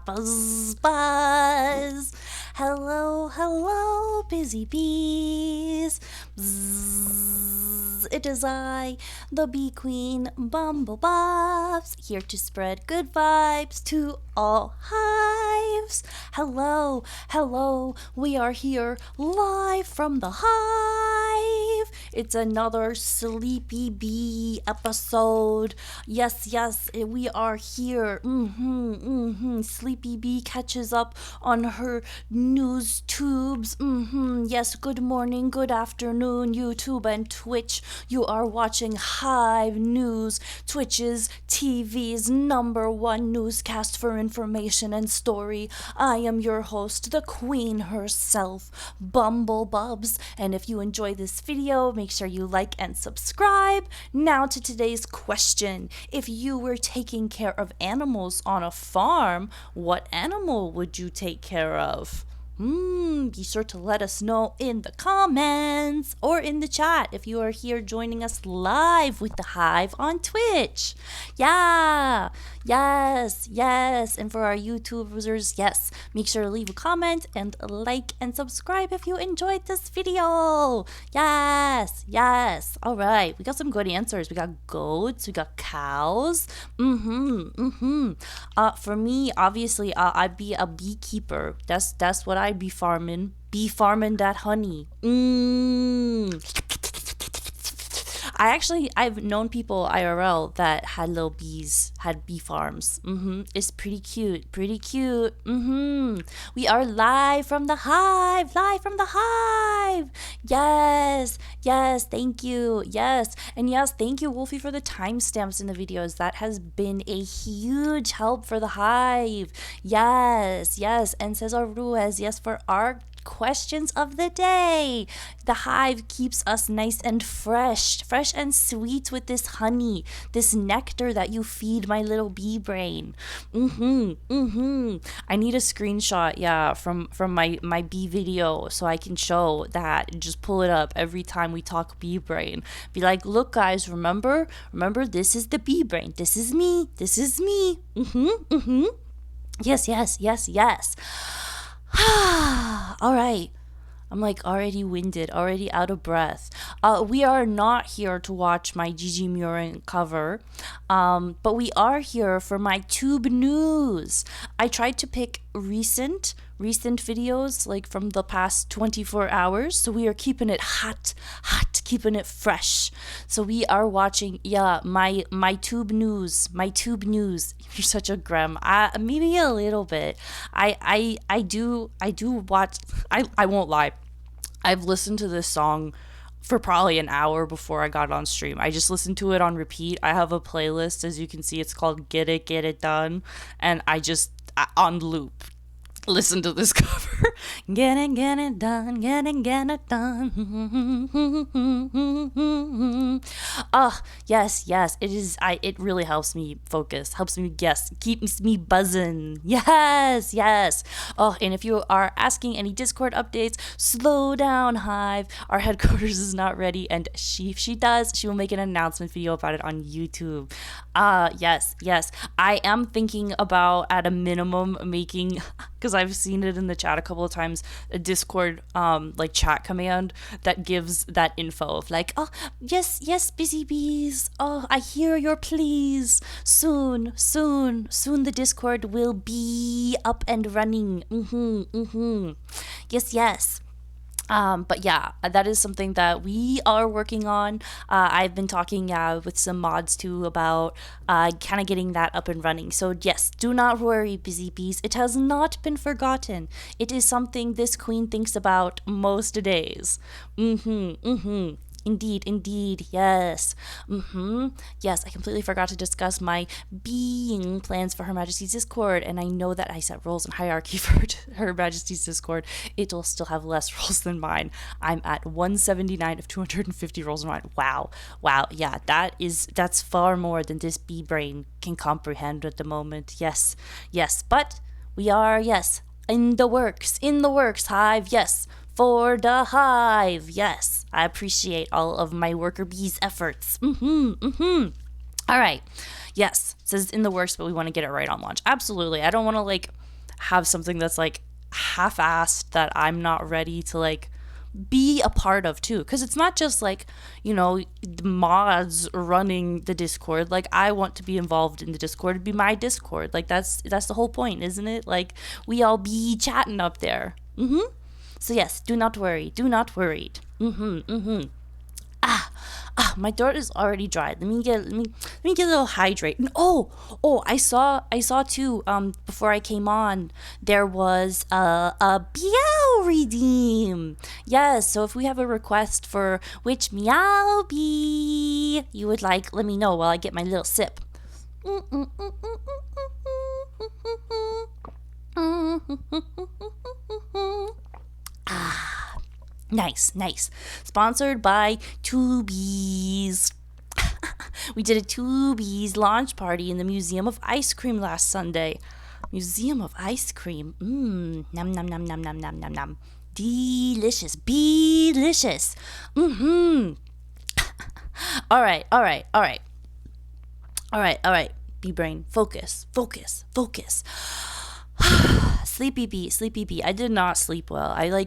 Buzz, buzz. Hello, hello, busy bees. Bzzz. It is I, the bee queen, Bumblebubz, here to spread good vibes to all hives. Hello, hello, we are here live from the hive. It's another sleepy bee episode. Yes, we are here. Sleepy bee catches up on her news tubes. Yes, good morning, good afternoon, YouTube and Twitch. You are watching Hive News, Twitch's TV's #1 newscast for information and story. I am your host, the queen herself, Bumblebubz, and if you enjoy this video, make sure you like and subscribe. Now to today's question. If you were taking care of animals on a farm, what animal would you take care of? Be sure to let us know in the comments or in the chat if you are here joining us live with the Hive on Twitch. Yes. And for our YouTube users, yes, make sure to leave a comment and like and subscribe if you enjoyed this video. Yes. All right, we got some good answers. We got goats, we got cows. For me, obviously, I'd be a beekeeper. That's what I'd be farming. Bee farming that honey. I've known people IRL that had little bees, had bee farms. It's pretty cute. We are live from the hive. Yes, thank you. Yes, and yes, thank you, Wolfie, for the timestamps in the videos. That has been a huge help for the hive. Yes, and Cesar Ruiz, yes, for our questions of the day. The hive keeps us nice and fresh and sweet with this honey, this nectar that you feed my little bee brain. I need a screenshot, from my bee video so I can show that. Just pull it up every time we talk bee brain. Be like, look guys, remember, this is the bee brain. This is me. Yes. All right. I'm like already winded, already out of breath. We are not here to watch my Gigi Murin cover, but we are here for my tube news. I tried to pick recent videos, like from the past 24 hours, so we are keeping it hot, keeping it fresh. So we are watching, my tube news. You're such a grem. Maybe a little bit. I do watch. I won't lie. I've listened to this song for probably an hour before I got on stream. I just listened to it on repeat. I have a playlist, as you can see. It's called Get It Done, and I just on loop listen to this cover. Get it done. Yes. It is. It really helps me focus. Helps me keeps me buzzing. Yes. Oh, and if you are asking any Discord updates, slow down, Hive. Our headquarters is not ready, and if she does, she will make an announcement video about it on YouTube. Yes. I am thinking about, at a minimum, making, because I've seen it in the chat a couple of times, a Discord like chat command that gives that info of like, oh yes, busy bees, oh I hear your pleas. Soon the Discord will be up and running. Yes. But yeah, that is something that we are working on. I've been talking with some mods too about kind of getting that up and running. So yes, do not worry, busy bees. It has not been forgotten. It is something this queen thinks about most days. Indeed, yes. Yes, I completely forgot to discuss my being plans for Her Majesty's Discord, and I know that I set rules and hierarchy for Her Majesty's Discord. It will still have less rules than mine. I'm at 179 of 250 rules in mine. Wow, yeah, that's far more than this bee brain can comprehend at the moment. Yes, but we are, in the works, Hive, yes. For the hive, yes. I appreciate all of my worker bees' efforts. All right. Yes, it says in the works, but we want to get it right on launch. Absolutely. I don't want to have something that's like half-assed that I'm not ready to like be a part of too, because it's not just like, you know, the mods running the Discord. Like, I want to be involved in the Discord. It'd be my Discord. Like, that's the whole point, isn't it? Like, we all be chatting up there. So yes, do not worry, my throat is already dry. Let me get a little hydrate. I saw too, before I came on, there was a meow redeem. Yes, so if we have a request for which meow bee you would like, let me know while I get my little sip. Nice. Sponsored by Tubies. We did a Tubies launch party in the Museum of Ice Cream last Sunday. Museum of Ice Cream. Nom nom nom nom nom nom nom nom. Delicious. All right. B-brain, focus. Sleepy bee. I did not sleep well. I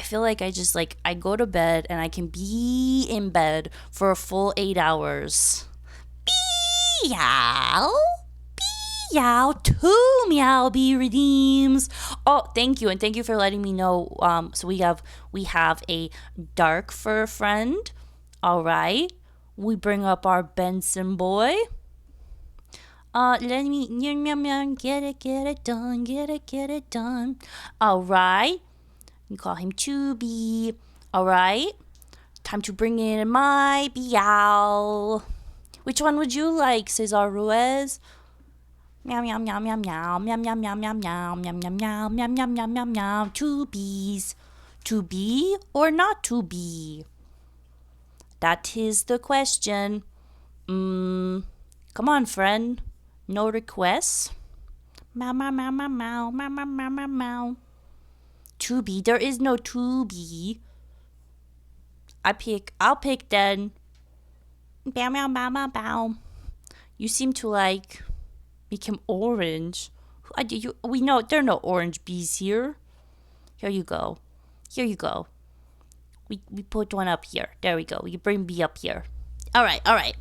feel like I go to bed and I can be in bed for a full 8 hours. Meow. 2 meow bee redeems. Oh, thank you, and thank you for letting me know. So we have a dark fur friend. All right. We bring up our Benson boy. Let me get it done. All right. You call him Chubby. All right. Time to bring in my Bial. Which one would you like, Cesar Ruiz? Meow meow meow meow meow meow meow meow meow meow meow meow meow meow meow meow meow meow. 2 bees. To be or not to be? That is the question. Come on, friend. No requests? Meow, meow, meow, meow, meow, meow, meow, meow, meow, meow. To be. There is no to be. I'll pick then. Meow, meow, meow, meow, meow. You seem to like make him orange. We know there are no orange bees here. Here you go. We put one up here. There we go. You bring bee up here. All right.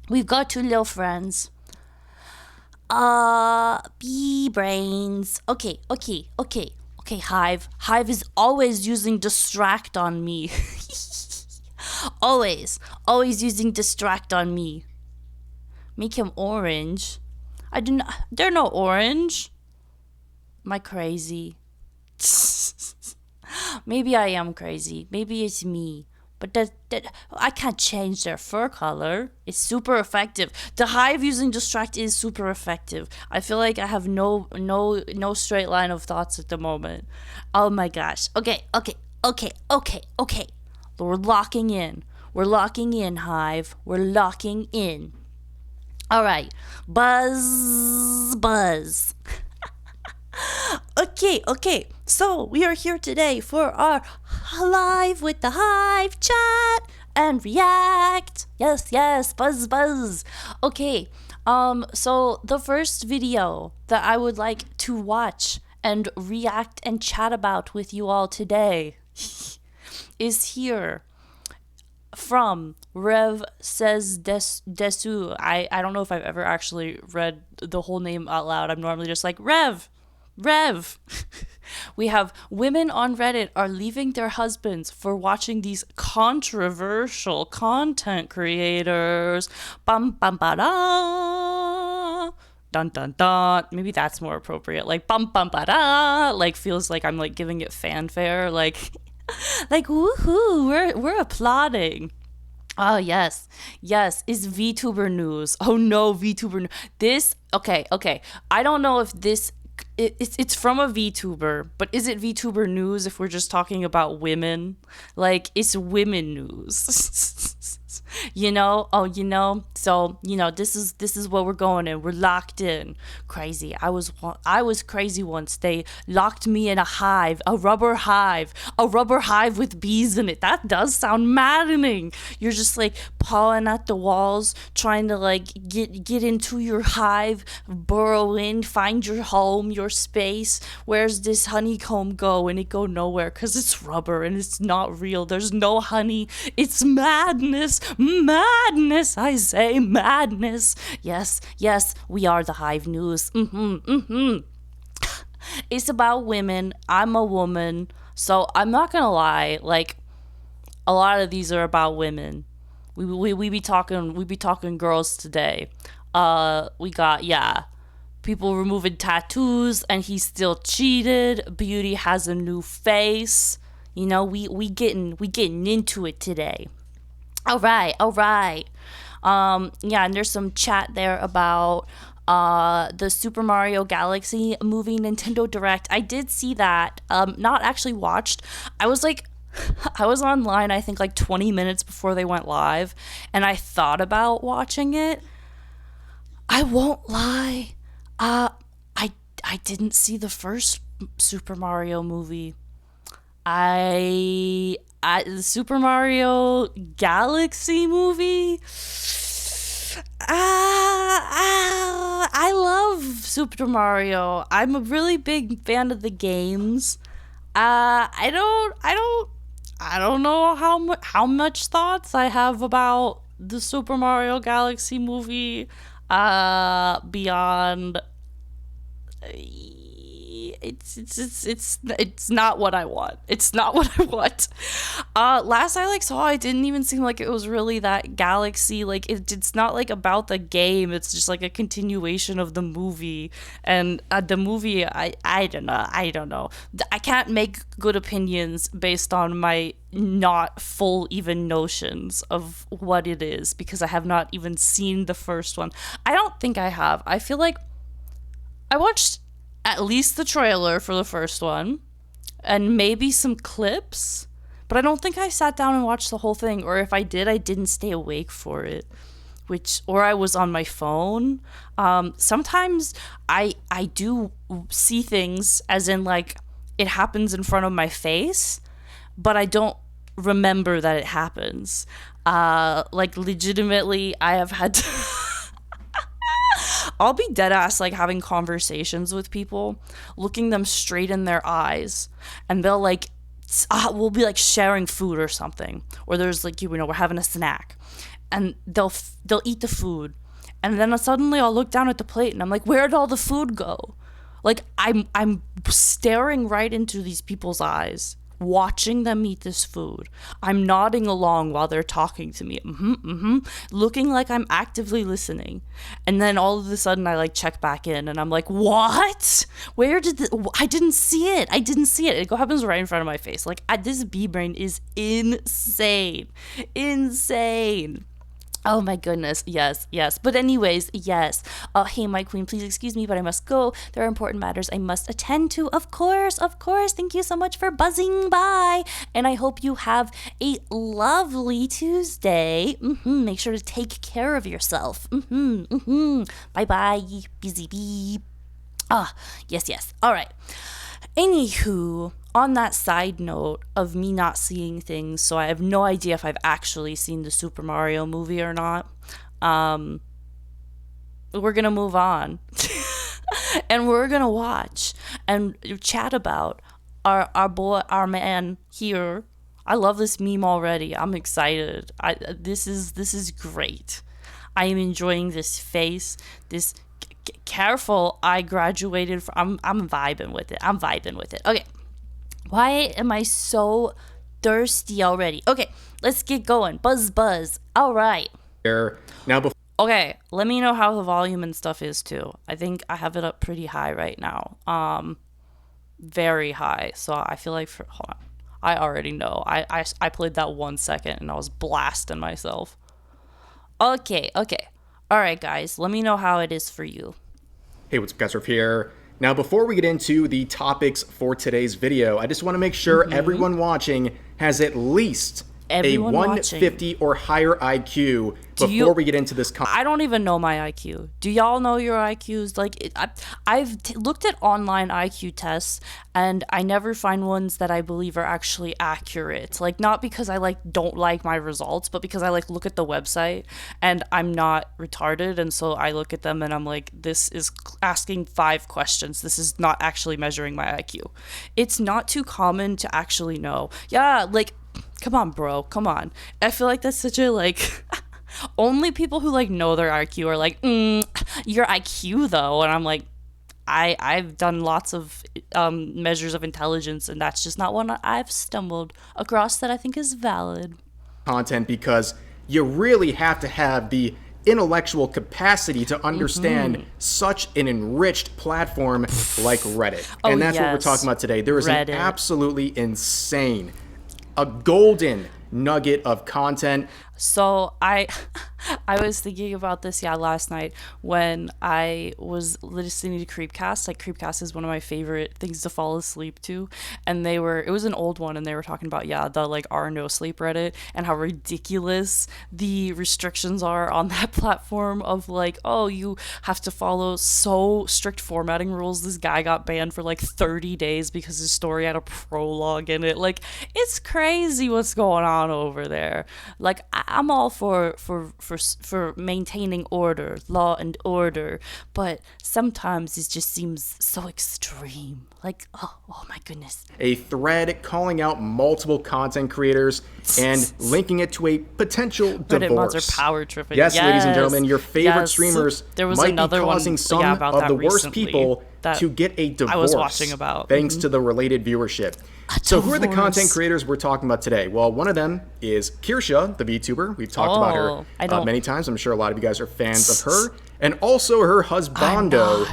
We've got 2 little friends. Bee brains. Okay, Hive. Hive is always using distract on me. always using distract on me. Make him orange. They're no orange. Am I crazy? Maybe I am crazy. Maybe it's me. But that I can't change their fur color. It's super effective. The Hive using distract is super effective. I feel like I have no straight line of thoughts at the moment. Oh my gosh. Okay. We're locking in, Hive. We're locking in. All right. Buzz. Okay. So we are here today for our Live with the Hive chat and react. Yes, buzz. Okay. So the first video that I would like to watch and react and chat about with you all today is here from Rev Says Desu. I don't know if I've ever actually read the whole name out loud. I'm normally just like Rev. We have women on Reddit are leaving their husbands for watching these controversial content creators. Bum bum ba da. Dun dun dun. Maybe that's more appropriate. Like bum bum ba da. Like feels like I'm like giving it fanfare. Like woohoo. We're applauding. Oh yes, it's VTuber news. Oh no, VTuber news. This okay. I don't know if this. It's from a VTuber, but is it VTuber news if we're just talking about women? Like, it's women news. So this is what we're going in. We're locked in. Crazy. I was crazy once. They locked me in a rubber hive with bees in it. That does sound maddening. You're just like pawing at the walls, trying to like get into your hive, burrow in, find your home, your space. Where's this honeycomb go? And it go nowhere because it's rubber and it's not real. There's no honey. It's madness. Madness, I say, madness. Yes, we are the Hive News. It's about women. I'm a woman, so I'm not gonna lie. Like, a lot of these are about women. We be talking girls today. We got people removing tattoos and he still cheated. Beauty has a new face. We getting into it today. All right. And there's some chat there about the Super Mario Galaxy movie Nintendo Direct. I did see that. Not actually watched. I was online, I think like 20 minutes before they went live, and I thought about watching it. I won't lie. I didn't see the first Super Mario movie. The Super Mario Galaxy movie. I love Super Mario. I'm a really big fan of the games. I don't know how much thoughts I have about the Super Mario Galaxy movie. Beyond. It's not what I want. It's not what I want. Last I saw, it didn't even seem like it was really that galaxy. Like it's not like about the game. It's just like a continuation of the movie. And the movie, I don't know. I can't make good opinions based on my not full even notions of what it is because I have not even seen the first one. I don't think I have. I feel like I watched at least the trailer for the first one and maybe some clips, but I don't think I sat down and watched the whole thing, or if I did, I didn't stay awake for it, or I was on my phone. Sometimes I do see things as in like it happens in front of my face, but I don't remember that it happens. Like legitimately I have had to I'll be dead ass like having conversations with people, looking them straight in their eyes, and they'll like, we'll be like sharing food or something, or there's like, we're having a snack, and they'll eat the food, and then suddenly I'll look down at the plate and I'm like, where'd all the food go? Like I'm staring right into these people's eyes, watching them eat this food. I'm nodding along while they're talking to me, looking like I'm actively listening. And then all of a sudden I like check back in and I'm like, what? Where did I didn't see it. It happens right in front of my face. Like this bee brain is insane. Oh my goodness, yes. But anyways, yes. Hey, my queen, please excuse me, but I must go. There are important matters I must attend to. Of course. Thank you so much for buzzing by. And I hope you have a lovely Tuesday. Make sure to take care of yourself. Bye-bye, busy bee. Yes. All right. Anywho, on that side note of me not seeing things, so I have no idea if I've actually seen the Super Mario movie or not, we're gonna move on. And we're gonna watch and chat about our man here. I love this meme already. I'm excited. This is great. I am enjoying this face, this careful. I graduated from. I'm vibing with it. Okay. Why am I so thirsty already? Okay, let's get going. Buzz. All right. Okay, let me know how the volume and stuff is too. I think I have it up pretty high right now. Very high. So I feel like hold on. I already know. I played that 1 second and I was blasting myself. Okay. All right, guys. Let me know how it is for you. Hey, what's up, guys? Ralph here. Now, before we get into the topics for today's video, I just want to make sure everyone watching has at least everyone a watching. 150 or higher IQ before we get into this I don't even know my IQ. Do y'all know your IQs? Like, I've looked at online IQ tests, and I never find ones that I believe are actually accurate. Like, not because I don't like my results, but because I look at the website, and I'm not retarded, and so I look at them and I'm like, this is asking 5 questions. This is not actually measuring my IQ. It's not too common to actually know. Yeah, like, come on, bro. Come on. I feel like that's such a only people who know their IQ are like, your IQ though, and I'm like, I've done lots of measures of intelligence, and that's just not one I've stumbled across that I think is valid. Content, because you really have to have the intellectual capacity to understand such an enriched platform like Reddit. And that's what we're talking about today. There is an absolutely insane, a golden nugget of content. So I was thinking about this last night when I was listening to Creepcast. Creepcast is one of my favorite things to fall asleep to, and it was an old one, and they were talking about the our no sleep Reddit and how ridiculous the restrictions are on that platform of oh, you have to follow so strict formatting rules. This guy got banned for 30 days because his story had a prologue in it. It's crazy what's going on over there. I'm all for maintaining order, law and order, but sometimes it just seems so extreme. Oh my goodness. A thread calling out multiple content creators and linking it to a potential divorce. Reddit mods are power tripping. Yes, ladies and gentlemen, your favorite streamers there was might another be causing one, some of the worst people to get a divorce. I was watching about. Thanks to the related viewership. So who are the content creators we're talking about today? Well, one of them is Kirsha, the VTuber. We've talked about her many times. I'm sure a lot of you guys are fans of her. And also her husbando,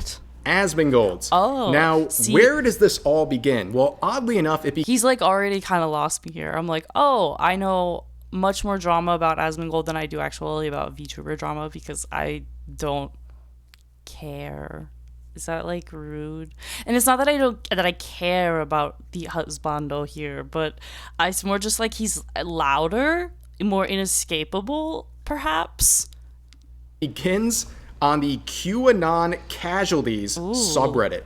Asmongold. Now, where does this all begin? Well, oddly enough, he's already kind of lost me here. I'm I know much more drama about Asmongold than I do actually about VTuber drama because I don't care. Is that rude? And it's not that I care about the husbando here, but it's more just he's louder, more inescapable, perhaps. Begins on the QAnon casualties subreddit.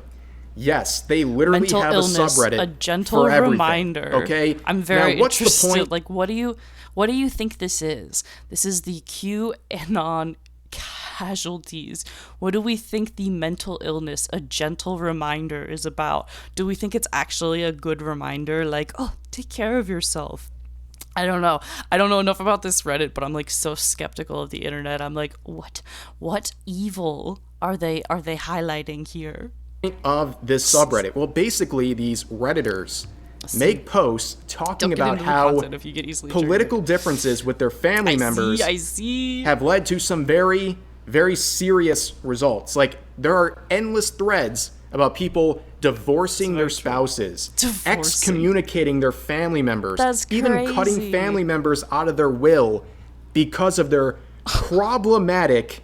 Yes, they literally Mental have illness, a subreddit. A gentle for reminder. Okay. I'm very now, what's interested. The point? What do you think this is? This is the QAnon casualties. What do we think the mental illness, a gentle reminder, is about? Do we think it's actually a good reminder? Oh, take care of yourself. I don't know. I don't know enough about this Reddit, but I'm so skeptical of the internet. I'm what evil are they highlighting here? Of this subreddit. Well, basically these Redditors make posts talking about how political differences with their family members have led to some very, very serious results. There are endless threads about people divorcing their spouses, excommunicating their family members, even cutting family members out of their will because of their problematic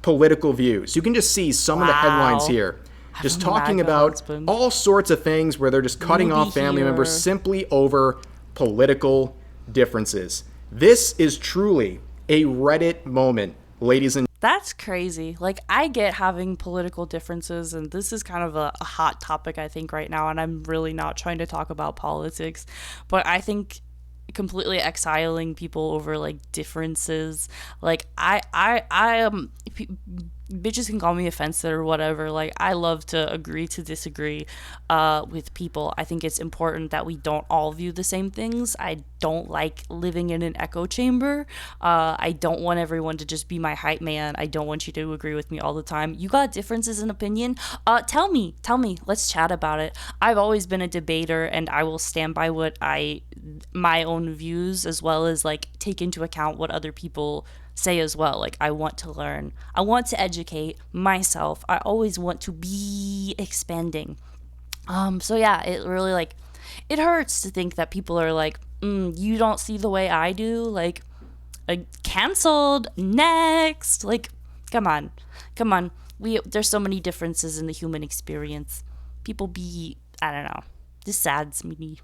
political views. You can just see some of the headlines here. Just talking about all sorts of things where they're just cutting off family members simply over political differences. This is truly a Reddit moment, ladies and That's crazy. I get having political differences, and this is kind of a hot topic, I think, right now, and I'm really not trying to talk about politics, but I think completely exiling people over differences, bitches can call me offensive or whatever. I love to agree to disagree with people. I think it's important that we don't all view the same things. I don't like living in an echo chamber. I don't want everyone to just be my hype man. I don't want you to agree with me all the time. You got differences in opinion? Tell me. Let's chat about it. I've always been a debater, and I will stand by my own views, as well as take into account what other people say as well. I want to learn. I want to educate myself. I always want to be expanding. So yeah, it really it hurts to think that people are you don't see the way I do. Canceled next. Come on. There's so many differences in the human experience. People I don't know. This sads me.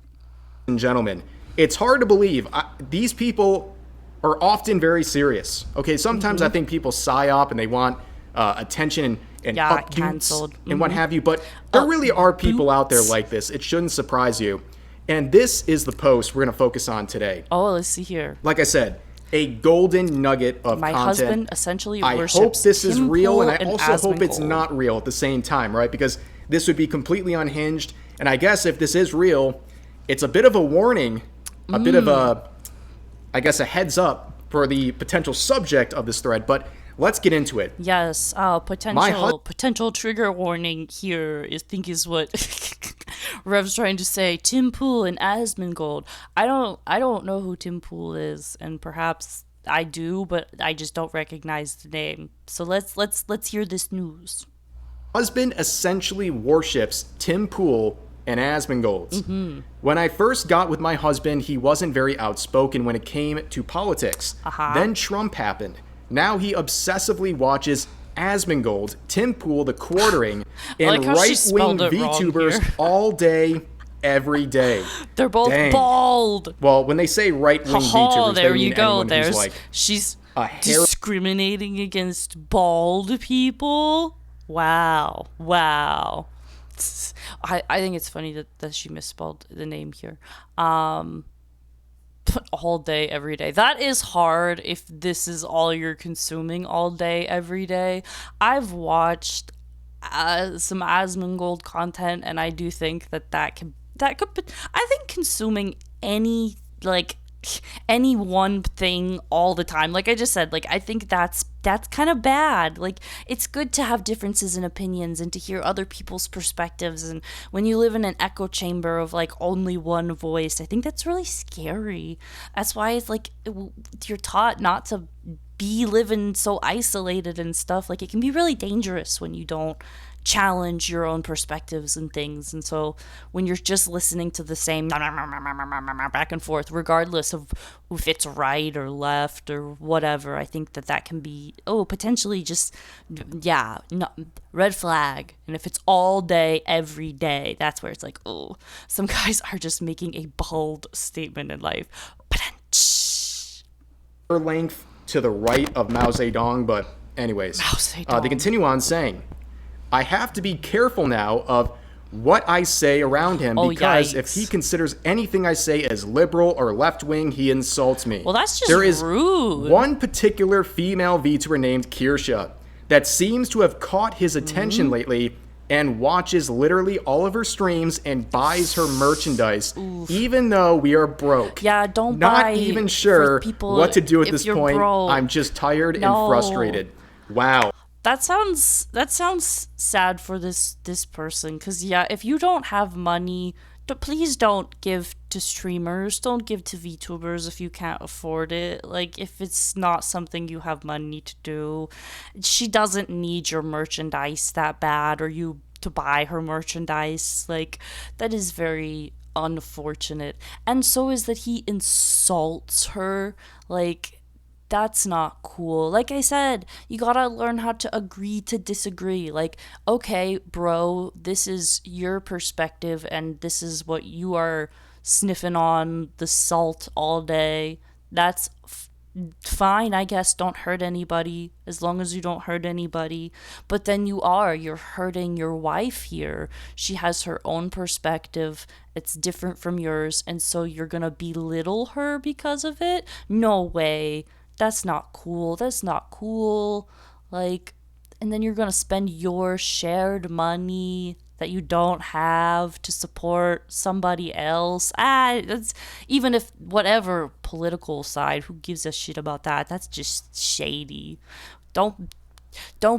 gentlemen, it's hard to believe. These people are often very serious. Okay, sometimes I think people psyop and they want attention and updates and what have you, but there really are people out there like this. It shouldn't surprise you. And this is the post we're going to focus on today. Oh, let's see here. Like I said, a golden nugget of My content. husband essentially worships I hope this is real, and I also hope it's Asmongold. not real at the same time, right? Because this would be completely unhinged. And I guess if this is real, it's a bit of a warning, a bit of a, I guess, a heads up for the potential subject of this thread. But let's get into it. Yes, potential trigger warning here is what Rev's trying to say. Tim Pool and Asmongold. I don't know who Tim Pool is, and perhaps I do, but I just don't recognize the name. So let's hear this news. Husband essentially worships Tim Pool and Asmongold. When I first got with my husband, he wasn't very outspoken when it came to politics. Then Trump happened. Now he obsessively watches Asmongold, Tim Pool, the quartering, and right-wing VTubers all day, every day. They're both bald. Well, when they say right-wing VTubers, there they mean you go. anyone who's like She's discriminating against bald people. Wow. I think it's funny that she misspelled the name here. All day, every day. That is hard if this is all you're consuming all day, every day. I've watched some Asmongold content, and I do think that could be, I think consuming any one thing all the time, like I just said, like I think that's kind of bad. Like, it's good to have differences in opinions and to hear other people's perspectives, and when you live in an echo chamber of like only one voice, I think that's really scary. That's why it's like you're taught not to be living so isolated and stuff. Like, it can be really dangerous when you don't challenge your own perspectives and things. And so when you're just listening to the same back and forth, regardless of if it's right or left or whatever, I think that can be potentially just red flag. And if it's all day every day, that's where it's like, some guys are just making a bold statement in life. Length to the right of Mao Zedong, but anyways, they continue on saying, I have to be careful now of what I say around him, because if he considers anything I say as liberal or left-wing, he insults me. Well, that's just rude. There is rude. One particular female VTuber named Kirsha that seems to have caught his attention lately and watches literally all of her streams and buys her merchandise, even though we are broke. Yeah, don't Not buy even sure what to do at this point. Broke. I'm just tired and frustrated. Wow. That sounds sad for this person, because if you don't have money, please don't give to streamers, don't give to VTubers if you can't afford it. Like, if it's not something you have money to do, she doesn't need your merchandise that bad, or you to buy her merchandise. Like, that is very unfortunate. And so is that he insults her. Like, that's not cool. Like I said, you gotta learn how to agree to disagree. Like, okay, bro, this is your perspective, and this is what you are sniffing on the salt all day. That's fine, I guess. Don't hurt anybody, as long as you don't hurt anybody. But then you're hurting your wife here. She has her own perspective. It's different from yours, and so you're gonna belittle her because of it? No way. That's not cool. Like, and then you're going to spend your shared money that you don't have to support somebody else. That's, even if whatever political side, who gives a shit about that? That's just shady. Don't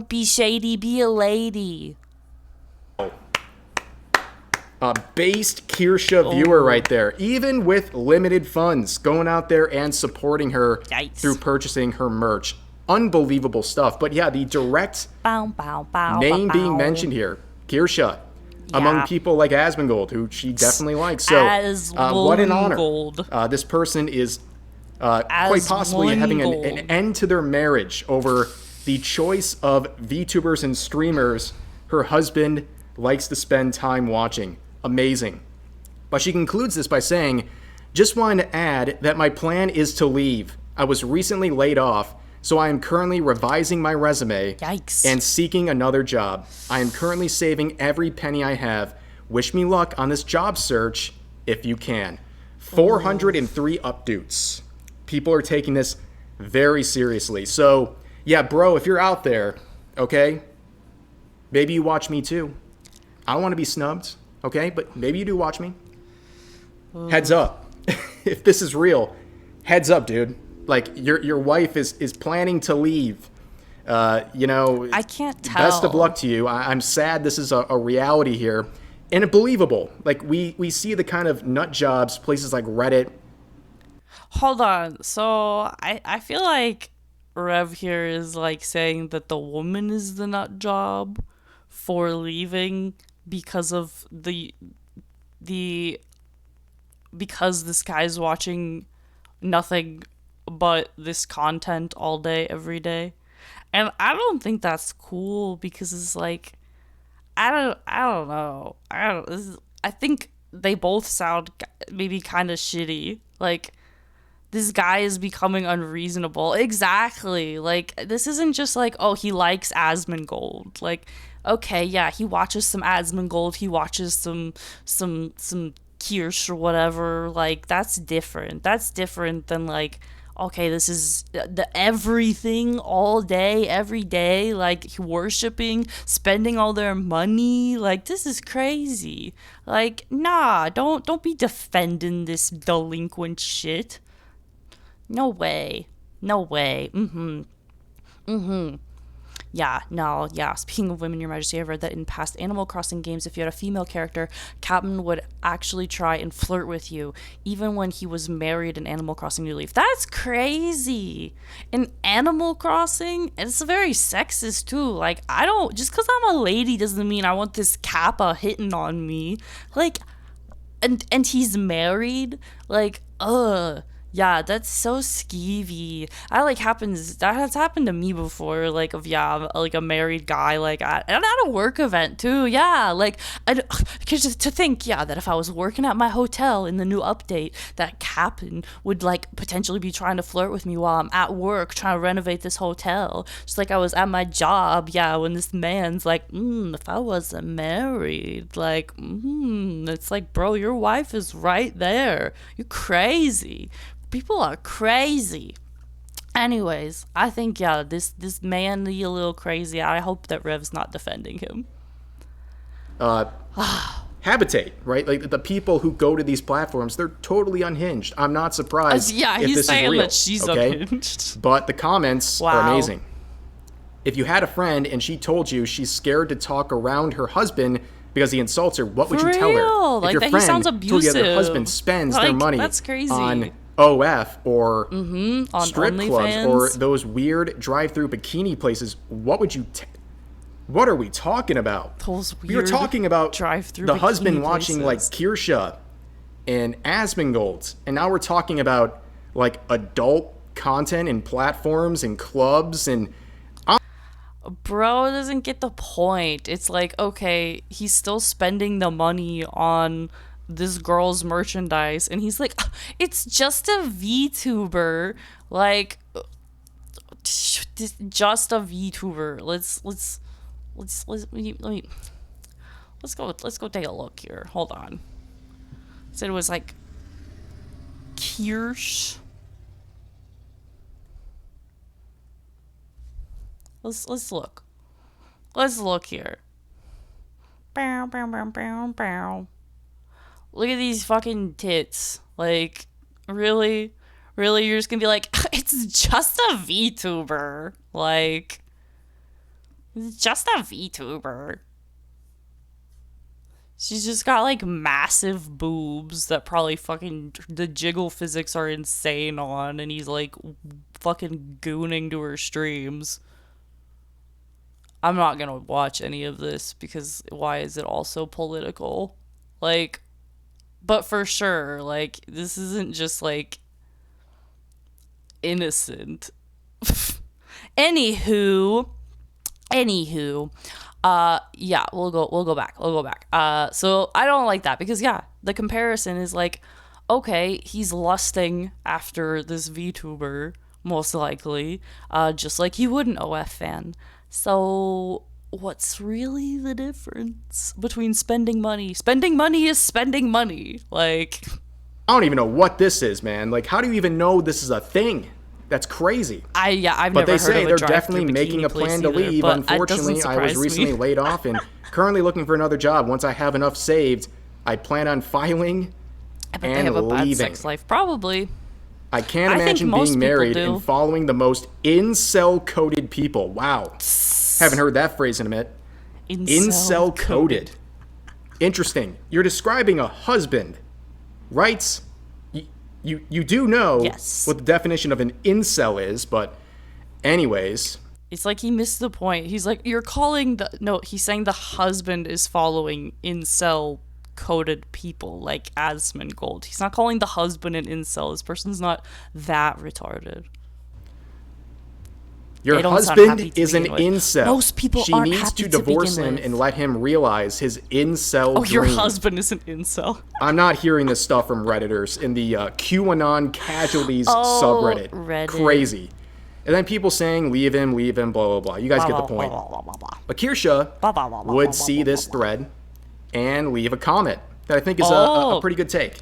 be shady, be a lady. A based Kirsha viewer right there, even with limited funds, going out there and supporting her through purchasing her merch. Unbelievable stuff. But yeah, the direct name being mentioned here, Kirsha, among people like Asmongold, who she definitely likes. So what an honor. This person is quite possibly having an end to their marriage over the choice of VTubers and streamers her husband likes to spend time watching. Amazing. But she concludes this by saying, Just wanted to add that my plan is to leave. I was recently laid off, so I am currently revising my resume and seeking another job. I am currently saving every penny I have. Wish me luck on this job search if you can. 403 updates. People are taking this very seriously. So, yeah, bro, if you're out there, okay, maybe you watch me too. I don't want to be snubbed, okay, but maybe you do watch me. Heads up. If this is real, heads up, dude. Like, your wife is planning to leave. I can't tell. Best of luck to you. I'm sad this is a reality here. And it believable. Like, we see the kind of nut jobs, places like Reddit. Hold on. So, I feel like Rev here is, like, saying that the woman is the nut job for leaving because of because this guy's watching nothing but this content all day, every day. And I don't think that's cool because it's like, I don't know. I think they both sound maybe kind of shitty. Like, this guy is becoming unreasonable. Exactly. Like, this isn't just like, oh, he likes Asmongold. Like, okay, yeah, he watches some Asmongold. He watches some Kirsch or whatever. Like, that's different. That's different than, like, okay, this is the everything all day, every day, like, worshiping, spending all their money. Like, this is crazy. Like, nah, don't be defending this delinquent shit. No way. Yeah, speaking of women, Your Majesty, I've read that in past Animal Crossing games, if you had a female character, Captain would actually try and flirt with you, even when he was married in Animal Crossing New Leaf. That's crazy! In Animal Crossing, it's very sexist, too. Like, just because I'm a lady doesn't mean I want this Kappa hitting on me. Like, and he's married? Like, ugh. Yeah, that's so skeevy. That has happened to me before, like, like a married guy, like, and at a work event, too, yeah, like, because to think, yeah, that if I was working at my hotel in the new update, that Captain would, like, potentially be trying to flirt with me while I'm at work trying to renovate this hotel, just like I was at my job, yeah, when this man's like, if I wasn't married, like, it's like, bro, your wife is right there. You're crazy. People are crazy. Anyways, I think, yeah, this man is a little crazy. I hope that Rev's not defending him. Habitate, right? Like, the people who go to these platforms, they're totally unhinged. I'm not surprised yeah, if he's this saying is real, that she's okay? unhinged. But the comments are amazing. If you had a friend and she told you she's scared to talk around her husband because he insults her, what would you tell her? Like, if your that friend he sounds abusive. told you that her husband spends their money that's crazy. on OF or on strip clubs or those weird drive-through bikini places, what would you what are we talking about? Those weird we were talking about drive-through the bikini husband watching places. like Kirsha and Asmongold, and now we're talking about like adult content and platforms and clubs and bro doesn't get the point. It's like, okay, he's still spending the money on this girl's merchandise, and he's like, it's just a VTuber, like, just a VTuber. Let's go take a look here. Hold on. Said it was like Kirsch. Let's look. Let's look here. Bow, bow, bow, bow, bow. Look at these fucking tits. Like, really? Really? You're just gonna be like, it's just a VTuber. Like, it's just a VTuber. She's just got, like, massive boobs that probably fucking, the jiggle physics are insane on, and he's, like, fucking gooning to her streams. I'm not gonna watch any of this because why is it also political? Like, but for sure, like, this isn't just, like, innocent. Anywho, yeah, we'll go back. So I don't like that because, yeah, the comparison is like, okay, he's lusting after this VTuber, most likely, just like you would an OF fan. So what's really the difference between spending money? Spending money is spending money. Like, I don't even know what this is, man. Like, how do you even know this is a thing? That's crazy. I've but never they heard say of they're a definitely making a plan to leave. Unfortunately, I was recently laid off and currently looking for another job. Once I have enough saved, I plan on filing I bet and they have a bad leaving. sex life. Probably. I can't I think imagine most being people married do. and following the most incel-coded people. Wow. Haven't heard that phrase in a minute. Incel-coded. Interesting. You're describing a husband, right? You do know Yes. what the definition of an incel is, but anyways. It's like he missed the point. He's like, you're calling the... No, he's saying the husband is following incel-coded people, like Asmongold. He's not calling the husband an incel. This person's not that retarded. Your They don't sound husband happy to is an begin with. incel. Most people she aren't needs happy to to divorce begin him with. and let him realize his incel Oh, your dream. husband is an incel. I'm not hearing this stuff from Redditors in the QAnon casualties subreddit. Reddit. Crazy. And then people saying, leave him, blah, blah, blah. You guys get the point. But Kirsha would see this thread and leave a comment that I think is a pretty good take.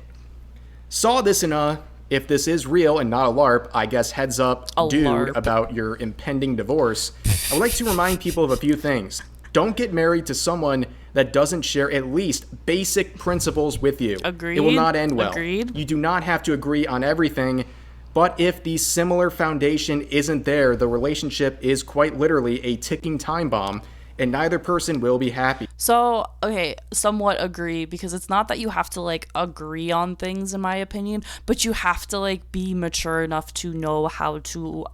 Saw this in a, if this is real and not a LARP, I guess heads up, dude, LARP. about your impending divorce. I would like to remind people of a few things. Don't get married to someone that doesn't share at least basic principles with you. Agreed. It will not end well. Agreed. You do not have to agree on everything, but if the similar foundation isn't there, the relationship is quite literally a ticking time bomb, and neither person will be happy. So, okay, somewhat agree, because it's not that you have to, like, agree on things, in my opinion, but you have to, like, be mature enough to know how to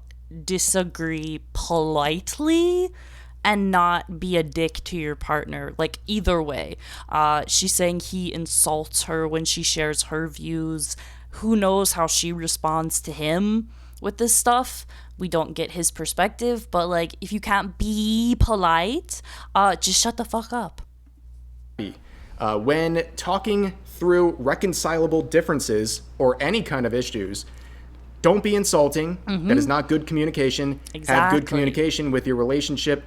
disagree politely and not be a dick to your partner. Like, either way. She's saying he insults her when she shares her views. Who knows how she responds to him with this stuff? We don't get his perspective, but like, if you can't be polite, just shut the fuck up. When talking through reconcilable differences or any kind of issues, don't be insulting. That is not good communication. Have good communication with your relationship.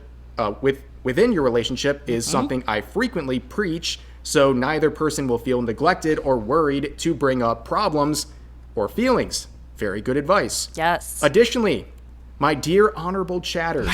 Within your relationship is something I frequently preach, so neither person will feel neglected or worried to bring up problems or feelings. Very good advice. Yes. Additionally, my dear honorable chatters,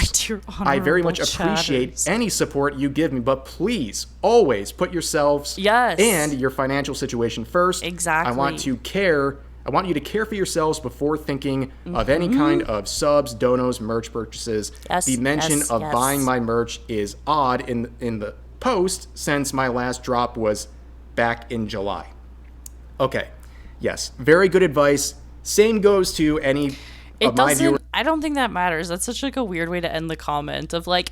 I very much chatters. appreciate any support you give me, but please always put yourselves and your financial situation first. Exactly. I want you to care for yourselves before thinking of any kind of subs, donos, merch purchases. Yes, the mention yes, of yes. buying my merch is odd in the post since my last drop was back in July. Okay. Yes. Very good advice. Same goes to any of my viewers. I don't think that matters. That's such like a weird way to end the comment of like,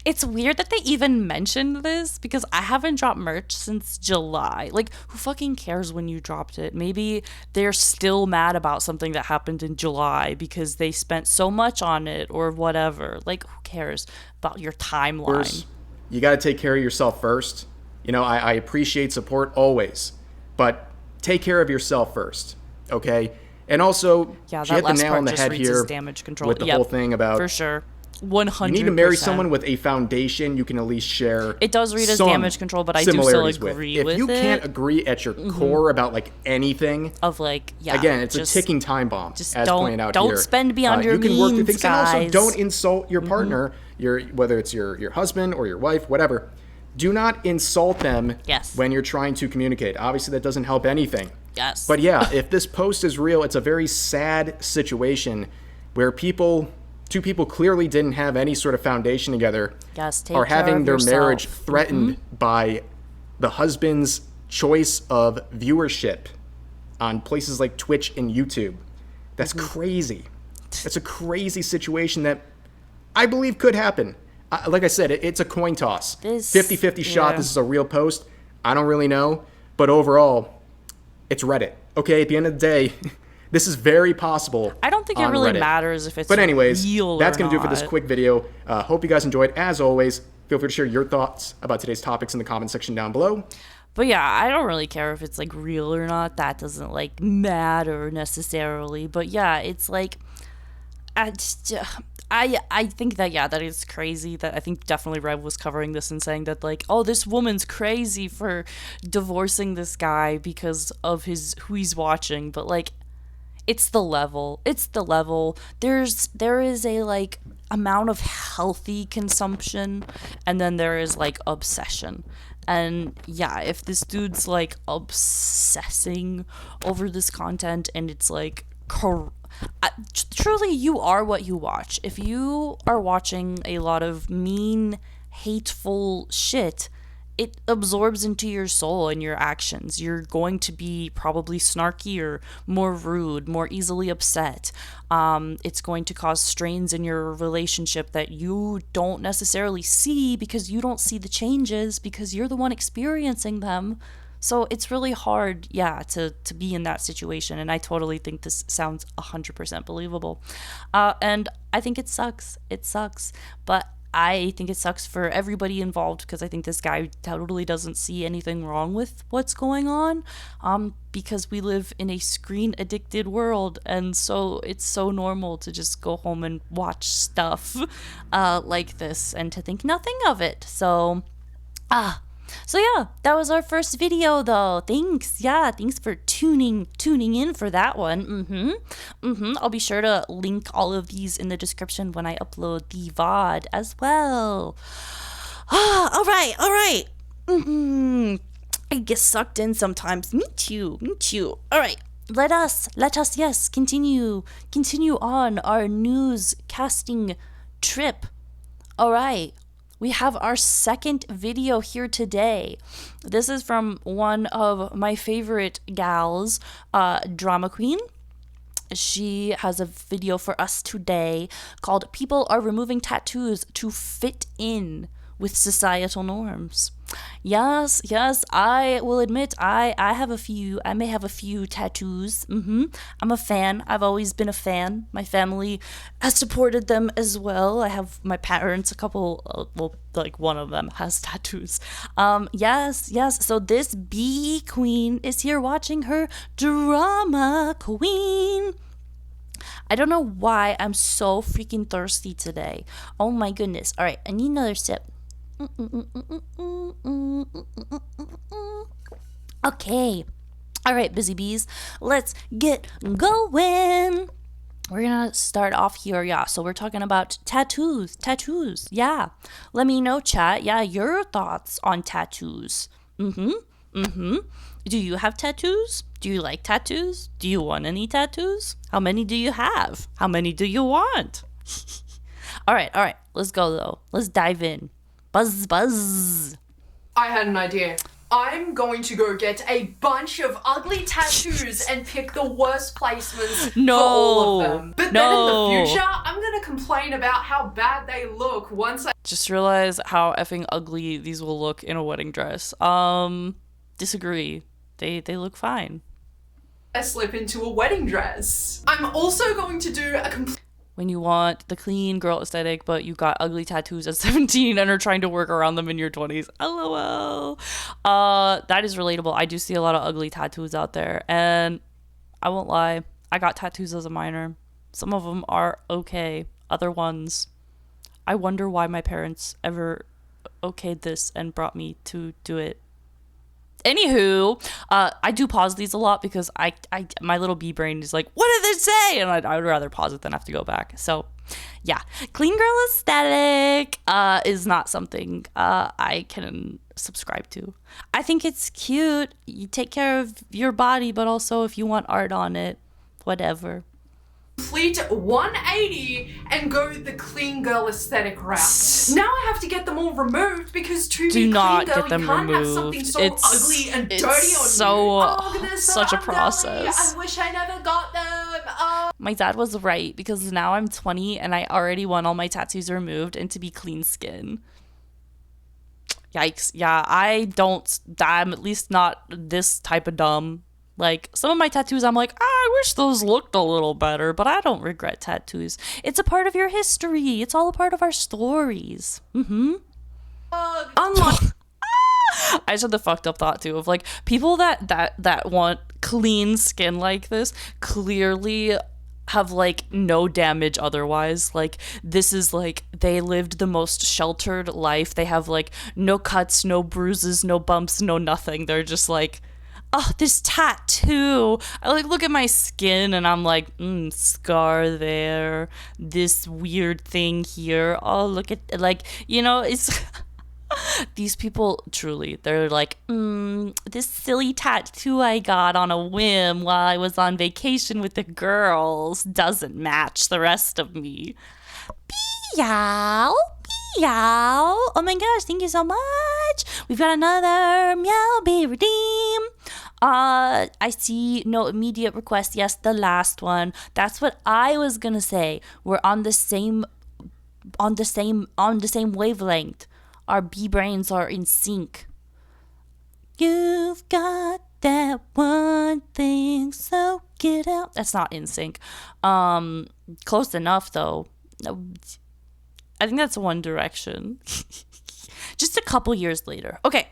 it's weird that they even mentioned this because I haven't dropped merch since July. Like, who fucking cares when you dropped it? Maybe they're still mad about something that happened in July because they spent so much on it or whatever. Like, who cares about your timeline? You got to take care of yourself first. You know, I appreciate support always, but take care of yourself first, okay? And also, she hit the nail on the head here damage control. with the whole thing about... For sure. 100%. You need to marry someone with a foundation you can at least share. It does read as damage control, but I do still agree with it. If you can't agree at your core about like anything... Of like, yeah. Again, it's a ticking time bomb, as pointed out here. Don't spend beyond your means, you can work through things, guys. and also don't insult your partner, whether it's your husband or your wife, whatever. Do not insult them when you're trying to communicate. Obviously, that doesn't help anything. Yes. But yeah, if this post is real, it's a very sad situation where two people clearly didn't have any sort of foundation together, are having their marriage threatened by the husband's choice of viewership on places like Twitch and YouTube. That's crazy. That's a crazy situation that I believe could happen. Like I said, it's a coin toss. 50-50 shot. This is a real post. I don't really know. But overall, it's Reddit. Okay, at the end of the day, this is very possible. I don't think it really matters if it's But anyways, real that's or going to do it for not. this quick video. Hope you guys enjoyed. As always, feel free to share your thoughts about today's topics in the comment section down below. But yeah, I don't really care if it's, like, real or not. That doesn't, like, matter necessarily. But yeah, it's like, I think that, yeah, that is crazy. That I think definitely Rev was covering this and saying that, like, oh, this woman's crazy for divorcing this guy because of who he's watching. But, like, it's the level. There is a, like, amount of healthy consumption, and then there is, like, obsession. And yeah, if this dude's, like, obsessing over this content, and it's like truly, you are what you watch. If you are watching a lot of mean, hateful shit, it absorbs into your soul and your actions. You're going to be probably snarkier, more rude, more easily upset. It's going to cause strains in your relationship that you don't necessarily see because you don't see the changes because you're the one experiencing them. So it's really hard, yeah, to be in that situation. And I totally think this sounds 100% believable. And I think it sucks. It sucks. But I think it sucks for everybody involved because I think this guy totally doesn't see anything wrong with what's going on, because we live in a screen-addicted world, and so it's so normal to just go home and watch stuff like this and to think nothing of it. So yeah, that was our first video though. Thanks. Yeah, thanks for tuning in for that one. I'll be sure to link all of these in the description when I upload the VOD as well. All right. I get sucked in sometimes. Me too. All right. Let us yes, continue on our newscasting trip. All right. We have our second video here today. This is from one of my favorite gals, Drama Queen. She has a video for us today called "People Are Removing Tattoos to Fit In with Societal Norms." Yes, I will admit I may have a few tattoos. I'm a fan. I've always been a fan. My family has supported them as well. I have my parents, a couple, like one of them has tattoos. Yes. So this bee queen is here watching her Drama Queen. I don't know why I'm so freaking thirsty today. Oh my goodness. All right, I need another sip. Okay. All right, busy bees. Let's get going. We're gonna start off here, yeah. So we're talking about tattoos. Yeah. Let me know, chat. Yeah, your thoughts on tattoos. Do you have tattoos? Do you like tattoos? Do you want any tattoos? How many do you have? How many do you want? All right. Let's go though. Let's dive in. Buzz. I had an idea. I'm going to go get a bunch of ugly tattoos and pick the worst placements for all of them. But then in the future, I'm going to complain about how bad they look once I just realize how effing ugly these will look in a wedding dress. Disagree. They look fine. slip into a wedding dress. I'm also going to do a when you want the clean girl aesthetic, but you got ugly tattoos at 17 and are trying to work around them in your 20s. LOL. That is relatable. I do see a lot of ugly tattoos out there, and I won't lie, I got tattoos as a minor. Some of them are okay. Other ones, I wonder why my parents ever okayed this and brought me to do it. Anywho, I do pause these a lot because I my little bee brain is like, what did they say? And I would rather pause it than have to go back. So, yeah, clean girl aesthetic is not something I can subscribe to. I think it's cute. You take care of your body, but also if you want art on it, whatever. Complete 180 and go the clean girl aesthetic route. Now I have to get them all removed because to be clean girl, you can't have something so ugly and dirty on you. Such a process. I wish I never got them. My dad was right because now I'm 20 and I already want all my tattoos removed and to be clean skin. Yikes. Yeah, I'm at least not this type of dumb. Like, some of my tattoos, I'm like, I wish those looked a little better, but I don't regret tattoos. It's a part of your history. It's all a part of our stories. I just had the fucked up thought too of like people that want clean skin like this clearly have like no damage otherwise. Like this is like they lived the most sheltered life. They have like no cuts, no bruises, no bumps, no nothing. They're just like, oh, this tattoo. I like look at my skin and I'm like, scar there, this weird thing here. Oh, look at like, you know, it's these people truly, they're like, this silly tattoo I got on a whim while I was on vacation with the girls doesn't match the rest of me. Meow, meow. Oh my gosh, thank you so much. We've got another meow be redeemed. I see no immediate request. Yes, the last one. That's what I was gonna say. We're on the same wavelength. Our bee brains are in sync. You've got that one thing, so get out. That's not in sync. Close enough though. I think that's One Direction. Just a couple years later. Okay.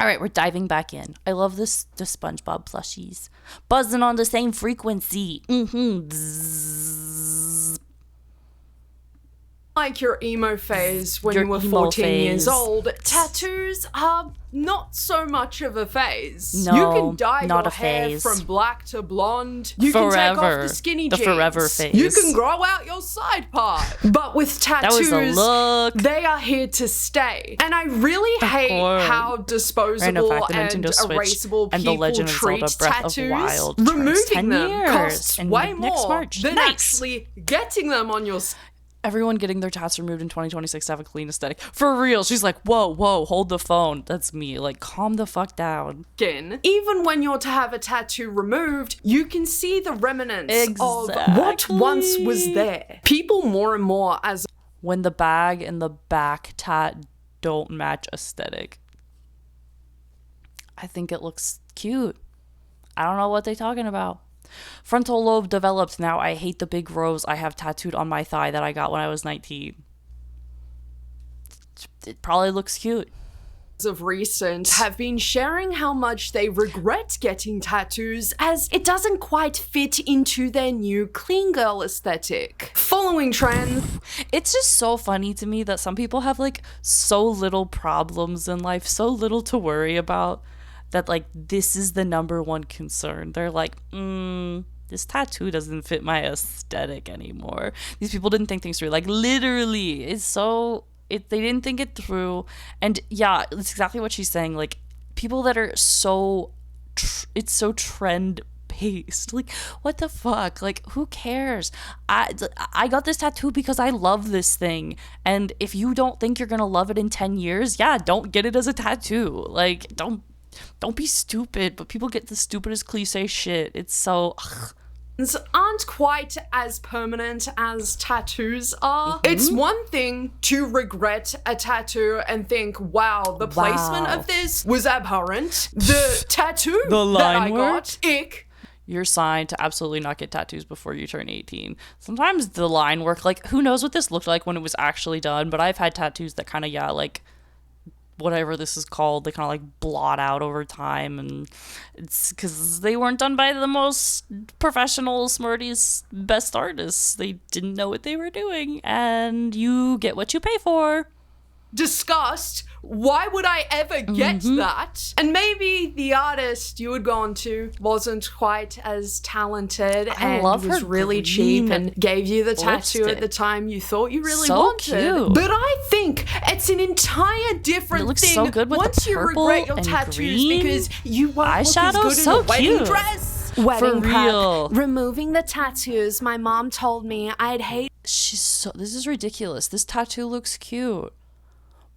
All right, we're diving back in. I love the SpongeBob plushies. Buzzing on the same frequency. Bzzz. Like your emo phase when you were 14 years old, tattoos are not so much of a phase. No, you can dye not your a hair phase. from black to blonde. You Forever. can take off the skinny jeans. Forever phase. You can grow out your side part. But with tattoos, that was a look. They are here to stay. And I really hate how disposable and erasable and people the Legend of treat Zelda Breath tattoos. of Wild Removing them years costs in way next more March. than Nice. actually getting them on your skin. Everyone getting their tats removed in 2026 to have a clean aesthetic. For real. She's like, whoa, hold the phone. That's me. Like, calm the fuck down. Even when you're to have a tattoo removed, you can see the remnants of Exactly. what once was there. People more and more as when the bag and the back tat don't match aesthetic. I think it looks cute. I don't know what they're talking about. Frontal lobe developed. Now I hate the big rose I have tattooed on my thigh that I got when I was 19. It probably looks cute. Of recent have been sharing how much they regret getting tattoos as it doesn't quite fit into their new clean girl aesthetic. Following trends. It's just so funny to me that some people have like so little problems in life, so little to worry about, that like this is the number one concern. They're like, this tattoo doesn't fit my aesthetic anymore. These people didn't think things through. Like literally, they didn't think it through. And yeah, it's exactly what she's saying. Like people that are it's so trend based. Like what the fuck? Like who cares? I got this tattoo because I love this thing. And if you don't think you're gonna love it in 10 years, yeah, don't get it as a tattoo. Like don't be stupid. But people get the stupidest cliche shit. It's so aren't quite as permanent as tattoos are. It's one thing to regret a tattoo and think, wow, the placement of this was abhorrent. The tattoo the line that I work? got, ick. You're signed to absolutely not get tattoos before you turn 18. Sometimes the line work, like who knows what this looked like when it was actually done, but I've had tattoos that kind of, like whatever this is called, they kind of like blot out over time, and it's because they weren't done by the most professional, smarties, best artists. They didn't know what they were doing, and you get what you pay for. Disgust. Why would I ever get that? And maybe the artist you had gone to wasn't quite as talented and was really cheap and gave you the tattoo at the time you thought you really wanted. Cute. But I think it's an entire different thing so good with once you regret your tattoos green. Because you won't look as good So in a wedding cute. dress. For real. Removing the tattoos, my mom told me I'd hate. This is ridiculous. This tattoo looks cute.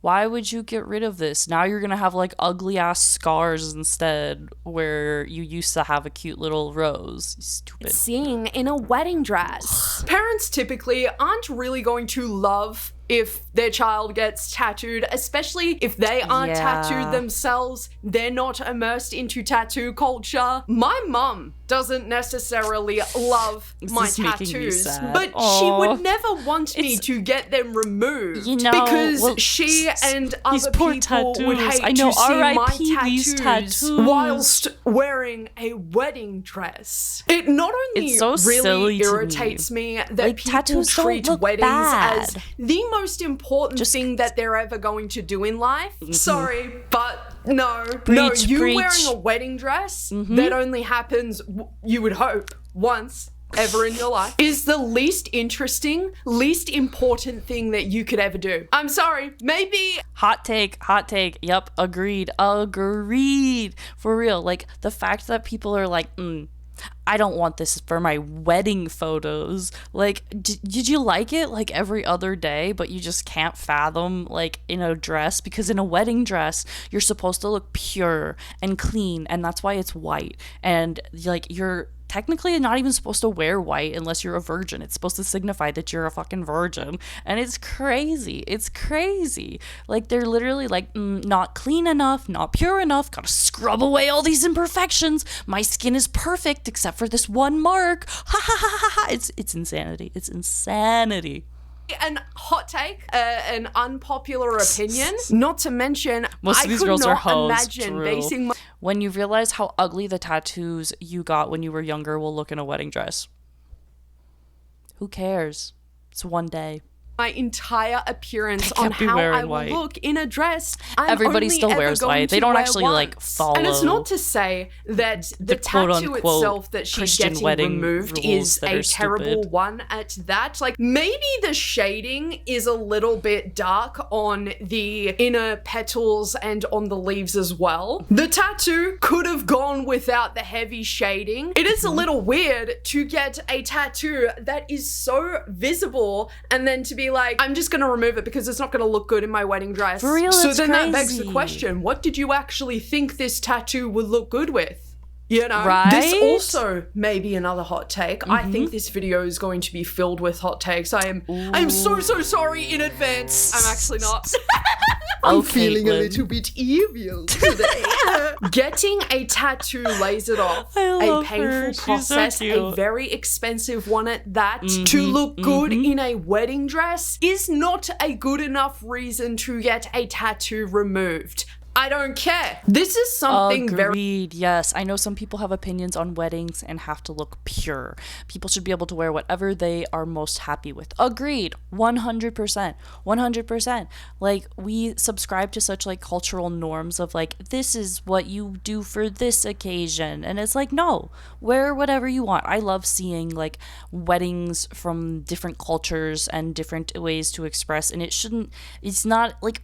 Why would you get rid of this? Now you're gonna have like ugly ass scars instead, where you used to have a cute little rose. Stupid. Seeing in a wedding dress. Parents typically aren't really going to love if their child gets tattooed, especially if they aren't tattooed themselves. They're not immersed into tattoo culture. My mum doesn't necessarily love my tattoos, but Aww. she would never want me to get them removed because she and other people would hate to see my tattoos whilst wearing a wedding dress. It not only really irritates me that people treat weddings as the most important thing that they're ever going to do in life. Sorry, but no, you wearing a wedding dress that only happens, you would hope, once ever in your life, is the least interesting, least important thing that you could ever do. I'm sorry, maybe... Hot take. Yep, agreed. For real, like, the fact that people are like, I don't want this for my wedding photos. Like, did you like it like every other day, but you just can't fathom like in a dress? Because in a wedding dress, you're supposed to look pure and clean, and that's why it's white. And like, you're technically not even supposed to wear white unless you're a virgin. It's supposed to signify that you're a fucking virgin. And it's crazy. Like, they're literally like, not clean enough, not pure enough, gotta scrub away all these imperfections. My skin is perfect except for this one mark. Ha ha ha ha ha. It's insanity. An hot take, an unpopular opinion. Not to mention, most of these girls are hoes. Imagine basing when you realize how ugly the tattoos you got when you were younger will look in a wedding dress. Who cares? It's one day. My entire appearance on how I will look in a dress. Everybody still wears white. They don't actually like follow. And it's not to say that the tattoo itself that she's getting removed is a terrible one at that. Like, maybe the shading is a little bit dark on the inner petals and on the leaves as well. The tattoo could have gone without the heavy shading. It is a little weird to get a tattoo that is so visible and then to be like, I'm just gonna remove it because it's not gonna look good in my wedding dress. For real, so it's then crazy. That begs the question, what did you actually think this tattoo would look good with? You know, right? This also may be another hot take. I think this video is going to be filled with hot takes. I am so sorry in advance. I'm actually not. I'm feeling a little bit evil today. Getting a tattoo lasered off, a painful process, a very expensive one at that, to look good in a wedding dress is not a good enough reason to get a tattoo removed. I don't care. This is something Agreed. Yes, I know some people have opinions on weddings and have to look pure. People should be able to wear whatever they are most happy with. Agreed. 100%. Like, we subscribe to such like cultural norms of like, this is what you do for this occasion. And it's like, no, wear whatever you want. I love seeing like weddings from different cultures and different ways to express. And it's not like,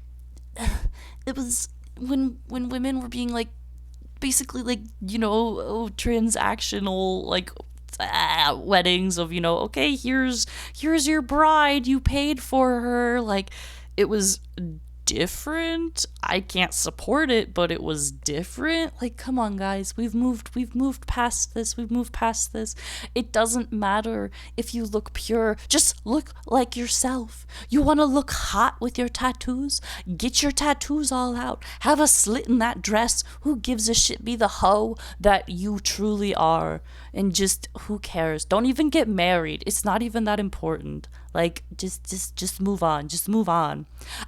it was... When women were being like, basically like, you know, transactional like weddings of, you know, okay, here's your bride, you paid for her, like, it was different. I can't support it, but it was different. Like, come on, guys, we've moved past this. It doesn't matter if you look pure, just look like yourself. You want to look hot with your tattoos? Get your tattoos all out. Have a slit in that dress. Who gives a shit? Be the hoe that you truly are, and just, who cares? Don't even get married. It's not even that important. Like, just move on. Just move on.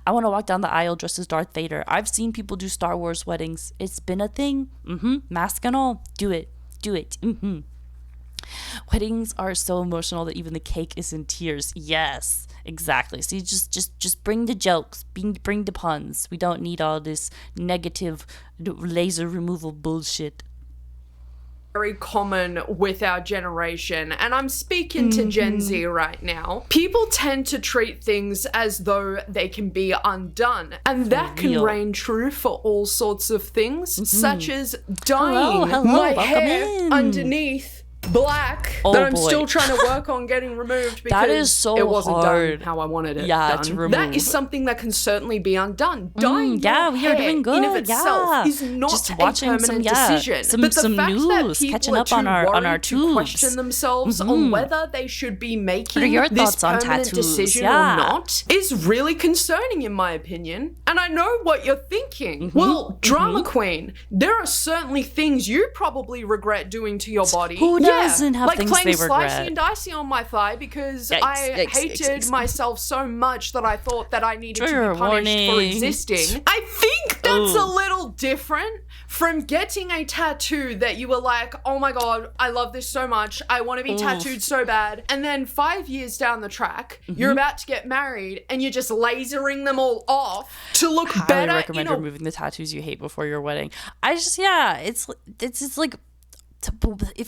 I want to walk down the aisle dressed as Darth Vader. I've seen people do Star Wars weddings. It's been a thing. Mask and all. Do it. Weddings are so emotional that even the cake is in tears. Yes, exactly. See, just bring the jokes. Bring the puns. We don't need all this negative laser removal bullshit. Very common with our generation, and I'm speaking to Gen Z right now. People tend to treat things as though they can be undone, and that can reign true for all sorts of things, such as dyeing my hair underneath black that I'm still trying to work on getting removed because that is so it wasn't hard. done how I wanted it done. to remove. That is something that can certainly be undone. Dyeing yeah, your we hair are doing good. in of itself is not just watching a permanent decision. Some but the fact news, that people catching are up too on our to tubes. question themselves on whether they should be making What are your this thoughts on permanent tattoos? decision or not is really concerning in my opinion. And I know what you're thinking. Well, drama queen, there are certainly things you probably regret doing to your body. Who doesn't have like things playing they regret? Slicey and Dicey on my thigh because Yikes, I yikes, hated yikes. myself so much that I thought that I needed Trigger to be punished for warning. existing. I think that's a little different from getting a tattoo that you were like, oh my god, I love this so much, I want to be tattooed so bad, and then 5 years down the track, you're about to get married and you're just lasering them all off to look Highly better. recommend removing the tattoos you hate before your wedding. I just it's like,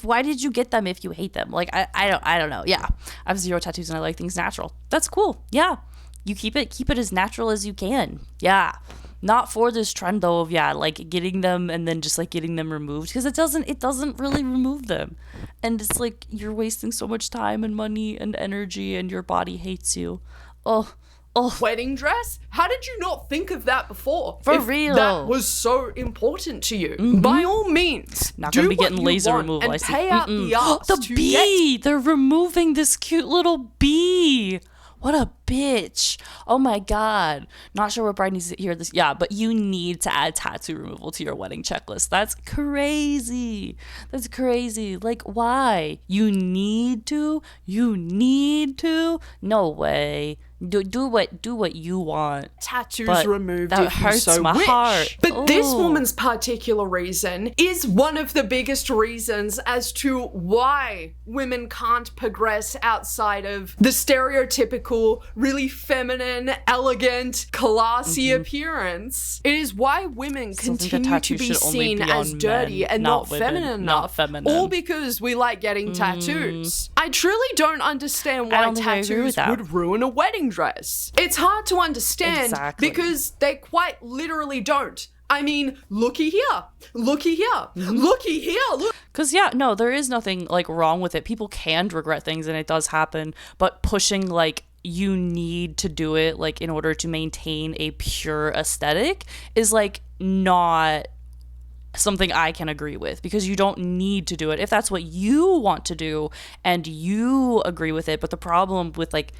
why did you get them if you hate them? Like I don't know. Yeah, I have 0 tattoos and I like things natural. That's cool. Yeah, you keep it as natural as you can. Yeah, not for this trend though of like getting them and then just like getting them removed, because it doesn't really remove them, and it's like you're wasting so much time and money and energy and your body hates you. Wedding dress? How did you not think of that before? For real. That was so important to you. By all means, Not do gonna be what getting you laser want removal. I and see. pay out the ass The to bee! They're removing this cute little bee. What a bitch. Oh my god. Not sure what bride needs to hear this. Yeah, but you need to add tattoo removal to your wedding checklist. That's crazy. That's crazy. Like, why? You need to? No way. Do what you want. Tattoos But removed that if you hurts so my wish. heart. But this Ooh. woman's particular reason is one of the biggest reasons as to why women can't progress outside of the stereotypical, really feminine, elegant, classy appearance. It is why women Still think a continue tattoo to be should only seen be as on dirty men, and not not women, feminine not enough. feminine. All because we like getting tattoos. I truly don't understand I why don't think I agree with tattoos that. would ruin a wedding dress. It's hard to understand Exactly. because they quite literally don't. I mean, looky here, looky here, looky here, look. Because, there is nothing, like, wrong with it. People can regret things, and it does happen. But pushing, like, you need to do it, like, in order to maintain a pure aesthetic is, like, not something I can agree with, because you don't need to do it if that's what you want to do and you agree with it. But the problem with, like,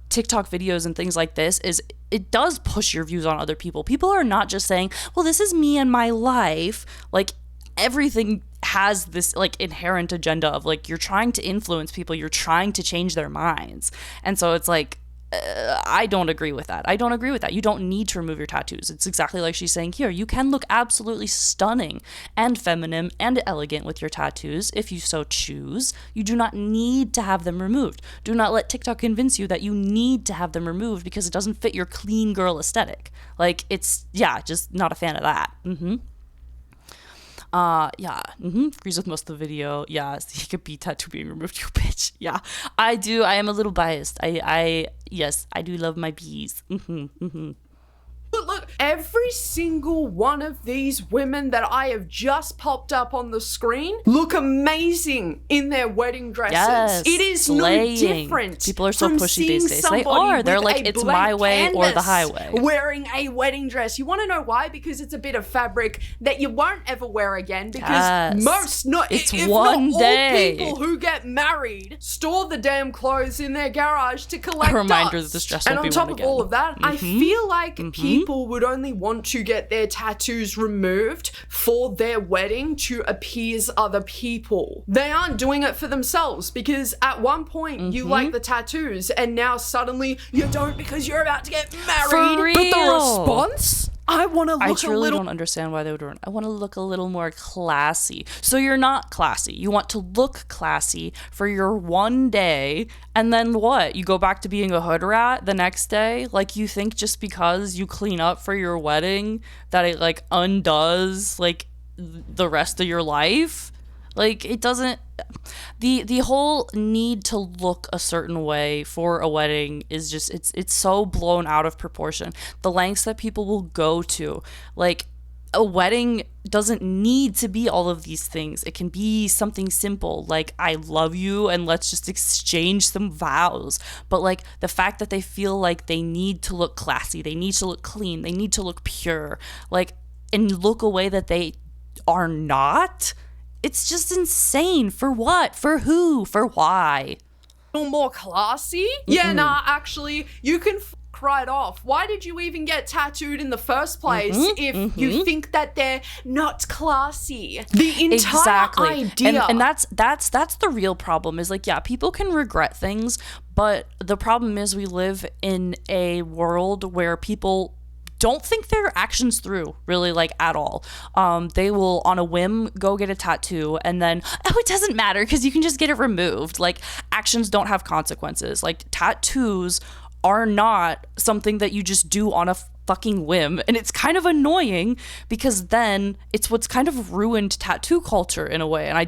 TikTok videos and things like this is it does push your views on other people. People are not just saying, well, this is me and my life. Like, everything has this, like, inherent agenda of, like, you're trying to influence people, you're trying to change their minds. And so it's like, I don't agree with that. You don't need to remove your tattoos. It's exactly like she's saying here. You can look absolutely stunning and feminine and elegant with your tattoos if you so choose. You do not need to have them removed. Do not let TikTok convince you that you need to have them removed because it doesn't fit your clean girl aesthetic. Like, it's, just not a fan of that. Agrees with most of the video. He could be tattoo being removed, you bitch. I do. I am a little biased. Yes, I do love my bees. But look, every single one of these women that I have just popped up on the screen look amazing in their wedding dresses. Yes, it is slaying. no different. People are so from pushy seeing these days. They somebody are. They're with like, a it's blank my way or the canvas highway. Wearing a wedding dress. You want to know why? Because it's a bit of fabric that you won't ever wear again. Because It's if one not day. all people who get married store the damn clothes in their garage to collect A reminder dust. that this dress And won't on be top worn of again. all of that, I feel like people would only want to get their tattoos removed for their wedding to appease other people. They aren't doing it for themselves, because at one point you like the tattoos and now suddenly you don't because you're about to get married. For real. But the response? I want to look I truly a little... don't understand why they would run. I want to look a little more classy. So you're not classy. You want to look classy for your one day, and then what? You go back to being a hood rat the next day? Like, you think just because you clean up for your wedding that it, like, undoes, like, the rest of your life? Like, it doesn't... The whole need to look a certain way for a wedding is just, it's so blown out of proportion. The lengths that people will go to, like, a wedding doesn't need to be all of these things. It can be something simple like I love you and let's just exchange some vows. But like the fact that they feel like they need to look classy, they need to look clean, they need to look pure, like, and look a way that they are not, it's just insane. For what? For who? For why? More classy? Yeah, nah, actually, you can right off. Why did you even get tattooed in the first place if you think that they're not classy? The entire idea. And that's the real problem is like, yeah, people can regret things, but the problem is we live in a world where people don't think their actions through really, like, at all. They will on a whim go get a tattoo and then, oh, it doesn't matter because you can just get it removed. Like, actions don't have consequences. Like, tattoos are not something that you just do on a fucking whim, and it's kind of annoying because then it's what's kind of ruined tattoo culture in a way. And I'm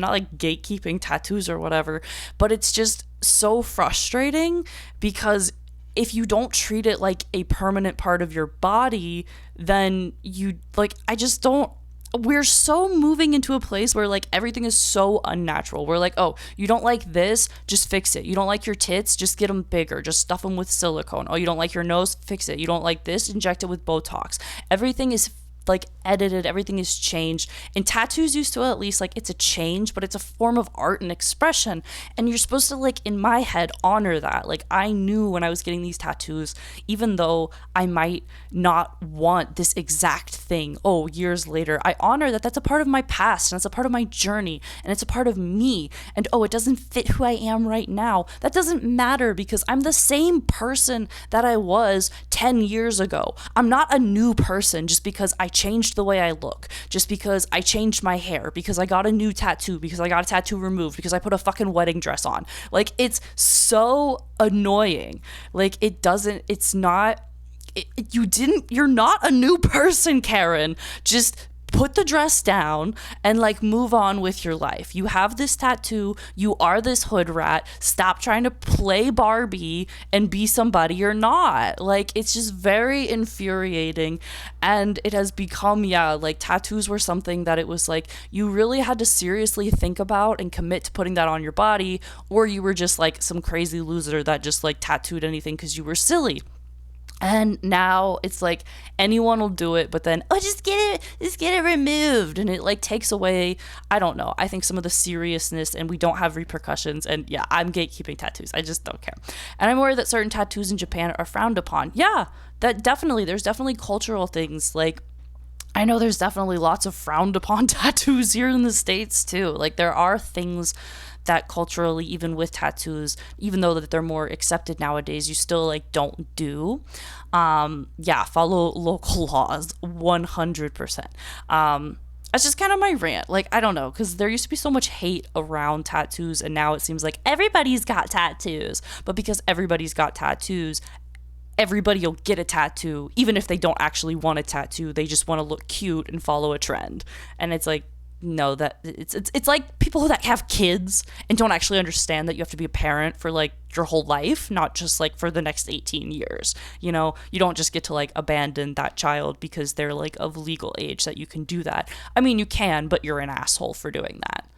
not like gatekeeping tattoos or whatever, but it's just so frustrating because if you don't treat it like a permanent part of your body, then you, like, we're so moving into a place where, like, everything is so unnatural. We're like, oh, you don't like this? Just fix it. You don't like your tits? Just get them bigger. Just stuff them with silicone. Oh, you don't like your nose? Fix it. You don't like this? Inject it with Botox. Everything is like edited, everything is changed. And tattoos used to, at least, like, it's a change, but it's a form of art and expression, and you're supposed to, like, in my head, honor that. Like, I knew when I was getting these tattoos, even though I might not want this exact thing, years later, I honor that that's a part of my past, and it's a part of my journey, and it's a part of me, and it doesn't fit who I am right now. That doesn't matter because I'm the same person that I was 10 years ago. I'm not a new person just because I changed the way I look, just because I changed my hair, because I got a new tattoo, because I got a tattoo removed, because I put a fucking wedding dress on. Like, it's so annoying. Like, you're not a new person, Karen. Just put the dress down and, like, move on with your life. You have this tattoo. You are this hood rat. Stop trying to play Barbie and be somebody you're not. Like, it's just very infuriating. And it has become, like, tattoos were something that it was like you really had to seriously think about and commit to putting that on your body, or you were just like some crazy loser that just, like, tattooed anything because you were silly. And now it's like anyone will do it, but then, just get it removed. And it, like, takes away, I don't know, I think some of the seriousness, and we don't have repercussions. And yeah, I'm gatekeeping tattoos. I just don't care. And I'm aware that certain tattoos in Japan are frowned upon. Yeah, there's definitely cultural things. Like, I know there's definitely lots of frowned upon tattoos here in the States too. Like, there are things that culturally, even with tattoos, even though that they're more accepted nowadays, you still, like, don't do. Follow local laws 100%. That's just kind of my rant. Like, I don't know, because there used to be so much hate around tattoos, and now it seems like everybody's got tattoos. But because everybody's got tattoos, everybody will get a tattoo, even if they don't actually want a tattoo. They just want to look cute and follow a trend. And it's like, no, that it's like people that have kids and don't actually understand that you have to be a parent for, like, your whole life, not just, like, for the next 18 years. You know, you don't just get to, like, abandon that child because they're, like, of legal age that you can do that. I mean, you can, but you're an asshole for doing that.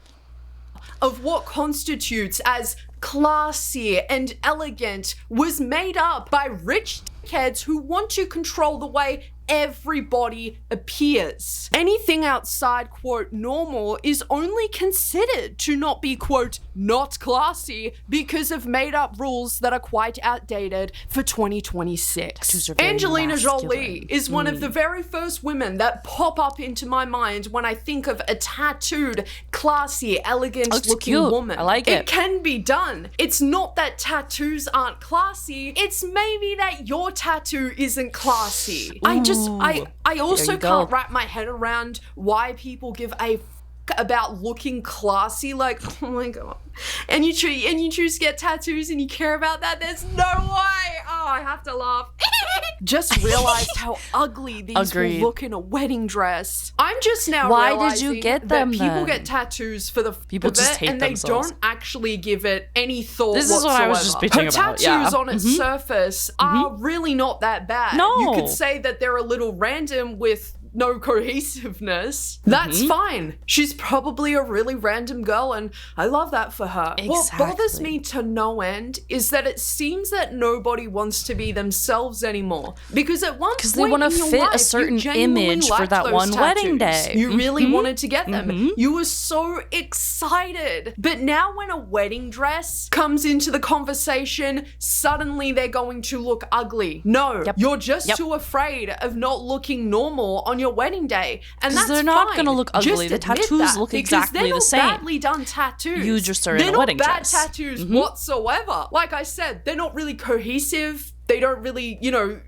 Of what constitutes as classy and elegant was made up by rich kids who want to control the way everybody appears. Anything outside, quote, normal is only considered to not be, quote, not classy because of made up rules that are quite outdated for 2026. Angelina Jolie is one of the very first women that pop up into my mind when I think of a tattooed, classy, elegant looking woman. I like it. It can be done. It's not that tattoos aren't classy. It's maybe that your tattoo isn't classy. I also can't wrap my head around why people give a f about looking classy. Like, oh my god, and you choose to get tattoos and you care about that. There's no way. Oh, I have to laugh. Just realized how ugly these will look in a wedding dress. I'm just now realizing did you get them, that people then? Get tattoos for the people just hate and themselves. They don't actually give it any thought This whatsoever. is what I was just bitching about. Tattoos on its surface are really not that bad. No. You could say that they're a little random with no cohesiveness, that's fine. She's probably a really random girl, and I love that for her. Exactly. What bothers me to no end is that it seems that nobody wants to be themselves anymore. Because at one point they want to fit life, a certain you genuinely image for liked that those one tattoos. wedding day. You really wanted to get them. You were so excited. But now when a wedding dress comes into the conversation, suddenly they're going to look ugly. No, you're just too afraid of not looking normal on your wedding day. And that's they're not fine. going to look ugly. Just The admit tattoos that, look because exactly they're not the same. badly done tattoos. You just are they're in a wedding not bad dress. tattoos whatsoever. Like I said, they're not really cohesive. They don't really,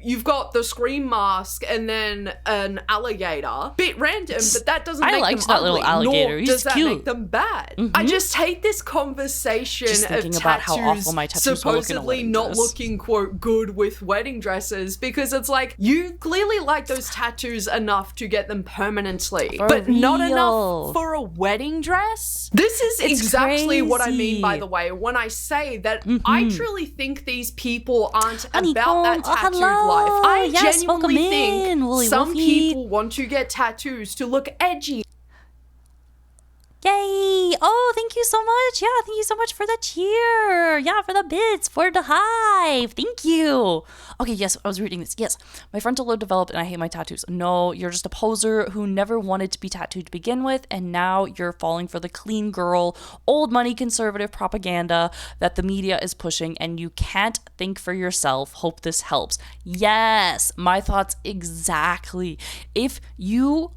you've got the scream mask and then an alligator. Bit random, but that doesn't make them ugly. I liked that little alligator. He's does that cute. Make them bad. I just hate this conversation just thinking of about tattoos how awful my tattoos supposedly not looking, quote, good with wedding dresses, because it's like, you clearly like those tattoos enough to get them permanently, but not enough for a wedding dress? This is exactly what I mean, by the way, when I say that I truly think these people aren't about that tattooed life. I genuinely think some people want to get tattoos to look edgy. Yay! Oh, thank you so much. Yeah, thank you so much for the cheer. Yeah, for the bits, for the hive. Thank you. Okay, yes, I was reading this. Yes, my frontal lobe developed and I hate my tattoos. No, you're just a poser who never wanted to be tattooed to begin with, and now you're falling for the clean girl, old money conservative propaganda that the media is pushing, and you can't think for yourself. Hope this helps. Yes, my thoughts exactly. If you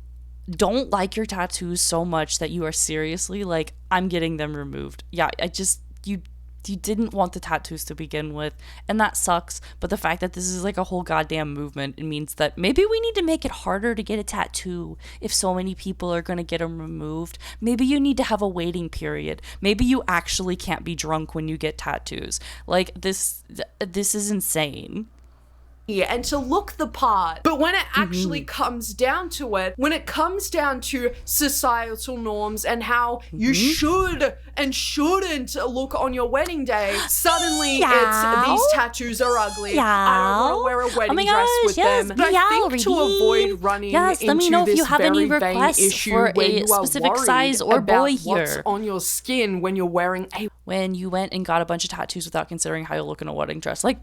don't like your tattoos so much that you are seriously like, I'm getting them removed. Yeah, you didn't want the tattoos to begin with, and that sucks. But the fact that this is like a whole goddamn movement, it means that maybe we need to make it harder to get a tattoo if so many people are going to get them removed. Maybe you need to have a waiting period. Maybe you actually can't be drunk when you get tattoos. Like, this is insane. And to look the part. But when it actually comes down to it, when it comes down to societal norms and how you should and shouldn't look on your wedding day, suddenly it's these tattoos are ugly. I don't want to wear a wedding dress with them. But I think to avoid running into let me know if you have any very vain requests issue for where a you are specific worried size or about boy what's here. on your skin when you're wearing a... When you went and got a bunch of tattoos without considering how you look in a wedding dress. Like...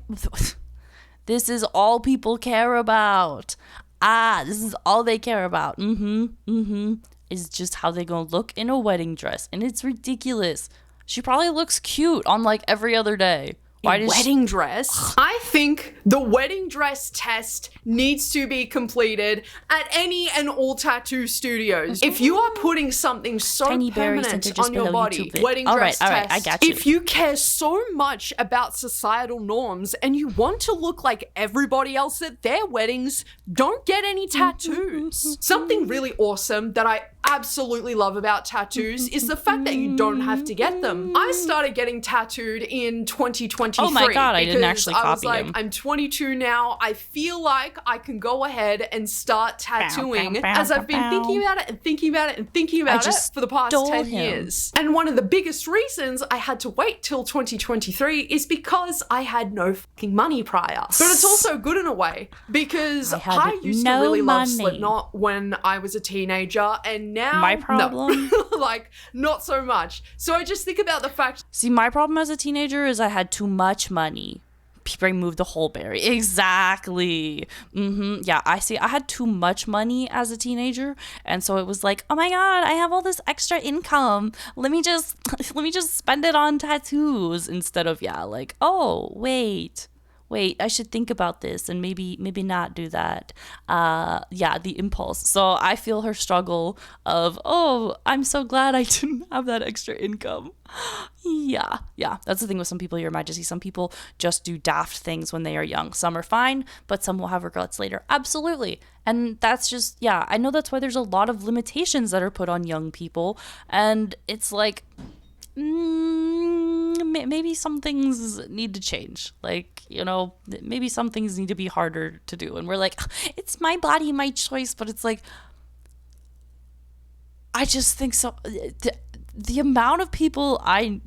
This is all people care about. This is all they care about. Is just how they gonna look in a wedding dress. And it's ridiculous. She probably looks cute on like every other day. Wedding dress? I think the wedding dress test needs to be completed at any and all tattoo studios. If you are putting something so permanent on your body, wedding dress test, I got you. If you care so much about societal norms and you want to look like everybody else at their weddings, don't get any tattoos. Something really awesome that I absolutely love about tattoos is the fact that you don't have to get them. I started getting tattooed in 2023. Oh my god, I didn't actually copy I was like, him. I'm 22 now. I feel like I can go ahead and start tattooing as I've been thinking about it and thinking about it and thinking about it for the past 10 years. And one of the biggest reasons I had to wait till 2023 is because I had no fucking money prior. But it's also good in a way because I used to really love Slipknot when I was a teenager, and now my problem like not so much. So I just think about the fact. See, my problem as a teenager is I had too much money. People remove the whole berry. Exactly. Yeah, I see. I had too much money as a teenager, and so it was like, oh my god, I have all this extra income. Let me just spend it on tattoos instead of like, oh wait, I should think about this and maybe not do that. The impulse. So I feel her struggle of, oh, I'm so glad I didn't have that extra income. Yeah. That's the thing with some people, Your Majesty. Some people just do daft things when they are young. Some are fine, but some will have regrets later. Absolutely. And that's just, I know that's why there's a lot of limitations that are put on young people. And it's like, maybe some things need to change. Like, maybe some things need to be harder to do. And we're like, it's my body, my choice. But it's like, I just think so. the amount of people I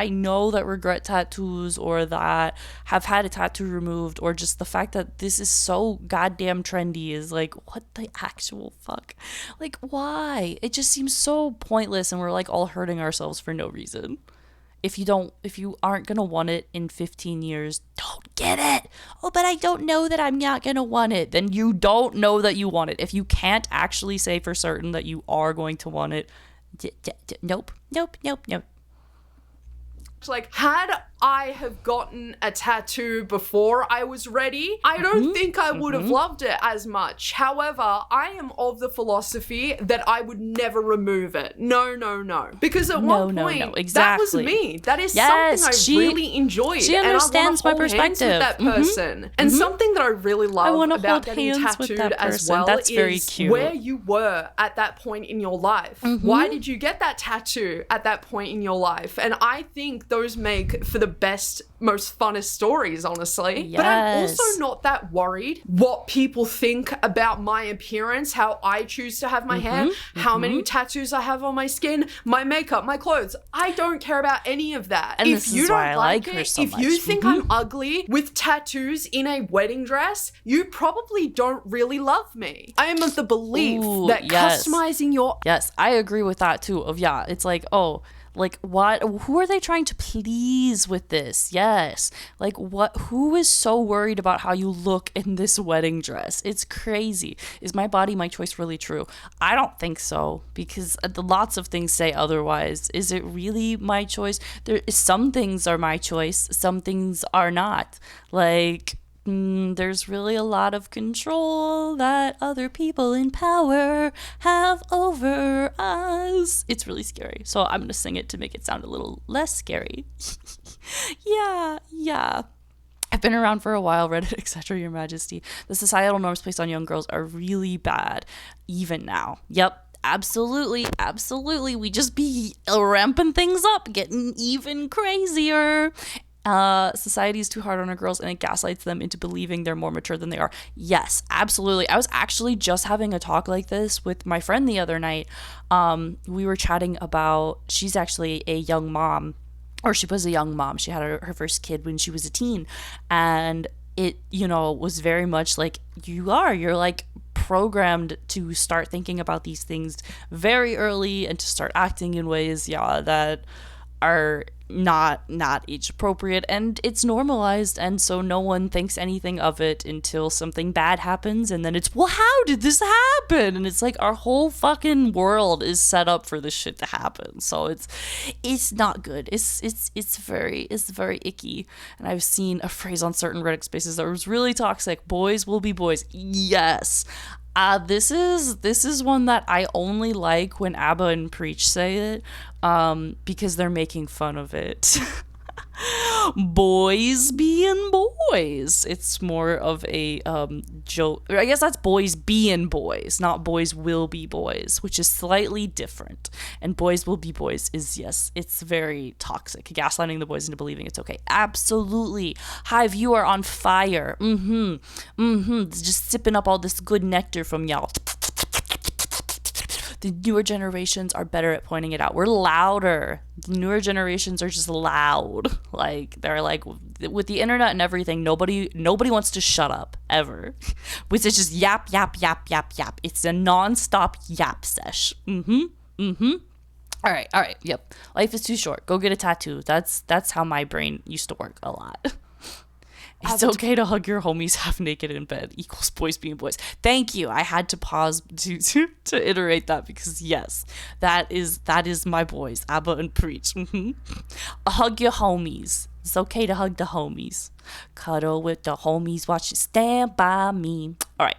know that regret tattoos or that have had a tattoo removed, or just the fact that this is so goddamn trendy is like, what the actual fuck? Like, why? It just seems so pointless, and we're like all hurting ourselves for no reason. If you aren't gonna want it in 15 years, don't get it. Oh, but I don't know that I'm not gonna want it. Then you don't know that you want it. If you can't actually say for certain that you are going to want it, nope. Like, had I have gotten a tattoo before I was ready, I don't think I would have loved it as much. However, I am of the philosophy that I would never remove it. No. Because at one point, exactly. that was me. That is something I really enjoyed. She understands my perspective. With that person. And something that I really love about getting tattooed as well That's very is cute. where you were at that point in your life. Why did you get that tattoo at that point in your life? And I think those make for the best, most funnest stories, honestly. Yes. But I'm also not that worried what people think about my appearance, how I choose to have my hair, how many tattoos I have on my skin, my makeup, my clothes. I don't care about any of that. And if you don't like it, so if you think I'm ugly with tattoos in a wedding dress, you probably don't really love me. I am of the belief that customizing your... Yes, I agree with that too. It's like, oh, like, what? Who are they trying to please with this? Yes. Like, what? Who is so worried about how you look in this wedding dress? It's crazy. Is my body, my choice really true? I don't think so, because lots of things say otherwise. Is it really my choice? Some things are my choice. Some things are not. Like... there's really a lot of control that other people in power have over us. It's really scary. So I'm going to sing it to make it sound a little less scary. Yeah. I've been around for a while, Reddit, etc., Your Majesty. The societal norms placed on young girls are really bad, even now. Yep. Absolutely. We just be ramping things up, getting even crazier. Society is too hard on our girls, and it gaslights them into believing they're more mature than they are. Yes, absolutely. I was actually just having a talk like this with my friend the other night. We were chatting about, she's actually a young mom, or she was a young mom. She had her first kid when she was a teen, and it, was very much like you're like programmed to start thinking about these things very early and to start acting in ways, that are not age appropriate, and it's normalized, and so no one thinks anything of it until something bad happens, and then it's, well, how did this happen? And it's like our whole fucking world is set up for this shit to happen. So it's not good. It's very icky. And I've seen a phrase on certain Reddit spaces that was really toxic. Boys will be boys. Yes. This is one that I only like when ABBA and Preach say it, because they're making fun of it. Boys being boys. It's more of a joke. I guess that's boys being boys, not boys will be boys, which is slightly different. And boys will be boys is, yes, it's very toxic. Gaslighting the boys into believing it's okay. Absolutely. Hive, you are on fire. Just sipping up all this good nectar from y'all. The newer generations are better at pointing it out. We're louder. The newer generations are just loud. Like, they're like, with the internet and everything, nobody wants to shut up, ever. Which is just yap. It's a non-stop yap sesh. All right, yep. Life is too short. Go get a tattoo. That's how my brain used to work a lot. It's okay to hug your homies half naked in bed equals boys being boys. Thank you. I had to pause to iterate that, because yes, that is my boys, ABBA and Preach. Hug your homies. It's okay to hug the homies. Cuddle with the homies. Watch it stand by me. All right.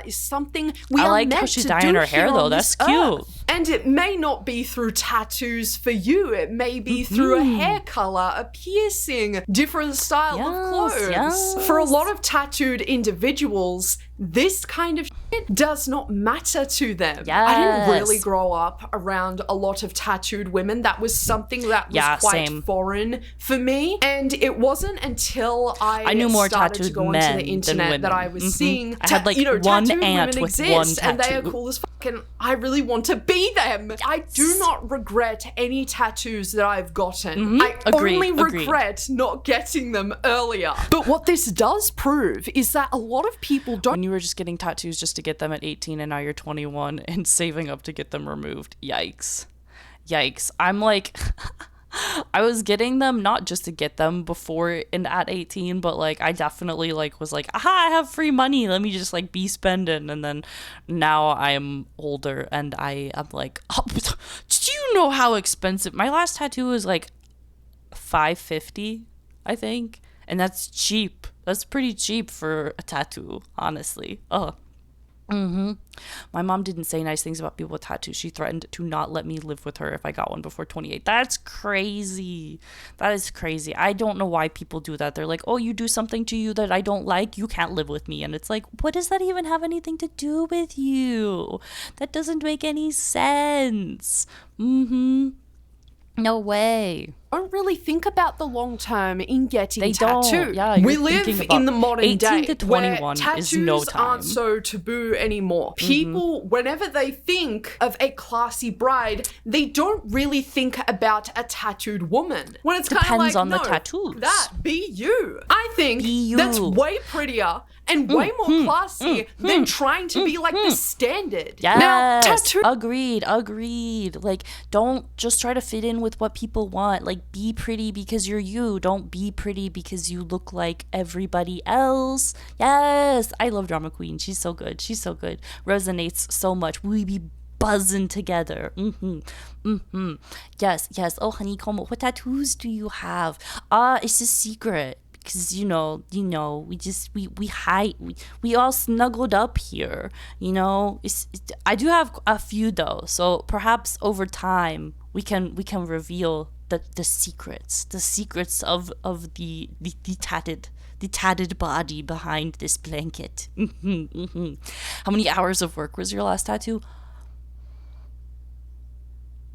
Is something we are like meant how she's to dyeing do her hair, here though. on That's this cute. earth. And it may not be through tattoos for you. It may be through a hair color, a piercing, different style of clothes. Yes. For a lot of tattooed individuals, this kind of shit does not matter to them. Yes. I didn't really grow up around a lot of tattooed women. That was something that was quite foreign for me. And it wasn't until I knew more started to tattooed go onto men the than internet women. that I was seeing, I had like one tattooed aunt women with exist, one tattoo. and they are cool as fuck. back and I really want to be them. Yes. I do not regret any tattoos that I've gotten. I only regret not getting them earlier. But what this does prove is that a lot of people don't. When you were just getting tattoos just to get them at 18 and now you're 21 and saving up to get them removed. Yikes. I'm like... I was getting them not just to get them before and at 18, but like I definitely like was like, aha, I have free money, let me just like be spending. And then now I'm older and I'm like, oh, do you know how expensive my last tattoo was? Like $550, I think, and that's cheap. That's pretty cheap for a tattoo, honestly. My mom didn't say nice things about people with tattoos. She threatened to not let me live with her if I got one before 28. That's crazy. That is crazy. I don't know why people do that. They're like, oh, you do something to you that I don't like, you can't live with me. And it's like, what does that even have anything to do with you? That doesn't make any sense. No way. Don't really think about the long term in getting tattooed. Yeah, we live in the modern day 18 to 21 where tattoos is no time. aren't so taboo anymore. People, whenever they think of a classy bride, they don't really think about a tattooed woman. When it's kind of like, on no, the tattoos. That be you. I think that's way prettier and way more classy than trying to be like the standard. Yes. Now, tattoo. Agreed. Like, don't just try to fit in with what people want. Like, be pretty because you're you. Don't be pretty because you look like everybody else. Yes. I love Drama Queen. She's so good. Resonates so much. We be buzzing together. Yes. Oh, Honeycomb, what tattoos do you have? It's a secret. Because we hide, we all snuggled up here, I do have a few though, so perhaps over time we can reveal the secrets of the tatted body behind this blanket. How many hours of work was your last tattoo?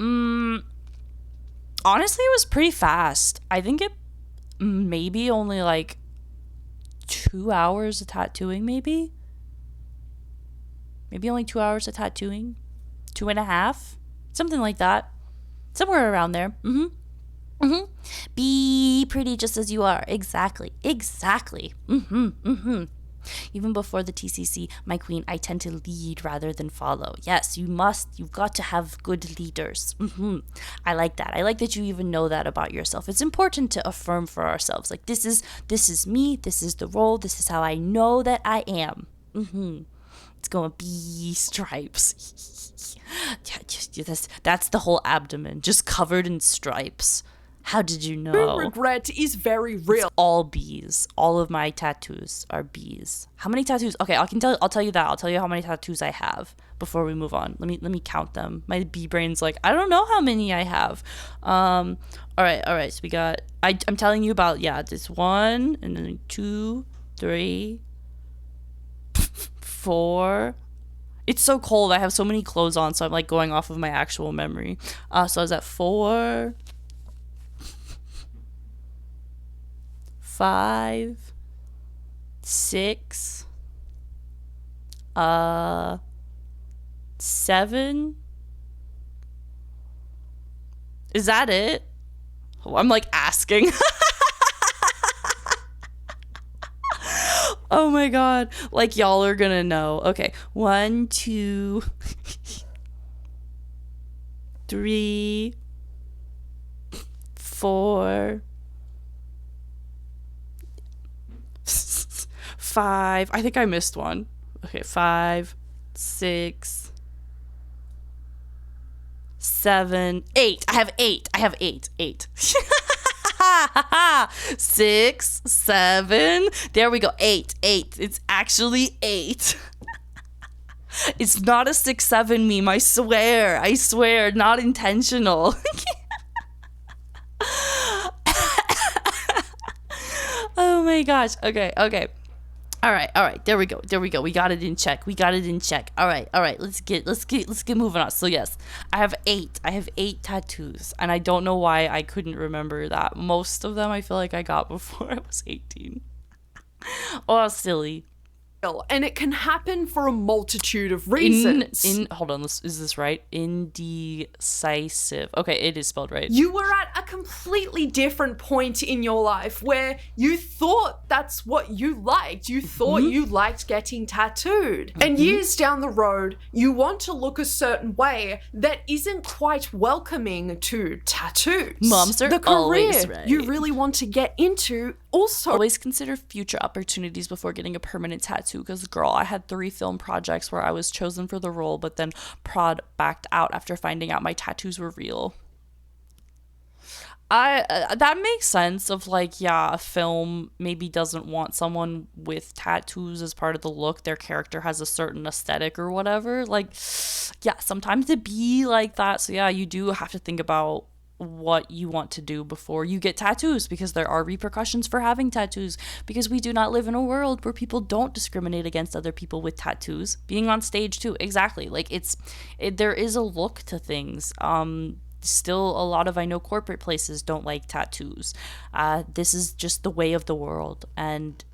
Honestly, it was pretty fast. I think it maybe only like 2 hours of tattooing, maybe only 2 hours of tattooing, 2.5, something like that, somewhere around there. Be pretty just as you are. Exactly. Even before the TCC, my queen, I tend to lead rather than follow. Yes, you've got to have good leaders. I like that. I like that you even know that about yourself. It's important to affirm for ourselves. Like, this is me, this is the role, this is how I know that I am. It's going to be stripes. That's the whole abdomen, just covered in stripes. How did you know? Regret is very real. It's all bees. All of my tattoos are bees. How many tattoos? Okay, I'll tell you that. I'll tell you how many tattoos I have before we move on. Let me count them. My bee brain's like, I don't know how many I have. All right. So we got. I'm telling you about this one, and then 2, 3, 4. It's so cold. I have so many clothes on, so I'm like going off of my actual memory. So I was at 4. 5, 6, 7. Is that it? Oh, I'm like asking. Oh my god. Like, y'all are gonna know. Okay. 1, 2, 3, 4, 5. I think I missed one. Okay, 5, 6, 7, 8. I have 8. 6, 7. There we go. 8. It's actually 8. It's not a 6, 7 meme. I swear. Not intentional. Oh my gosh. Okay. All right. There we go. We got it in check. All right. Let's get moving on. So yes, I have 8 tattoos, and I don't know why I couldn't remember that. Most of them I feel like I got before I was 18. Oh, silly. and it can happen for a multitude of reasons. Hold on, is this right? Indecisive. Okay, it is spelled right. You were at a completely different point in your life where you thought that's what you liked. You thought you liked getting tattooed. And years down the road, you want to look a certain way that isn't quite welcoming to tattoos. Moms are the career always right. you really want to get into also. Always consider future opportunities before getting a permanent tattoo, because girl, I had 3 film projects where I was chosen for the role, but then prod backed out after finding out my tattoos were real. That makes sense of like, yeah, a film maybe doesn't want someone with tattoos as part of the look. Their character has a certain aesthetic or whatever. Like, yeah, sometimes it be like that. So yeah, you do have to think about what you want to do before you get tattoos, because there are repercussions for having tattoos, because we do not live in a world where people don't discriminate against other people with tattoos. Being on stage too, exactly. Like there is a look to things. Still a lot of, I know, corporate places don't like tattoos. This is just the way of the world, and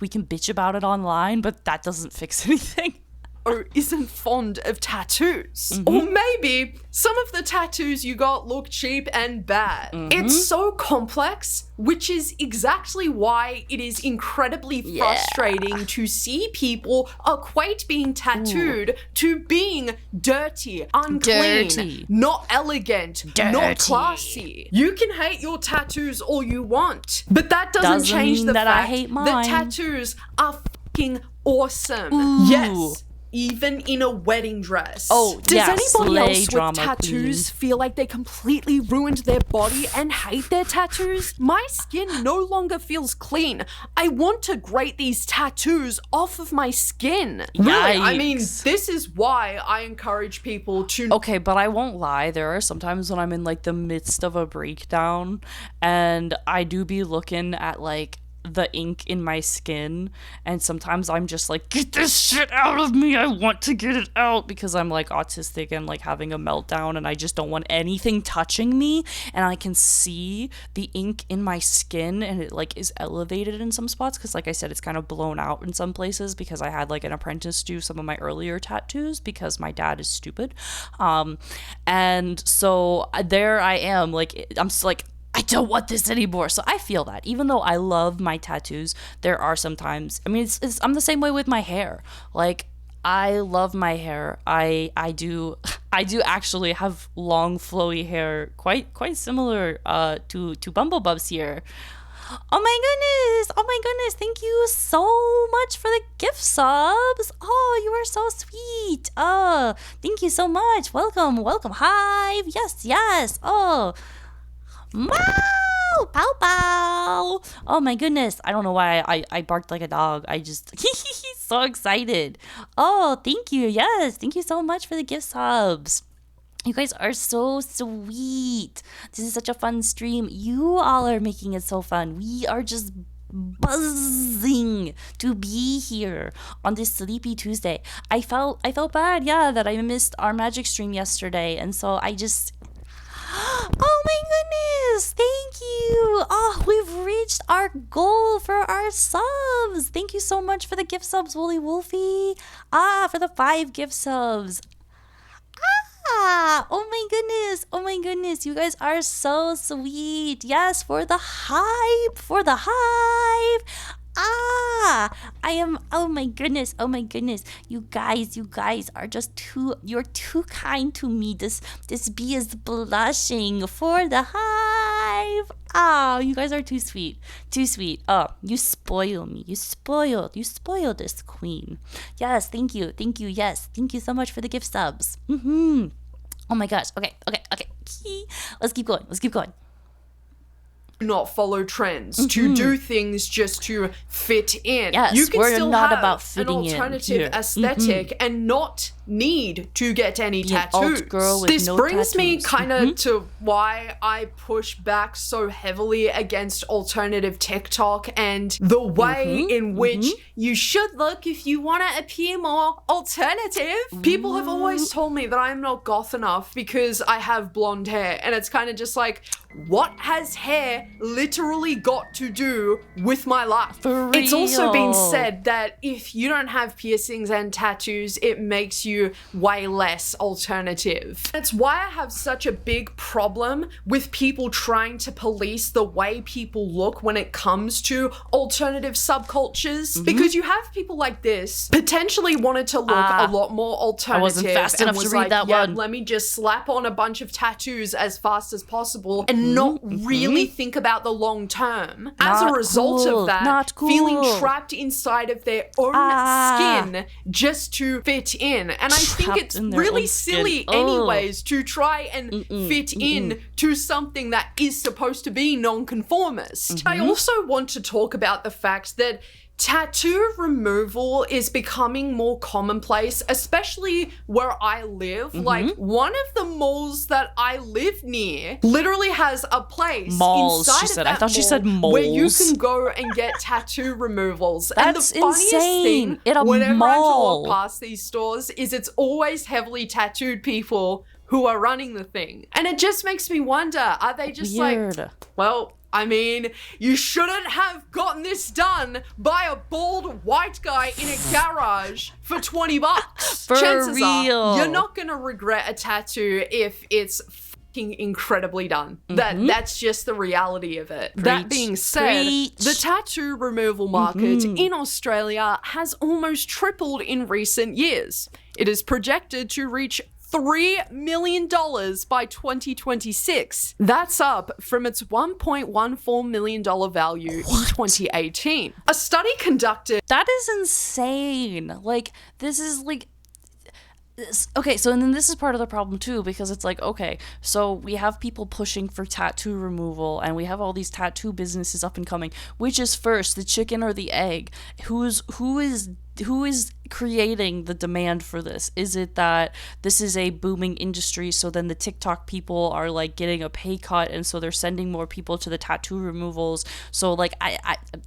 we can bitch about it online, but that doesn't fix anything. Or isn't fond of tattoos. Or maybe some of the tattoos you got look cheap and bad. It's so complex, which is exactly why it is incredibly frustrating to see people equate being tattooed to being dirty, unclean, not elegant, not classy. You can hate your tattoos all you want, but that doesn't change the fact I hate mine. that tattoos are fucking awesome. Yes. Even in a wedding dress. Oh, does anybody else drama with tattoos feel like they completely ruined their body and hate their tattoos? My skin no longer feels clean. I want to grate these tattoos off of my skin. Really, I mean, this is why I encourage people to... Okay, but I won't lie. There are sometimes when I'm in like the midst of a breakdown and I do be looking at like the ink in my skin, and sometimes I'm just like, get this shit out of me, I want to get it out, because I'm like autistic and like having a meltdown and I just don't want anything touching me, and I can see the ink in my skin and it like is elevated in some spots, because like I said, it's kind of blown out in some places because I had like an apprentice do some of my earlier tattoos because my dad is stupid, and so there I am, like I'm just like, I don't want this anymore. So I feel that even though I love my tattoos, there are sometimes, I mean, I'm the same way with my hair. Like, I love my hair. I do actually have long flowy hair, quite similar to Bumblebubz here. Oh my goodness, thank you so much for the gift subs. Oh, you are so sweet. Oh, thank you so much. Welcome Hive. Yes. Oh, Meow! Pow pow! Oh my goodness. I don't know why I barked like a dog. I just so excited. Oh, thank you. Yes. Thank you so much for the gift subs. You guys are so sweet. This is such a fun stream. You all are making it so fun. We are just buzzing to be here on this sleepy Tuesday. I felt bad, yeah, that I missed our magic stream yesterday, and so I just... Oh my goodness, thank you. Oh, we've reached our goal for our subs. Thank you so much for the gift subs, Wooly Wolfie. For the 5 gift subs. Oh my goodness, you guys are so sweet. Yes, for the hive. I am, oh my goodness, you guys are just you're too kind to me. This bee is blushing for the hive. Oh, you guys are too sweet. Oh, you spoil me, you spoil this queen. Yes, thank you, yes, thank you so much for the gift subs. Oh my gosh, okay, let's keep going. Not follow trends, to do things just to fit in. Yes, you can we're still not have about fitting an alternative in aesthetic and not need to get any tattoos. Alt girl with This no brings me tattoos. kind of to why I push back so heavily against alternative TikTok and the way in which you should look if you want to appear more alternative. People have always told me that I'm not goth enough because I have blonde hair, and it's kind of just like, what has hair literally got to do with my life? For It's also been real. said that if you don't have piercings and tattoos, it makes you way less alternative. That's why I have such a big problem with people trying to police the way people look when it comes to alternative subcultures, because you have people like this potentially wanted to look a lot more alternative. I wasn't fast and enough to was read like, that yeah, one. let me just slap on a bunch of tattoos as fast as possible and not really think about the long term. As a Not result cool. of that, Not cool. feeling trapped inside of their own skin just to fit in. And I think Trapped it's in their really own skin. silly Ugh. anyways to try and fit in to something that is supposed to be non-conformist. I also want to talk about the fact that tattoo removal is becoming more commonplace, especially where I live. Like, one of the malls that I live near literally has a place Malls, inside she of said. that I thought she mall said where you moles. can go and get tattoo removals. That's and the funniest insane. thing, In a whenever I mall. walk past these stores, is it's always heavily tattooed people who are running the thing. And it just makes me wonder, are they just Weird. like, well, I mean, you shouldn't have gotten this done by a bald white guy in a garage for $20. For Chances real. are you're not gonna regret a tattoo if it's fucking incredibly done. That's just the reality of it. That being said, Preach. the tattoo removal market in Australia has almost tripled in recent years. It is projected to reach $3 million by 2026. That's up from its $1.14 million value in 2018. A study conducted. That is insane. Like, this is like. Okay, so and then this is part of the problem too, because it's like, okay, so we have people pushing for tattoo removal and we have all these tattoo businesses up and coming. Which is first, the chicken or the egg? Who is creating the demand for this? Is it that this is a booming industry, so then the TikTok people are like getting a pay cut and so they're sending more people to the tattoo removals? So like I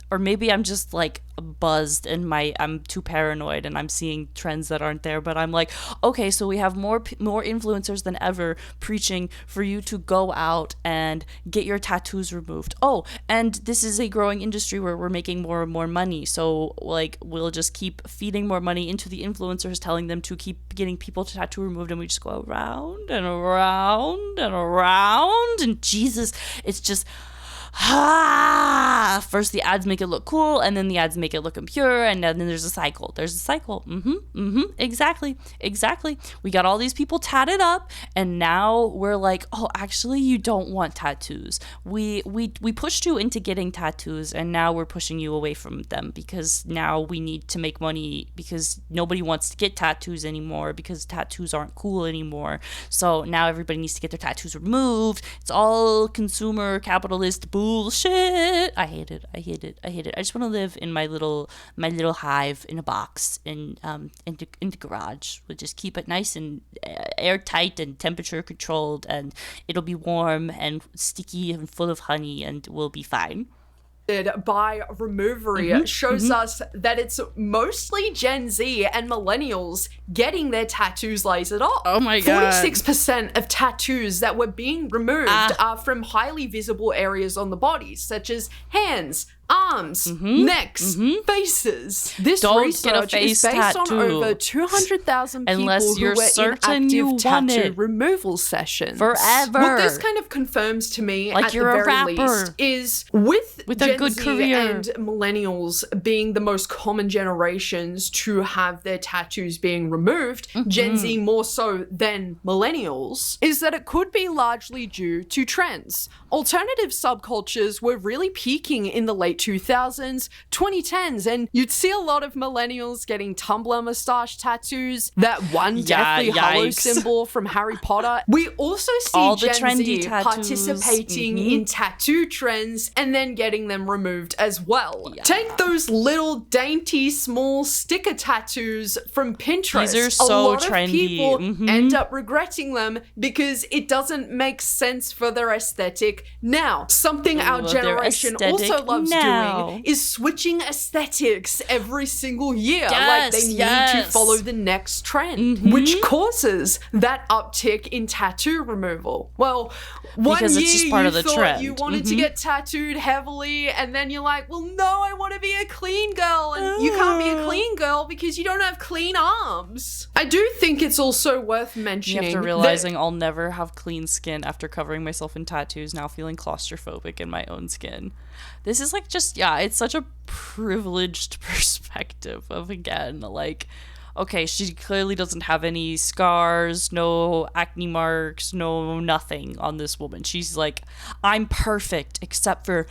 or maybe I'm just like buzzed and I'm too paranoid and I'm seeing trends that aren't there, but I'm like, okay, so we have more influencers than ever preaching for you to go out and get your tattoos removed. Oh, and this is a growing industry where we're making more and more money, so like we'll just keep feeding more money into the influencers, telling them to keep getting people to tattoo removed, and we just go around and around and around, and Jesus, it's just first the ads make it look cool, and then the ads make it look impure, and then there's a cycle. Exactly. We got all these people tatted up, and now we're like, oh, actually you don't want tattoos. We pushed you into getting tattoos, and now we're pushing you away from them because now we need to make money, because nobody wants to get tattoos anymore because tattoos aren't cool anymore. So now everybody needs to get their tattoos removed. It's all consumer capitalist bullshit. I hate it. I just want to live in my little hive in a box in the garage. We'll just keep it nice and airtight and temperature controlled, and it'll be warm and sticky and full of honey, and we'll be fine. By Removery shows us that it's mostly Gen Z and millennials getting their tattoos lasered off. Oh my god. 46% of tattoos that were being removed are from highly visible areas on the body, such as hands, arms, necks, faces. This Don't research get a face is based tattoo. on over 200,000 people Unless who you're were certain in you active want tattoo it. removal sessions. Forever. What this kind of confirms to me, Like at you're the a very rapper. least, is with a Gen good Z career. and millennials being the most common generations to have their tattoos being removed, Gen Z more so than millennials, is that it could be largely due to trends. Alternative subcultures were really peaking in the late 2000s, 2010s, and you'd see a lot of millennials getting Tumblr mustache tattoos, that one Deathly Hallow symbol from Harry Potter. We also see all the Gen trendy Z tattoos. participating in tattoo trends and then getting them removed as well. Take those little dainty small sticker tattoos from Pinterest. These are so a lot trendy. of people end up regretting them because it doesn't make sense for their aesthetic now. Something our generation also loves doing is switching aesthetics every single year. Like they need to follow the next trend, which causes that uptick in tattoo removal. Well, one because year it's just part you of the thought trend. you wanted to get tattooed heavily, and then you're like, well, no, I want to be a clean girl, and you can't be a clean girl because you don't have clean arms. I do think it's also worth mentioning after realizing I'll never have clean skin after covering myself in tattoos, now feeling claustrophobic in my own skin. This is like just, it's such a privileged perspective of, again, like, okay, she clearly doesn't have any scars, no acne marks, no nothing on this woman. She's like, I'm perfect except for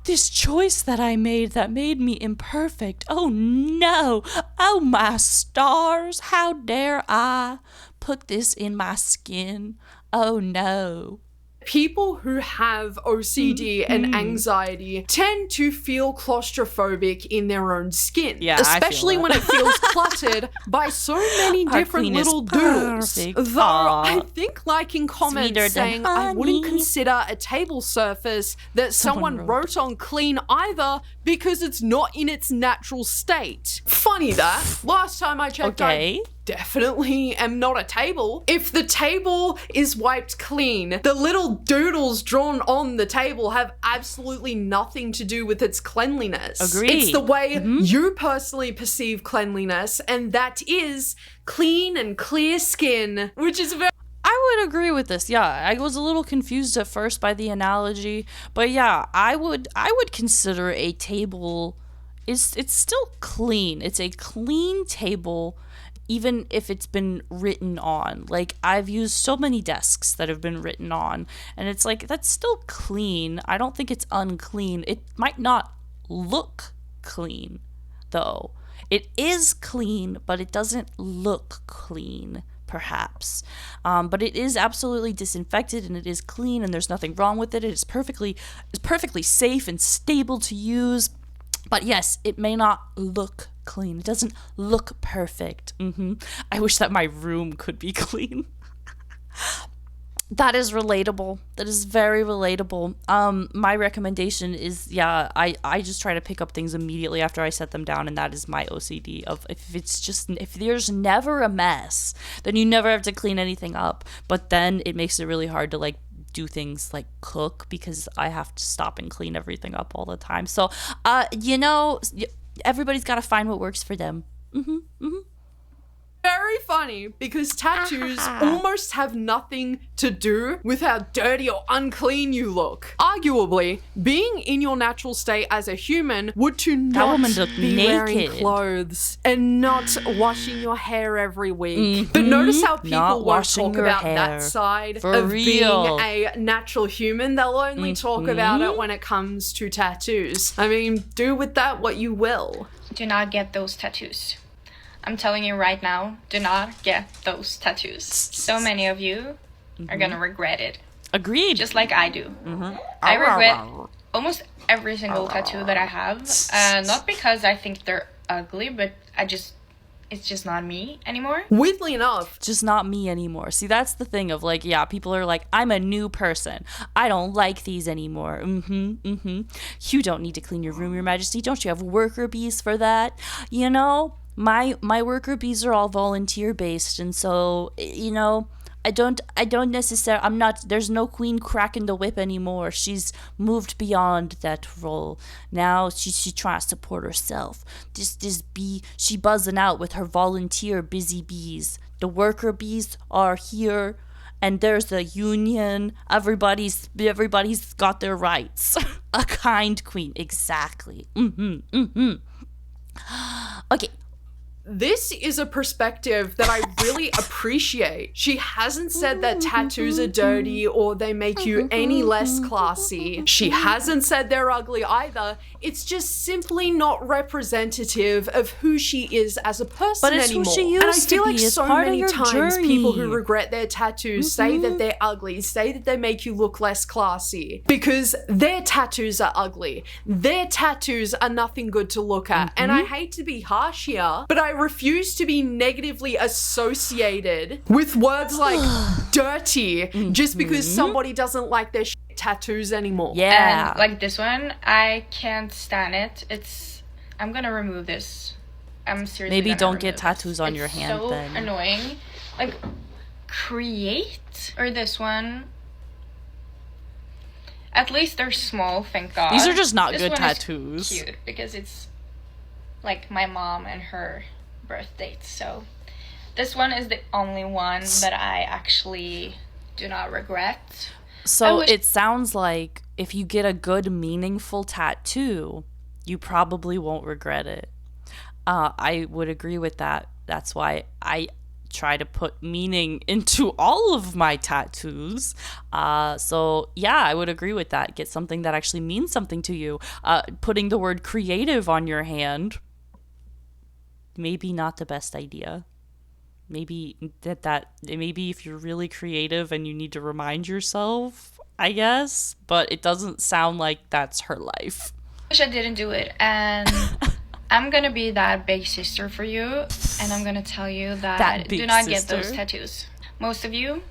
this choice that I made that made me imperfect. Oh no. Oh my stars. How dare I put this in my skin? Oh no. People who have OCD and anxiety tend to feel claustrophobic in their own skin. Yeah, especially when it feels cluttered by so many different little doodles. Though I think liking comments saying I wouldn't consider a table surface that someone wrote on clean either because it's not in its natural state. Funny that. Last time I checked, I definitely am not a table. If the table is wiped clean, the little doodles drawn on the table have absolutely nothing to do with its cleanliness. Agreed. It's the way you personally perceive cleanliness, and that is clean and clear skin, which is very... I would agree with this. Yeah, I was a little confused at first by the analogy, but yeah, I would consider a table it's still clean. It's a clean table, even if it's been written on. Like, I've used so many desks that have been written on, and it's like, that's still clean. I don't think it's unclean. It might not look clean, though. It is clean, but it doesn't look clean, perhaps. But it is absolutely disinfected, and it is clean, and there's nothing wrong with it. It's perfectly safe and stable to use. But yes, it may not look clean. It doesn't look perfect. I wish that my room could be clean. That is relatable. That is very relatable. My recommendation is, I just try to pick up things immediately after I set them down, and that is my OCD of if there's never a mess, then you never have to clean anything up. But then it makes it really hard to like do things like cook because I have to stop and clean everything up all the time. So, everybody's got to find what works for them. Very funny because tattoos almost have nothing to do with how dirty or unclean you look. Arguably, being in your natural state as a human would to not be wearing clothes and not washing your hair every week. But notice how people won't talk about that side of being a natural human. They'll only talk about it when it comes to tattoos. I mean, do with that what you will. Do not get those tattoos. I'm telling you right now, do not get those tattoos. So many of you are gonna regret it. Agreed. Just like I do. I regret almost every single tattoo that I have. Not because I think they're ugly, but it's just not me anymore. Weirdly enough. Just not me anymore. See, that's the thing of like, people are like, I'm a new person. I don't like these anymore. You don't need to clean your room, Your Majesty. Don't you have worker bees for that? You know? My worker bees are all volunteer based, and so I don't necessarily, there's no queen cracking the whip anymore. She's moved beyond that role. Now she tries to support herself. This bee, she buzzing out with her volunteer busy bees. The worker bees are here, and there's the union. Everybody's got their rights. A kind queen, exactly. Okay. this is a perspective that I really appreciate. She hasn't said that tattoos are dirty or they make you any less classy. She hasn't said they're ugly either. It's just simply not representative of who she is as a person anymore. But it's who she used and I feel to like be. It's so part many of your times journey. people who regret their tattoos say that they're ugly, say that they make you look less classy because their tattoos are ugly. Their tattoos are nothing good to look at. And I hate to be harsh here, but I refuse to be negatively associated with words like dirty just because somebody doesn't like their tattoos anymore. Yeah. And like this one, I can't stand it. I'm gonna remove this. I'm seriously Maybe gonna don't remove get tattoos on your hand so then. Annoying. Like, create, or this one. At least they're small, thank God. These are just not This good one tattoos. is cute because it's like my mom and her birth date. So this one is the only one that I actually do not regret. So it sounds like if you get a good, meaningful tattoo, you probably won't regret it. I would agree with that. That's why I try to put meaning into all of my tattoos. So yeah, I would agree with that. Get something that actually means something to you. Putting the word creative on your hand, maybe not the best idea. Maybe maybe if you're really creative and you need to remind yourself, I guess, but it doesn't sound like that's her life. Wish I didn't do it, and I'm gonna be that big sister for you, and I'm gonna tell you that do not get those tattoos. Most of you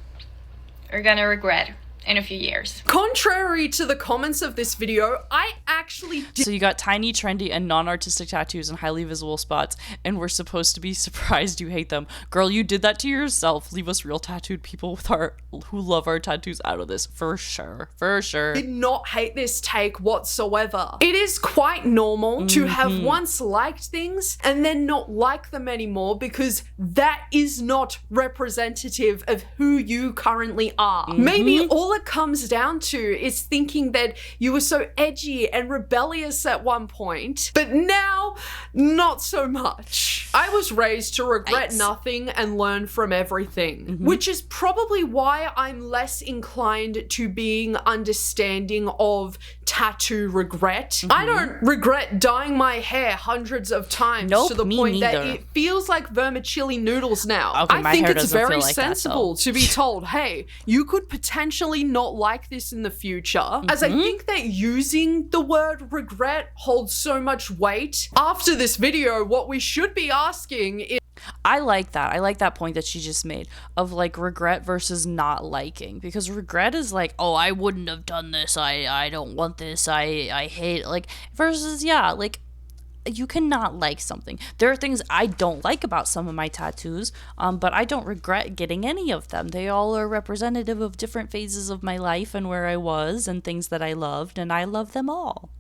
are gonna regret in a few years. Contrary to the comments of this video, I actually did. So you got tiny, trendy, and non-artistic tattoos in highly visible spots, and we're supposed to be surprised you hate them. Girl, you did that to yourself. Leave us real tattooed people who love our tattoos out of this, for sure. For sure. Did not hate this take whatsoever. It is quite normal to have once liked things and then not like them anymore because that is not representative of who you currently are. Maybe all it comes down to is thinking that you were so edgy and rebellious at one point, but now not so much. I was raised to regret nothing and learn from everything, which is probably why I'm less inclined to being understanding of tattoo regret. I don't regret dyeing my hair hundreds of times to the point that it feels like vermicelli noodles now. Okay, I think it's very sensible to be told, hey, you could potentially not like this in the future, as I think that using the word regret holds so much weight. After this video, what we should be asking is, I like that. I like that point that she just made of like regret versus not liking, because regret is like, oh, I wouldn't have done this. I don't want this. I hate it. Like versus, yeah, like you cannot like something. There are things I don't like about some of my tattoos, but I don't regret getting any of them. They all are representative of different phases of my life and where I was and things that I loved, and I love them all.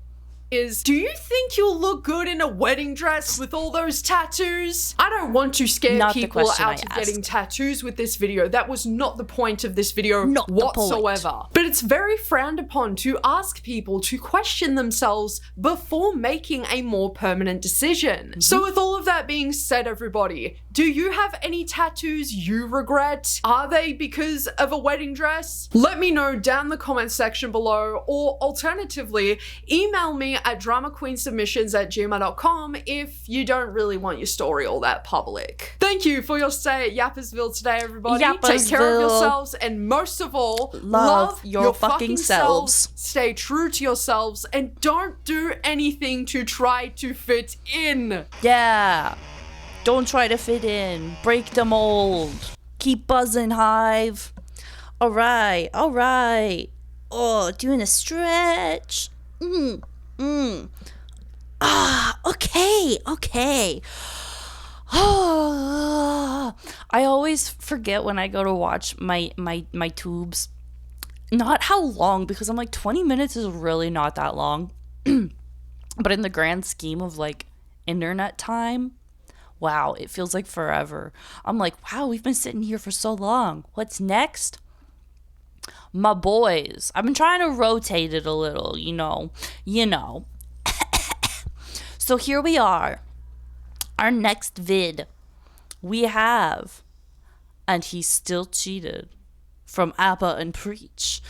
Do you think you'll look good in a wedding dress with all those tattoos? I don't want to scare people out of getting tattoos with this video. That was not the point of this video whatsoever. But it's very frowned upon to ask people to question themselves before making a more permanent decision. So with all of that being said, everybody, do you have any tattoos you regret? Are they because of a wedding dress? Let me know down in the comment section below, or alternatively, email me at dramaqueensubmissions@gmail.com if you don't really want your story all that public. Thank you for your stay at Yappersville today, everybody. Take care of yourselves, and most of all, love your fucking selves. Stay true to yourselves, and don't do anything to try to fit in. Yeah. Don't try to fit in. Break the mold. Keep buzzing, Hive. All right. Oh, doing a stretch. Okay. I always forget when I go to watch my tubes. Not how long, because I'm like 20 minutes is really not that long. But in the grand scheme of like internet time, wow, it feels like forever. I'm like, wow, we've been sitting here for so long. What's next? My boys. I've been trying to rotate it a little, you know. So here we are. Our next vid, we have, and he still cheated, from ABBA and Preach.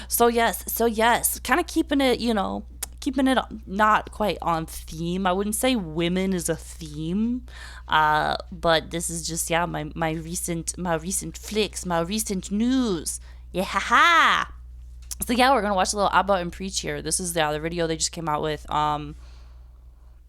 So yes, kind of keeping it, keeping it not quite on theme. I wouldn't say women is a theme, but this is just my recent flicks, my recent news. Yeah. So yeah, we're gonna watch a little ABBA and Preach here. This is the video they just came out with.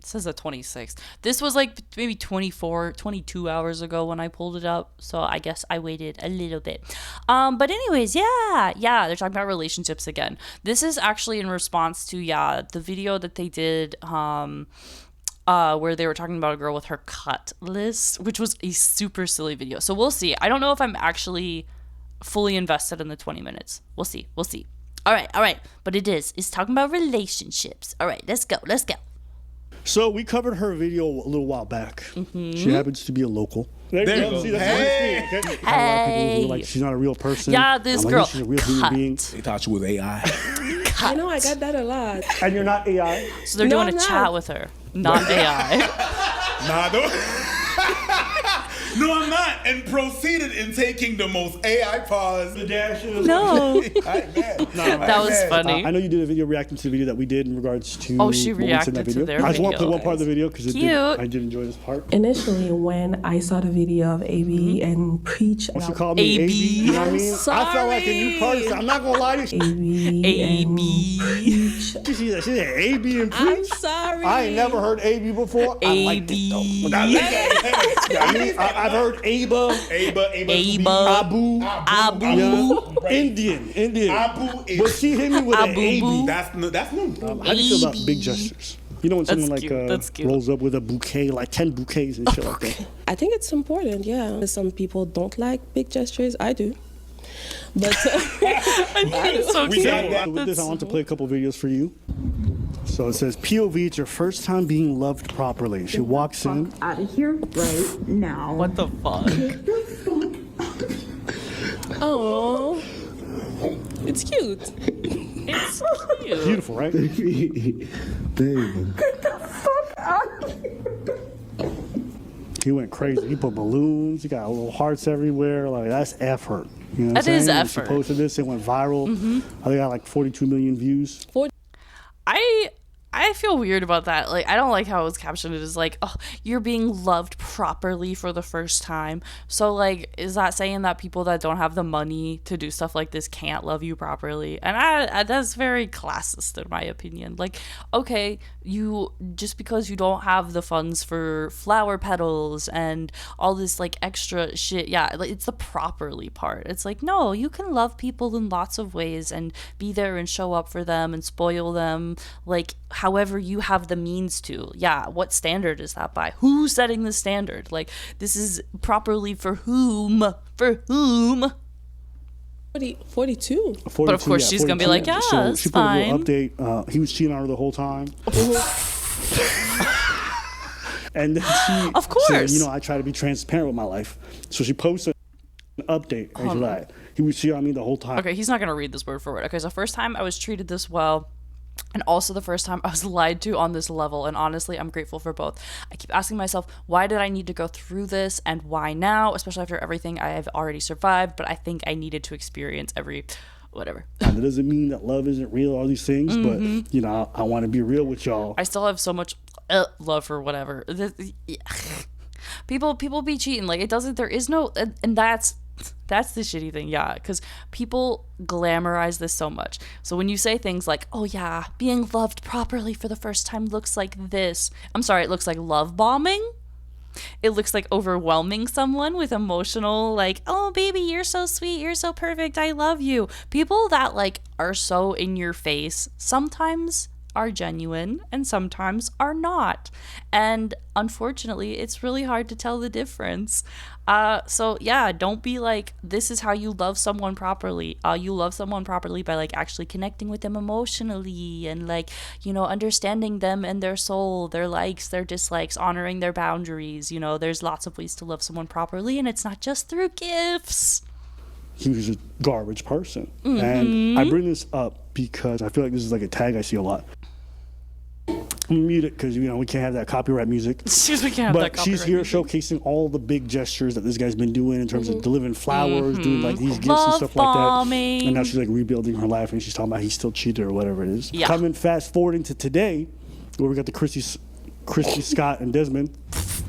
It says the 26th. This was like maybe 22 hours ago when I pulled it up. So I guess I waited a little bit. But anyways, yeah, they're talking about relationships again. This is actually in response to, the video that they did, where they were talking about a girl with her cut list, which was a super silly video. So we'll see. I don't know if I'm actually fully invested in the 20 minutes. We'll see. All right. But it's talking about relationships. All right, let's go. So we covered her video a little while back. She happens to be a local. There you go. See, that's hey. A lot of people who like she's not a real person. Yeah, this girl. She's a real human being. They thought you was AI. I know, I got that a lot. And you're not AI. So they're doing a chat with her, not AI. No, I'm not. And proceeded in taking the most AI pause. The dash. No. That was funny. I know you did a video reacting to the video that we did in regards to. Oh, she reacted to their video. I just want to play one part of the video because I did enjoy this part. Initially, when I saw the video of AB and Preach, she called me AB. You know what I mean? Sorry. I felt like a new person. I'm not gonna lie to you. AB. She said AB and Preach. I'm sorry. I ain't never heard AB before. I liked it though. But I've heard Aba, Abu, Indian. Abu is. But she hit me with an AB. That's new. How do you feel about big gestures? You know when someone rolls up with a bouquet, like 10 bouquets and shit like that. I think it's important, yeah. Some people don't like big gestures. I do. But I think it's so cute. With this, I want to play a couple videos for you. So it says, POV, it's your first time being loved properly. She walks in. Out of here right now. What the fuck? Oh, it's cute. It's so cute. Beautiful, right? Baby. Get the fuck out of here. He went crazy. He put balloons. He got little hearts everywhere. Like, that's effort. You know what I'm saying? That is effort. She posted this. It went viral. I think I got like 42 million views. I feel weird about that. Like, I don't like how it was captioned. It is like, oh, you're being loved properly for the first time. So, like, is that saying that people that don't have the money to do stuff like this can't love you properly? And I that's very classist in my opinion. Like, okay, just because you don't have the funds for flower petals and all this, like, extra shit, like, it's the properly part. It's like, no, you can love people in lots of ways and be there and show up for them and spoil them, like, however you have the means to. What standard is that by? Who's setting the standard? Like, this is properly for whom? 42. But of course she's gonna be like, so it's she put fine. a little update. He was cheating on her the whole time. And then she of course said, I try to be transparent with my life. So she posted an update and she's like, he was cheating on me the whole time. Okay, he's not gonna read this word for word. Okay, so first time I was treated this well, and also the first time I was lied to on this level, and honestly, I'm grateful for both. I keep asking myself, why did I need to go through this, and why now, especially after everything I have already survived, but I think I needed to experience whatever. That doesn't mean that love isn't real, all these things, but, I want to be real with y'all. I still have so much love for whatever. People be cheating. Like, there is no, and that's the shitty thing, because people glamorize this so much. So when you say things like, oh yeah, being loved properly for the first time looks like this, I'm sorry, it looks like love bombing. It looks like overwhelming someone with emotional, like, oh baby, you're so sweet, you're so perfect, I love you. People that, like, are so in your face sometimes are genuine and sometimes are not, and unfortunately it's really hard to tell the difference. So don't be like, this is how you love someone properly. You love someone properly by, like, actually connecting with them emotionally and, like, understanding them and their soul, their likes, their dislikes, honoring their boundaries. There's lots of ways to love someone properly, and it's not just through gifts. He was a garbage person. And I bring this up because I feel like this is like a tag I see a lot. I'm gonna mute it because we can't have that copyright music. We can't have that copyright she's here music. showcasing all the big gestures that this guy's been doing in terms of delivering flowers, doing like these gifts Love and stuff like that. bombing. And now she's like rebuilding her life, and she's talking about he still cheated or whatever it is. Yeah. Coming fast forwarding to today, where we got the Christy, Scott, and Desmond.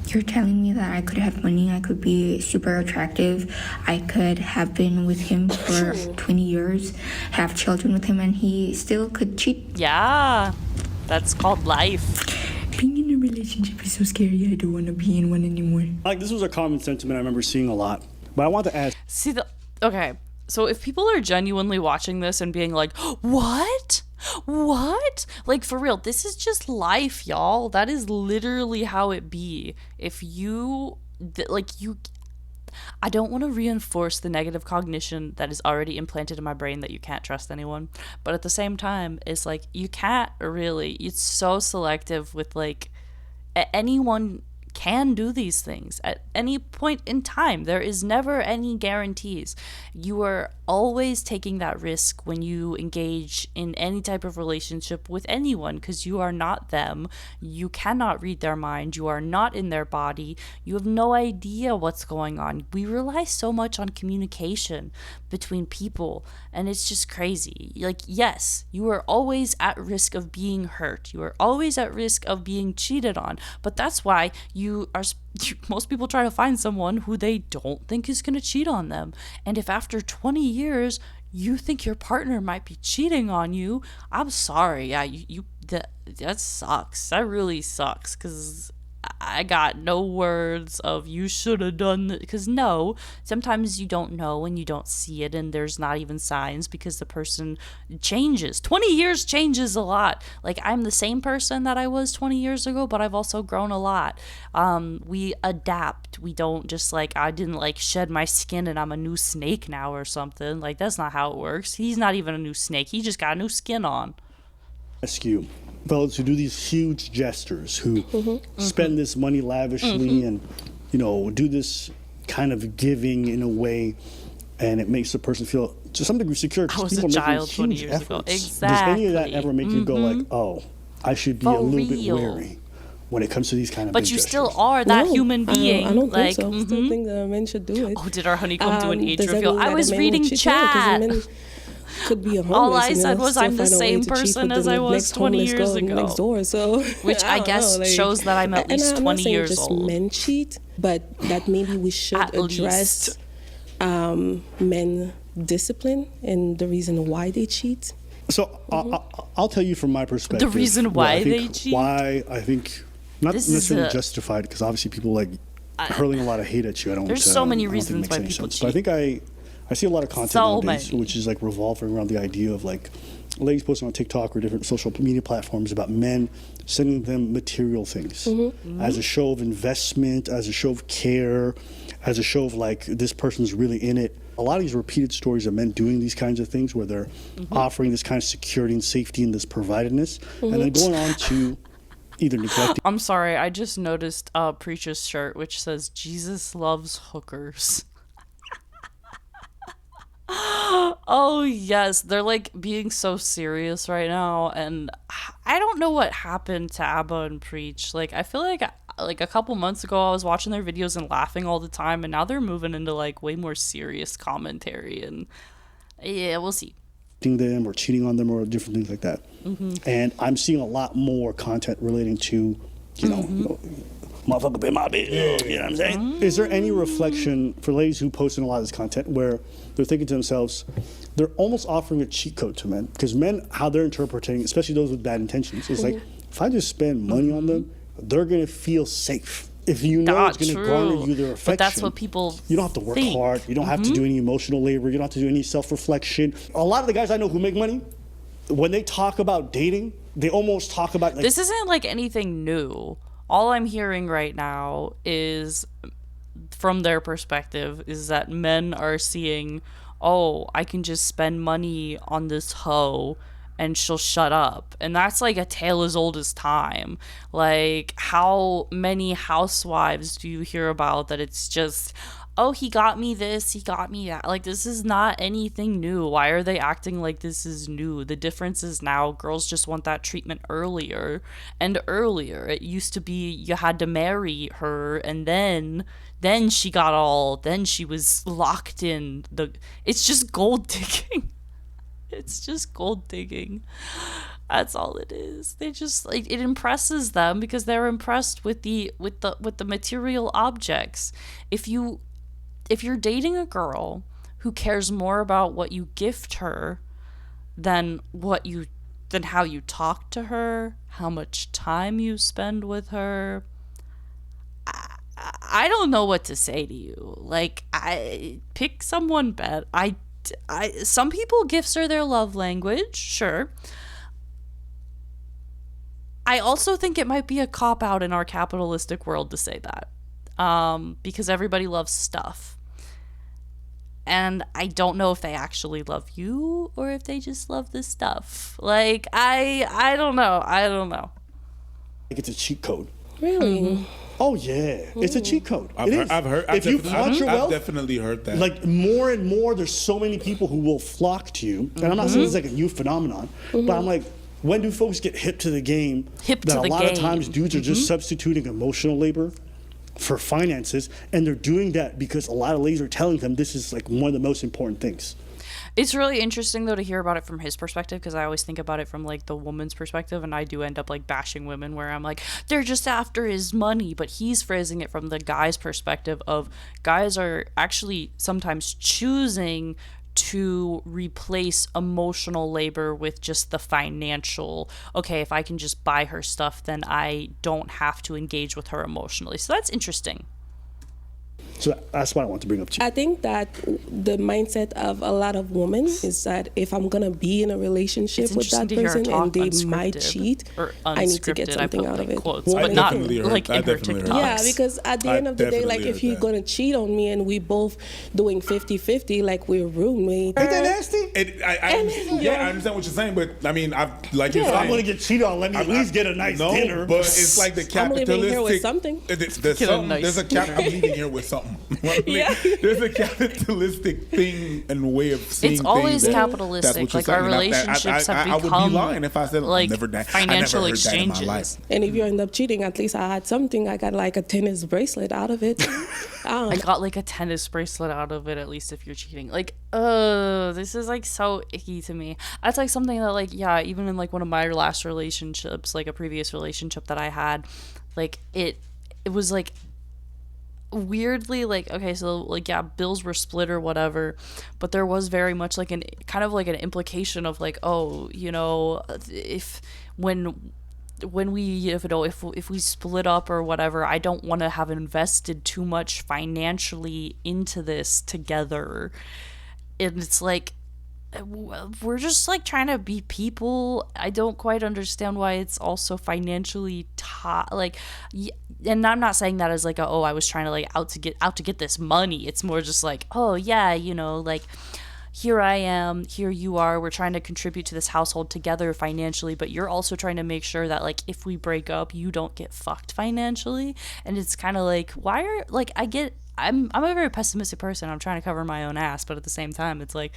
You're telling me that I could have money, I could be super attractive, I could have been with him for 20 years, have children with him, and he still could cheat? Yeah, that's called life. Being in a relationship is so scary. I don't want to be in one anymore. Like, this was a common sentiment I remember seeing a lot. But I want to ask. Okay, so if people are genuinely watching this and being like, what? What? Like, for real, this is just life, y'all. That is literally how it be. If you, I don't want to reinforce the negative cognition that is already implanted in my brain that you can't trust anyone. But at the same time, it's like, you can't really. It's so selective with, like, anyone can do these things at any point in time. There is never any guarantees. You are always taking that risk when you engage in any type of relationship with anyone, because you are not them. You cannot read their mind. You are not in their body. You have no idea what's going on. We rely so much on communication between people, and it's just crazy. Like, yes, you are always at risk of being hurt. You are always at risk of being cheated on, but that's why most people try to find someone who they don't think is going to cheat on them. And if after 20 years you think your partner might be cheating on you, I'm sorry. Yeah, that sucks. That really sucks, because I got no words of you should have done that, because no, sometimes you don't know and you don't see it, and there's not even signs because the person changes. 20 years changes a lot. Like, I'm the same person that I was 20 years ago, but I've also grown a lot. We adapt. We don't just like, I didn't like shed my skin and I'm a new snake now or something. Like, that's not how it works. He's not even a new snake. He just got a new skin on. Ask you, fellas who do these huge gestures, who spend this money lavishly and, do this kind of giving in a way, and it makes the person feel to some degree secure. I was a child 20 years ago. Exactly. Does any of that ever make you go like, oh, I should be a little bit wary when it comes to these kind of But big you gestures? still are that human being. I don't think so. I still think that men should do it. Oh, did our honeycomb do an age does that reveal? mean I that was a man reading would cheat? chat. Yeah, 'cause men could be a homeless. All I and said they'll was still I'm the find a way same to cheat person with as the I was next 20 homeless years girl ago. next door, so which I guess shows that I'm at least 20 years just old. Men cheat, but that maybe we should address men discipline and the reason why they cheat. So I'll tell you from my perspective. The reason why they cheat? Why I think, not This necessarily is justified, because obviously people like hurling a lot of hate at you. There's so many reasons why people cheat. But I think I see a lot of content nowadays, which is like revolving around the idea of like ladies posting on TikTok or different social media platforms about men sending them material things as a show of investment, as a show of care, as a show of like this person's really in it. A lot of these repeated stories of men doing these kinds of things where they're offering this kind of security and safety and this providedness, and then going on to either neglecting. I'm sorry, I just noticed Preacher's shirt which says Jesus loves hookers. Oh yes, they're like being so serious right now, and I don't know what happened to Abba and Preach. Like, I feel like a couple months ago I was watching their videos and laughing all the time, and now they're moving into like way more serious commentary, and yeah, we'll see. Them or cheating on them or different things like that. And I'm seeing a lot more content relating to, you know, motherfucker pay my bill. You know what I'm saying? Is there any reflection for ladies who post in a lot of this content where they're thinking to themselves, they're almost offering a cheat code to men? Because men, how they're interpreting, especially those with bad intentions, is like, if I just spend money on them, they're going to feel safe. If you know it's going to garner you their affection, but that's what people you don't have to work hard. You don't have to do any emotional labor. You don't have to do any self-reflection. A lot of the guys I know who make money, when they talk about dating, they almost talk about like, this isn't like anything new. All I'm hearing right now is, from their perspective, is that men are seeing, oh, I can just spend money on this hoe and she'll shut up. And that's like a tale as old as time. Like, how many housewives do you hear about that it's just, oh, he got me this, he got me that. Like, this is not anything new. Why are they acting like this is new? The difference is now girls just want that treatment earlier and earlier. It used to be you had to marry her, and then she got all, then she was locked in. It's just gold digging. It's just gold digging. That's all it is. They just, like, it impresses them because they're impressed with the material objects. If you're dating a girl who cares more about what you gift her than how you talk to her, how much time you spend with her, I don't know what to say to you. Like, I pick someone better. Some people, gifts are their love language, sure. I also think it might be a cop-out in our capitalistic world to say that. Because everybody loves stuff. And I don't know if they actually love you or if they just love the stuff. Like, I don't know. It's a cheat code. Really? Mm-hmm. Oh yeah, it's a cheat code. I've definitely heard that. Like, more and more, there's so many people who will flock to you. And I'm not saying it's like a new phenomenon, but I'm like, when do folks get hip to the game? A lot of times dudes are just substituting emotional labor for finances, and they're doing that because a lot of ladies are telling them this is like one of the most important things. It's really interesting, though, to hear about it from his perspective, because I always think about it from, like, the woman's perspective, and I do end up, like, bashing women where I'm like, they're just after his money, but he's phrasing it from the guy's perspective of guys are actually sometimes choosing to replace emotional labor with just the financial, okay, if I can just buy her stuff, then I don't have to engage with her emotionally. So that's interesting. So that's what I want to bring up to you. I think that the mindset of a lot of women is that if I'm going to be in a relationship with that person and they might cheat, I need to get something out of it. Quotes, but not like in her TikToks. Yeah, because at the end of the day, like, if you're going to cheat on me and we both doing 50-50, like we're roommates. Ain't that nasty? I understand what you're saying, but I mean, you're saying, I'm going to get cheated on. Let me at least get a nice dinner. But it's like the capitalistic. I'm leaving here with something. I'm leaving here with something. There's a capitalistic thing and way of seeing things. It's always capitalistic. Like, our relationships have become, I would be lying if I said, like, financial exchanges. And if you end up cheating, at least I had something. I got like a tennis bracelet out of it. I got like a tennis bracelet out of it, at least if you're cheating. Like, this is like so icky to me. That's like something that, like, yeah, even in like one of my last relationships, like a previous relationship that I had, like, it was like, weirdly, like, okay, so like, yeah, bills were split or whatever, but there was very much like an kind of like an implication of like, oh, you know, if we split up or whatever, I don't want to have invested too much financially into this together. And it's like, we're just like trying to be people. I don't quite understand why it's also financially and I'm not saying that as like I was trying to like out to get this money. It's more just like, oh yeah, you know, like, here I am, here you are, we're trying to contribute to this household together financially, but you're also trying to make sure that, like, if we break up, you don't get fucked financially. And it's kind of like, I'm a very pessimistic person. I'm trying to cover my own ass, but at the same time, it's like,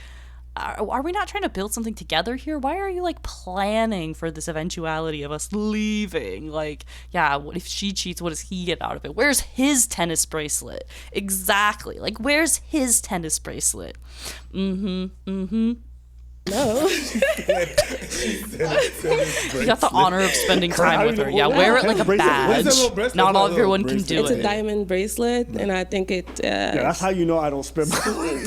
are we not trying to build something together here? Why are you like planning for this eventuality of us leaving? Like, yeah, what if she cheats? What does he get out of it? Where's his tennis bracelet? Exactly. Like, where's his tennis bracelet? No. You got the honor of spending time with her. Yeah, wear it like a badge. Not all everyone can do it. It's a diamond bracelet, and I think it... that's how you know I don't spend money.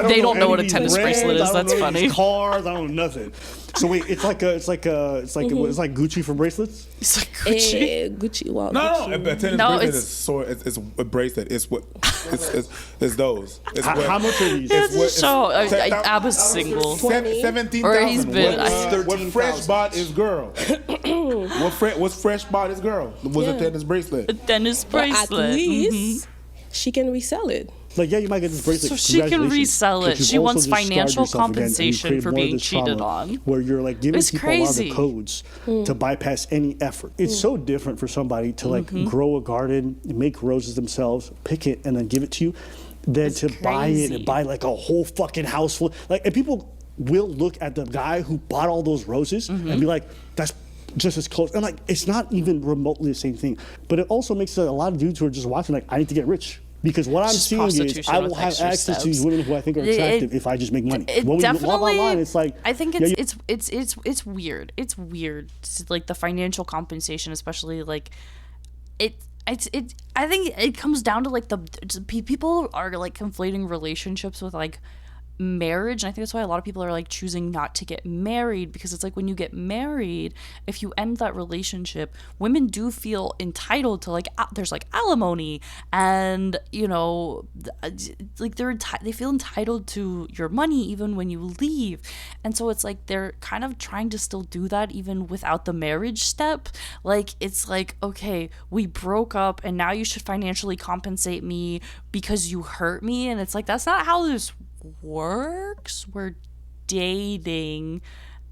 They don't know what a tennis bracelet is. That's funny. Cars, I don't know nothing. So wait, it's like Gucci for bracelets? It's like Gucci? Gucci, wow. No, a tennis bracelet is a bracelet. It's what... It's those. How much are these? Abba's single. 17,000. Or he's been. What fresh bought is girl. What's fresh bought is girl. Was a tennis bracelet. A tennis bracelet. But at least she can resell it. Like, yeah, you might get this bracelet. So she can resell it. She wants financial compensation for being cheated on. Where you're like giving people a lot of the codes to bypass any effort. It's so different for somebody to like grow a garden, make roses themselves, pick it, and then give it to you, than to buy it and buy like a whole fucking house full. Like, and people will look at the guy who bought all those roses and be like, that's just as close. And like, it's not even remotely the same thing. But it also makes a lot of dudes who are just watching like, I need to get rich. Because what I'm seeing is I will have access to these women who I think are attractive if I just make money. When we walk online, it's like, I think it's weird. It's weird. It's like the financial compensation, especially like I think it comes down to like people are like conflating relationships with like marriage, and I think that's why a lot of people are like choosing not to get married, because it's like when you get married, if you end that relationship, women do feel entitled to like there's like alimony, and you know, like they feel entitled to your money even when you leave, and so it's like they're kind of trying to still do that even without the marriage step. Like, it's like, okay, we broke up and now you should financially compensate me because you hurt me, and it's like, that's not how this works. We're dating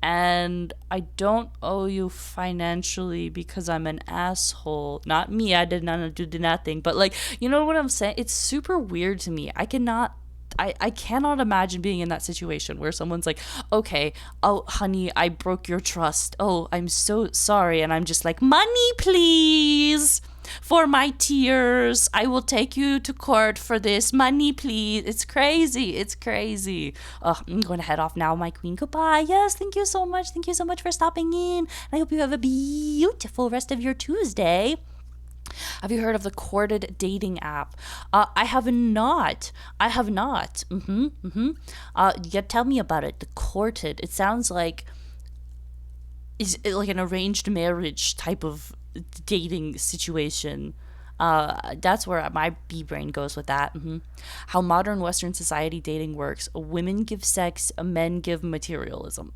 and I don't owe you financially because I'm an asshole. Not me, I did not do nothing, but like, you know what I'm saying? It's super weird to me. I cannot imagine being in that situation where someone's like, okay, oh honey, I broke your trust, oh I'm so sorry, and I'm just like, money please. For my tears, I will take you to court for this. Money, please. It's crazy. It's crazy. I'm going to head off now, my queen. Goodbye. Yes, thank you so much. Thank you so much for stopping in. I hope you have a beautiful rest of your Tuesday. Have you heard of the courted dating app? I have not. Yeah, tell me about it. The courted. It sounds like is it like an arranged marriage type of dating situation. That's where my bee brain goes with that. How modern Western society dating works. Women give sex, men give materialism.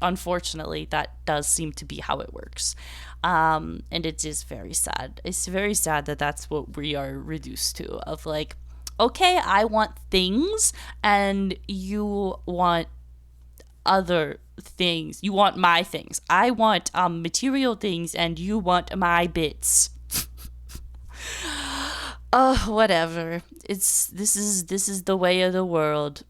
Unfortunately, that does seem to be how it works. And it is very sad. It's very sad that that's what we are reduced to, of like, okay, I want things and you want other things. You want my things. I want material things and you want my bits. Whatever. This is the way of the world.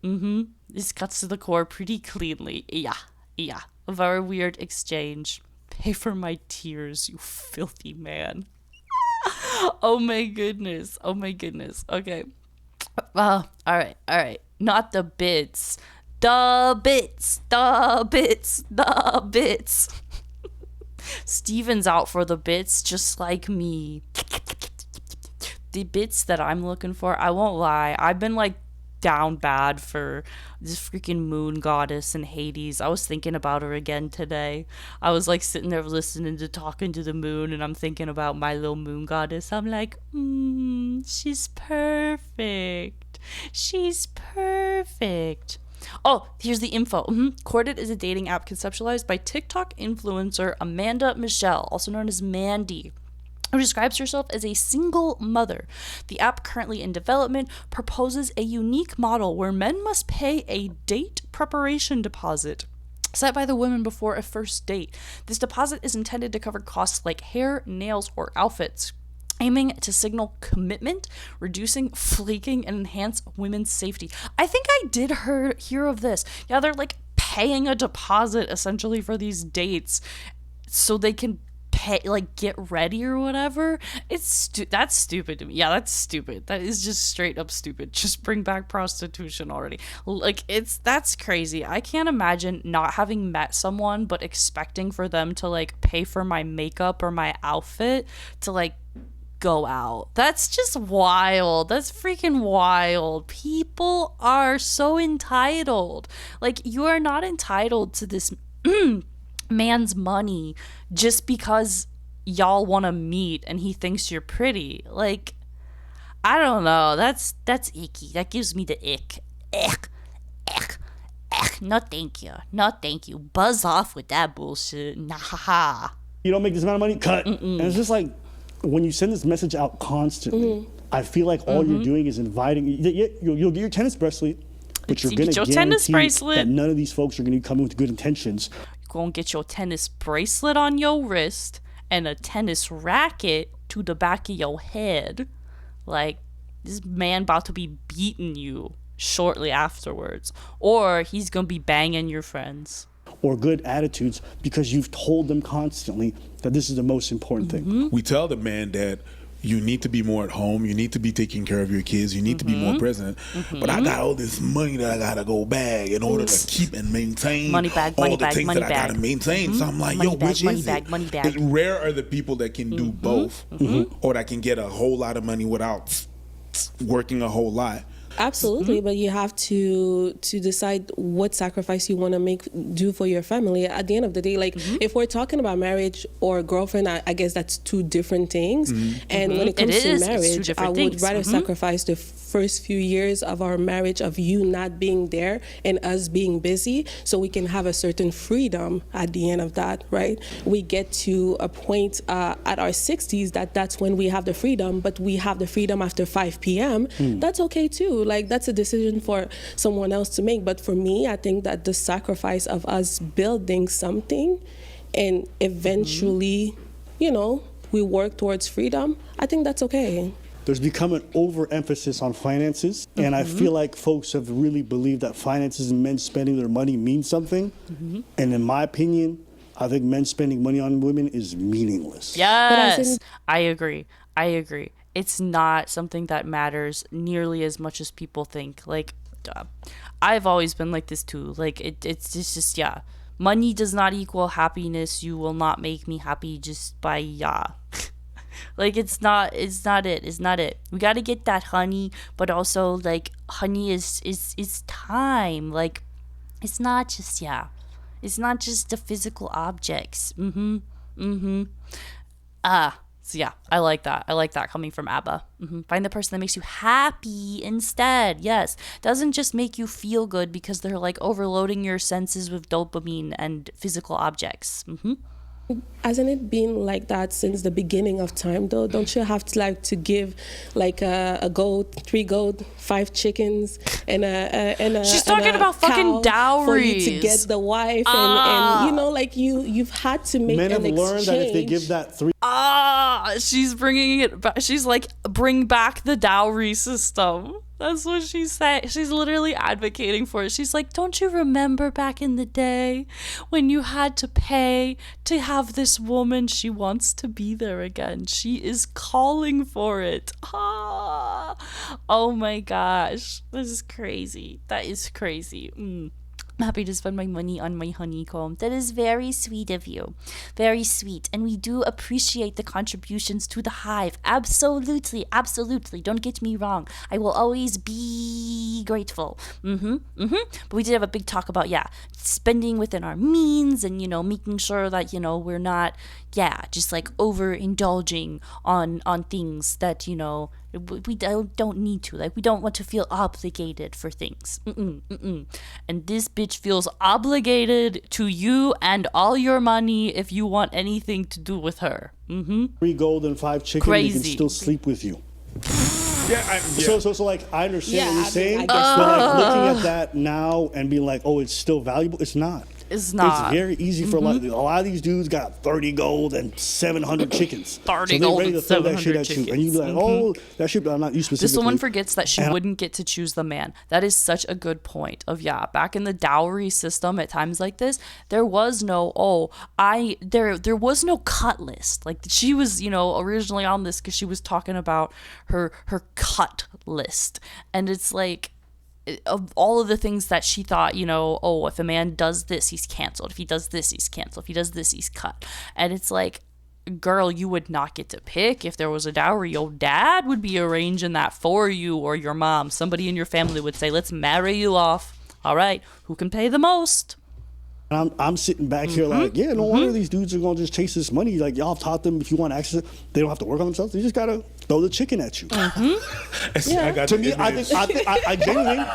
This cuts to the core pretty cleanly. Yeah. A very weird exchange. Pay for my tears, you filthy man. Oh my goodness. Okay. All right. Not the bits. The bits. Steven's out for the bits, just like me. The bits that I'm looking for, I won't lie, I've been like down bad for this freaking moon goddess in Hades. I was thinking about her again today. I was like sitting there listening to Talking to the Moon, and I'm thinking about my little moon goddess. I'm like, she's perfect. Oh, here's the info. Courted is a dating app conceptualized by TikTok influencer Amanda Michelle, also known as Mandy, who describes herself as a single mother. The app, currently in development, proposes a unique model where men must pay a date preparation deposit set by the women before a first date. This deposit is intended to cover costs like hair, nails, or outfits, aiming to signal commitment, reducing flaking, and enhance women's safety. I think I did hear of this. Yeah, they're like paying a deposit essentially for these dates so they can pay, like, get ready or whatever. That's stupid to me. Yeah, that's stupid. That is just straight up stupid. Just bring back prostitution already. Like, that's crazy. I can't imagine not having met someone but expecting for them to like pay for my makeup or my outfit to like go out. That's just wild. That's freaking wild. People are so entitled. Like, you are not entitled to this man's money just because y'all want to meet and he thinks you're pretty. Like, I don't know. That's icky. That gives me the ick. No thank you. Buzz off with that bullshit. Nah. You don't make this amount of money, cut. And it's just like, when you send this message out constantly, I feel like all you're doing is inviting. You'll get your tennis bracelet, but you're going to guarantee that none of these folks are going to come in with good intentions. You're going to get your tennis bracelet on your wrist and a tennis racket to the back of your head. Like, this man about to be beating you shortly afterwards. Or he's going to be banging your friends. Or good attitudes, because you've told them constantly that this is the most important thing. We tell the man that you need to be more at home, you need to be taking care of your kids, you need to be more present. But I got all this money that I gotta go bag in order to keep and maintain all the things that I gotta maintain. So I'm like, which is it? It's rare are the people that can do both, or that can get a whole lot of money without working a whole lot. Absolutely, but you have to decide what sacrifice you want to do for your family. At the end of the day, like if we're talking about marriage or girlfriend, I guess that's two different things. And when it comes to marriage, I would rather sacrifice the first few years of our marriage of you not being there and us being busy, so we can have a certain freedom at the end of that, right? We get to a point at our 60s that's when we have the freedom, but we have the freedom after 5 p.m. That's okay too. Like, that's a decision for someone else to make. But for me, I think that the sacrifice of us building something and eventually, we work towards freedom, I think that's okay. There's become an overemphasis on finances, and I feel like folks have really believed that finances and men spending their money means something. And in my opinion, I think men spending money on women is meaningless. Yes, I agree. It's not something that matters nearly as much as people think. Like, I've always been like this too. Like, it's just, money does not equal happiness. You will not make me happy just by, Like, it's not it. We got to get that honey, but also, like, honey is time. Like, it's not just, it's not just the physical objects. So yeah, I like that. I like that coming from ABBA. Find the person that makes you happy instead. Yes. Doesn't just make you feel good because they're like overloading your senses with dopamine and physical objects. Hasn't it been like that since the beginning of time, though? Don't you have to give like a goat, 3 goat, 5 chickens, and a She's talking about fucking dowries for you to get the wife, and like you've had to make men an exchange. Men have learned that if they give that 3. She's bringing it back. She's like, bring back the dowry system. That's what she said. She's literally advocating for it. She's like, don't you remember back in the day when you had to pay to have this woman? She wants to be there again. She is calling for it. Oh my gosh. This is crazy. That is crazy. I'm happy to spend my money on my honeycomb. That is very sweet of you. Very sweet. And we do appreciate the contributions to the hive. Absolutely. Absolutely. Don't get me wrong. I will always be grateful. But we did have a big talk about, spending within our means and, making sure that, we're not, just like overindulging on things that, we don't need to. Like, we don't want to feel obligated for things. And this bitch feels obligated to you and all your money if you want anything to do with her. 3 gold and 5 chicken, they can still sleep with you. So like, I understand what you're saying, but like looking at that now and being like, oh, it's still valuable. It's not. It's not. It's very easy for a lot of these dudes got 30 gold and 700 chickens. 30 gold and 700 chickens. You. And you be like, oh, that shit, but I'm not you specifically. This woman forgets that she wouldn't get to choose the man. That is such a good point of, back in the dowry system at times like this, there was no, there was no cut list. Like, she was, originally on this because she was talking about her cut list. And it's like, of all of the things that she thought, if a man does this, he's canceled. If he does this, he's canceled. If he does this, he's cut. And it's like, girl, you would not get to pick if there was a dowry. Your dad would be arranging that for you, or your mom. Somebody in your family would say, let's marry you off. All right, who can pay the most? I'm sitting back here like, no wonder these dudes are going to just chase this money. Like, y'all have taught them if you want access, they don't have to work on themselves. They just got to throw the chicken at you. I genuinely...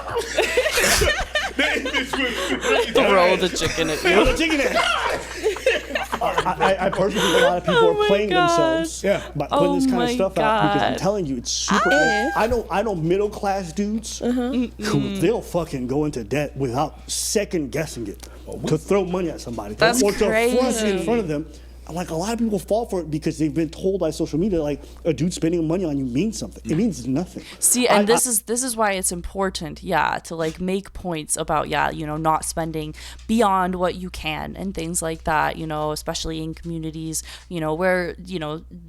Throw the chicken at you. Throw the chicken at you. I personally think a lot of people are playing themselves by putting this kind of stuff out, because I'm telling you, it's super. I know middle class dudes who they'll fucking go into debt without second guessing it to throw money at somebody or to flush it in front of them. Like, a lot of people fall for it because they've been told by social media, like, a dude spending money on you means something. It means nothing. See, and this is why it's important, to like make points about, not spending beyond what you can and things like that, especially in communities, where,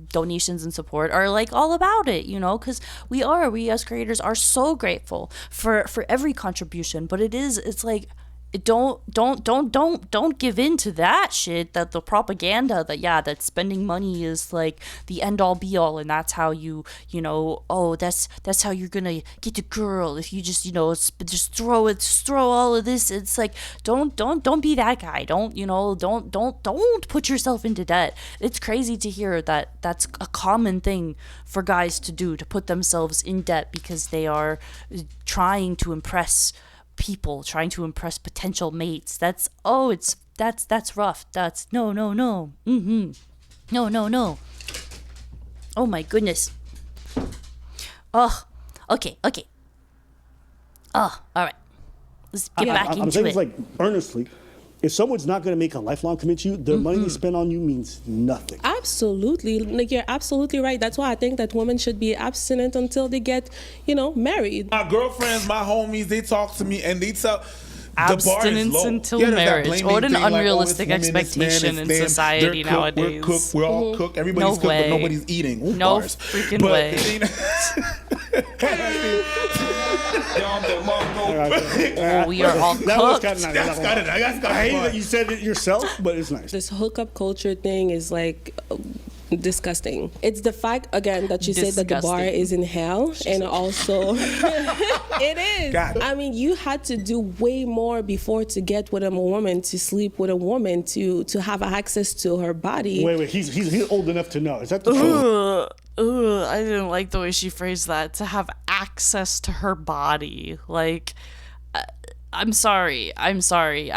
donations and support are like all about it, because we as creators are so grateful for every contribution, but it's like, don't give in to that shit, that the propaganda that spending money is like the end all be all, and that's how that's how you're gonna get a girl if you just throw all of this. It's like, don't be that guy. Don't put yourself into debt. It's crazy to hear that that's a common thing for guys to do, to put themselves in debt because they are trying to impress people, trying to impress potential mates. That's rough. That's no. No. Oh my goodness. Oh, okay. Oh, all right. Let's get back into it. I'm saying this like earnestly. If someone's not going to make a lifelong commitment to you, the money they spend on you means nothing. Absolutely. Like, you're absolutely right. That's why I think that women should be abstinent until they get, married. My girlfriends, my homies, they talk to me and they tell... Abstinence until marriage. What an unrealistic expectation in society nowadays. We're all cook. Everybody's cook, but nobody's eating. No freaking way. We are all cooked. I hate that you said it yourself, but it's nice. This hookup culture thing is like disgusting. It's the fact, again, that you said that the bar is in hell, and also it is. I mean, you had to do way more before to get with a woman, to sleep with a woman, to have access to her body. Wait, he's old enough to know. Is that the truth? I didn't like the way she phrased that. To have access to her body, like. I'm sorry. I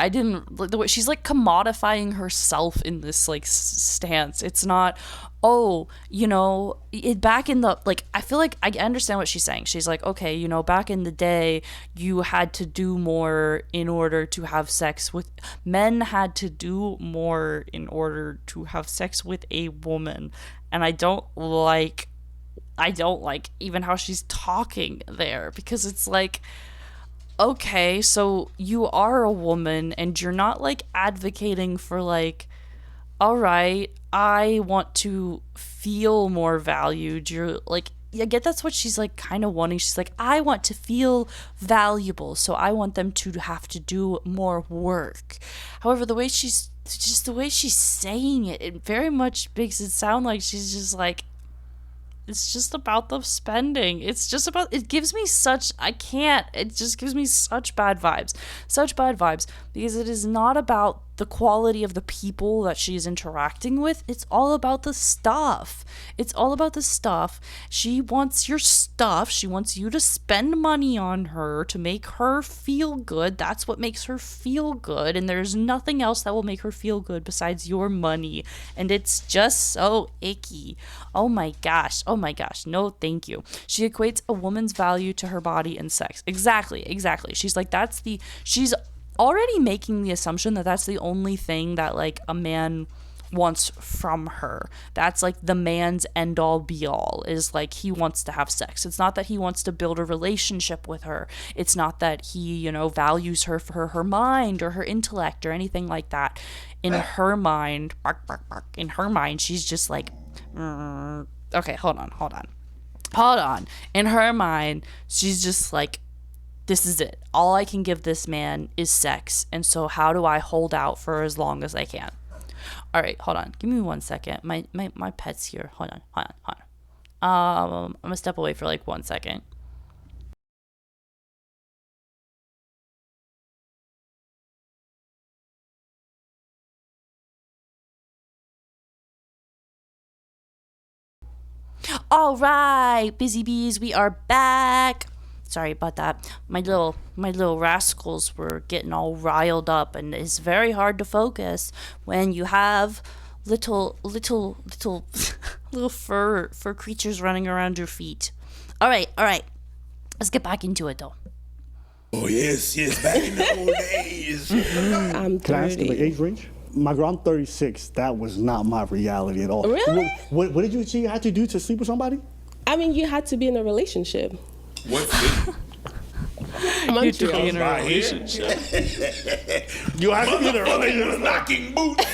didn't, the way she's like commodifying herself in this like stance. It's not, back in the, like, I feel like I understand what she's saying. She's like, okay, back in the day, you had to do more in order to have sex with, men had to do more in order to have sex with a woman. And I don't like even how she's talking there, because it's like, okay, so you are a woman and you're not like advocating for like, all right, I want to feel more valued. You're like, I get that's what she's like kind of wanting. She's like, I want to feel valuable, so I want them to have to do more work. However, the way she's saying it, it very much makes it sound like she's just like, it's just about the spending. It's just about, it gives me such, it just gives me such bad vibes, because it is not about the quality of the people that she's interacting with. It's all about the stuff. She wants your stuff. She wants you to spend money on her to make her feel good. That's what makes her feel good. And there's nothing else that will make her feel good besides your money. And it's just so icky. Oh my gosh. No, thank you. She equates a woman's value to her body and sex. Exactly. She's like, she's already making the assumption that that's the only thing that like a man wants from her. That's like the man's end all be all, is like he wants to have sex. It's not that he wants to build a relationship with her. It's not that he, values her for her mind or her intellect or anything like that. In her mind, she's just like, okay, hold on. In her mind, she's just like, this is it. All I can give this man is sex. And so how do I hold out for as long as I can? All right, hold on. Give me 1 second. My pet's here. Hold on. I'm going to step away for like 1 second. All right, busy bees, we are back. Sorry about that. My little rascals were getting all riled up, and it's very hard to focus when you have little fur creatures running around your feet. All right. Let's get back into it, though. Oh, yes, back in the old days. I'm 30. Can I ask you the age range? My girl, I'm 36. That was not my reality at all. Really? What did you say you had to do to sleep with somebody? I mean, you had to be in a relationship. What's it? You to be in a relationship. You have to be in a relationship. Knocking boots.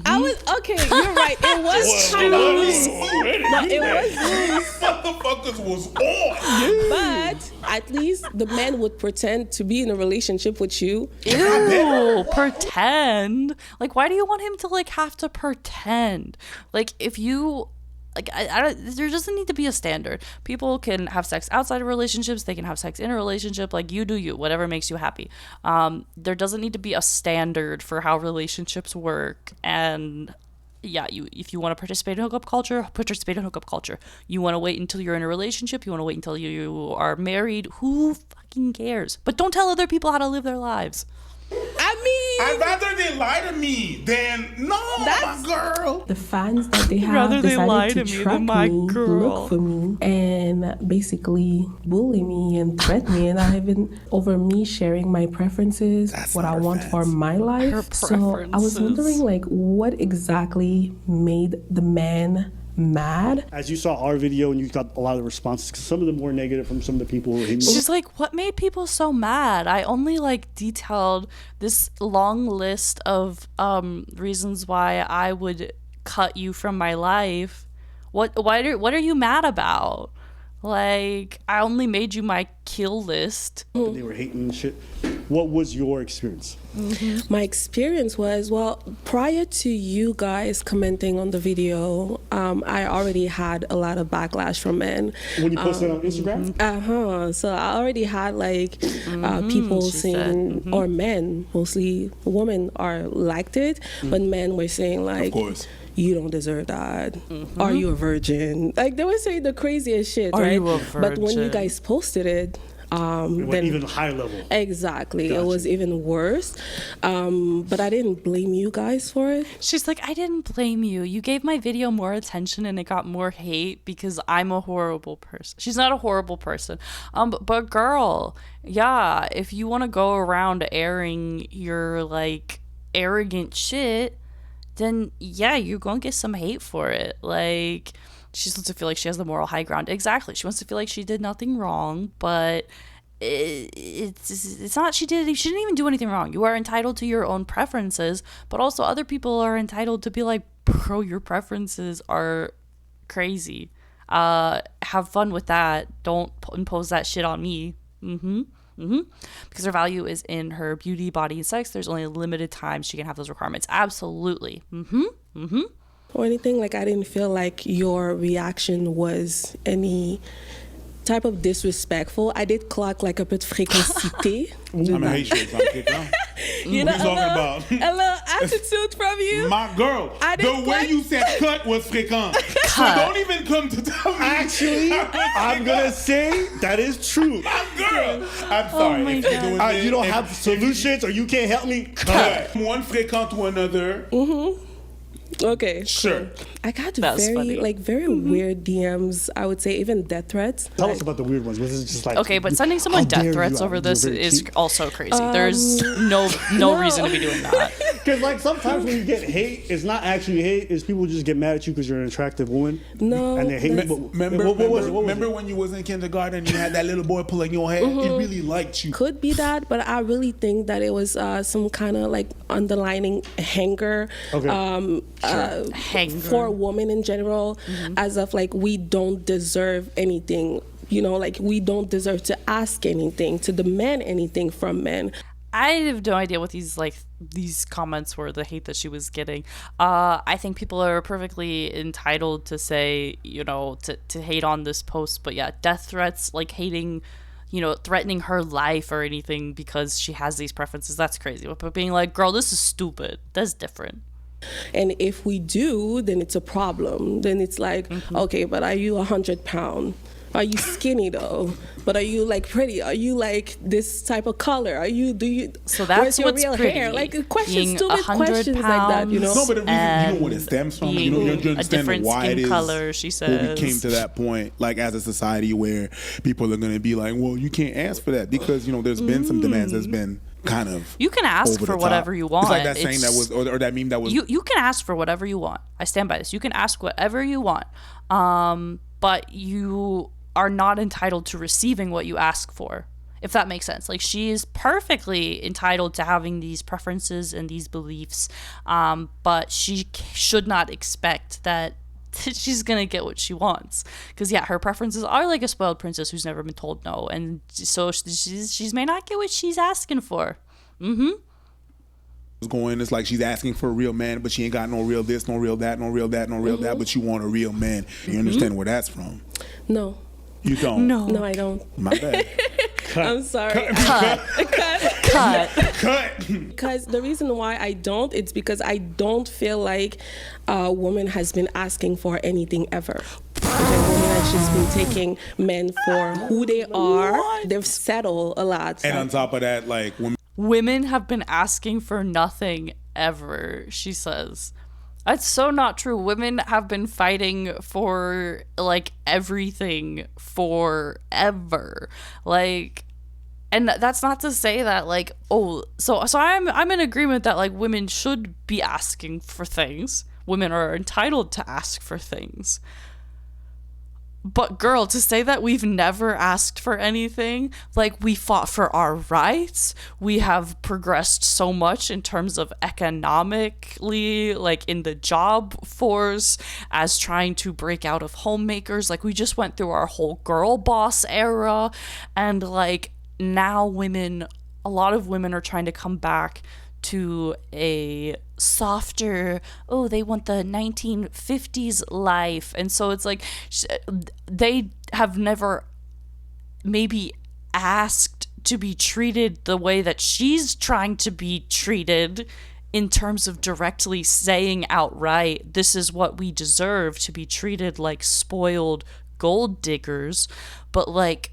I was okay. You're right. It was kind of loose. It was loose. Motherfuckers was on. But at least the man would pretend to be in a relationship with you. Ew, pretend. Like, why do you want him to like have to pretend? Like, if you. Like, there doesn't need to be a standard. People can have sex outside of relationships. They can have sex in a relationship. Like, you do you, whatever makes you happy. There doesn't need to be a standard for how relationships work. And yeah, if you want to participate in hookup culture, participate in hookup culture. You want to wait until you're in a relationship. You want to wait until you are married. Who fucking cares? But don't tell other people how to live their lives. I'd rather they lie to me than my girl. The fans that they have decided to track me, look for me, and basically bully me and threaten me, and even over me sharing my preferences, what I want for my life. So I was wondering, like, what exactly made the man mad? As you saw our video and you got a lot of responses, because some of them were negative from some of the people who hated. She's like, what made people so mad? I only like detailed this long list of reasons why I would cut you from my life. What are you mad about? Like, I only made you my kill list. They were hating and shit. What was your experience? Mm-hmm. My experience was, well, prior to you guys commenting on the video, I already had a lot of backlash from men. When you posted on Instagram? So I already had like people saying, or men, mostly women liked it, but men were saying like, of course, you don't deserve that. Are you a virgin? Like, they were saying the craziest shit, right? Are you a virgin? But when you guys posted it, then even higher level. Exactly. Gotcha. It was even worse. But I didn't blame you guys for it. She's like, I didn't blame you. You gave my video more attention and it got more hate because I'm a horrible person. She's not a horrible person. But girl, yeah, if you want to go around airing your like arrogant shit, then yeah, you're going to get some hate for it. Like, she wants to feel like she has the moral high ground. Exactly. She wants to feel like she did nothing wrong, but it's not she didn't even do anything wrong. You are entitled to your own preferences, but also other people are entitled to be like, bro, your preferences are crazy. Have fun with that. Don't impose that shit on me. Because her value is in her beauty, body, and sex. There's only a limited time she can have those requirements. Absolutely. Or anything, like, I didn't feel like your reaction was any type of disrespectful. I did clock like a bit fréquencité. I'm a Haitian, so I'm kicking. You know, a little attitude from you. My girl, the way you said cut was fréquent. So don't even come to tell me. Actually, I'm going to say that is true. My girl. I'm sorry. Oh my God. You don't have solutions or you can't help me? Cut. One fréquent to another. Okay. Sure. I got very weird DMs, I would say, even death threats. Tell us about the weird ones. Was it just like, okay, but sending someone death threats over this is also crazy. There's no reason to be doing that. Because like sometimes when you get hate, it's not actually hate. It's people just get mad at you because you're an attractive woman. No. And they hate you. Remember when you was in kindergarten and you had that little boy pulling your hair? He really liked you. Could be that, but I really think that it was some kind of like underlining hanger. Okay. For women in general, as of like, we don't deserve anything, you know, like we don't deserve to ask anything, to demand anything from men. I have no idea what these comments were, the hate that she was getting. I think people are perfectly entitled to say, you know, to hate on this post, but yeah, death threats, like hating, you know, threatening her life or anything because she has these preferences, that's crazy. But being like, girl, this is stupid, that's different. And if we do, then it's a problem. Then it's like, okay, but are you 100 pounds? Are you skinny though? But are you like pretty? Are you like this type of color? So that's your what's real pretty. hair? Like questions, Being stupid questions like that, you know? No, but the reason, you know what it stems from. You know, you understand why it is. Color, she says. When we came to that point, like as a society where people are going to be like, well, you can't ask for that because, you know, there's been some demands that's been kind of you can ask for whatever you want. It's like that saying that was, or that meme that was. You can ask for whatever you want. I stand by this. You can ask whatever you want, but you are not entitled to receiving what you ask for, if that makes sense. Like, she is perfectly entitled to having these preferences and these beliefs, but she should not expect that she's gonna get what she wants, because her preferences are like a spoiled princess who's never been told no, and so she's may not get what she's asking for. It's like she's asking for a real man, but she ain't got no real this, no real that, no real that, no real that, but you want a real man. You understand where that's from? No. You don't? No, I don't. My bad. I'm sorry. Cut. Because the reason why I don't, it's because I don't feel like a woman has been asking for anything ever. A woman has just been taking men for who they are. They've settled a lot. And on top of that, like women have been asking for nothing ever, she says. That's so not true. Women have been fighting for like everything forever. Like, and that's not to say that like, oh, so I'm in agreement that like women should be asking for things. Women are entitled to ask for things. But girl, to say that we've never asked for anything, like we fought for our rights, we have progressed so much in terms of economically, like in the job force, as trying to break out of homemakers, like we just went through our whole girl boss era, and like now a lot of women are trying to come back to a softer, they want the 1950s life. And so it's like they have never maybe asked to be treated the way that she's trying to be treated, in terms of directly saying outright, this is what we deserve, to be treated like spoiled gold diggers. But like,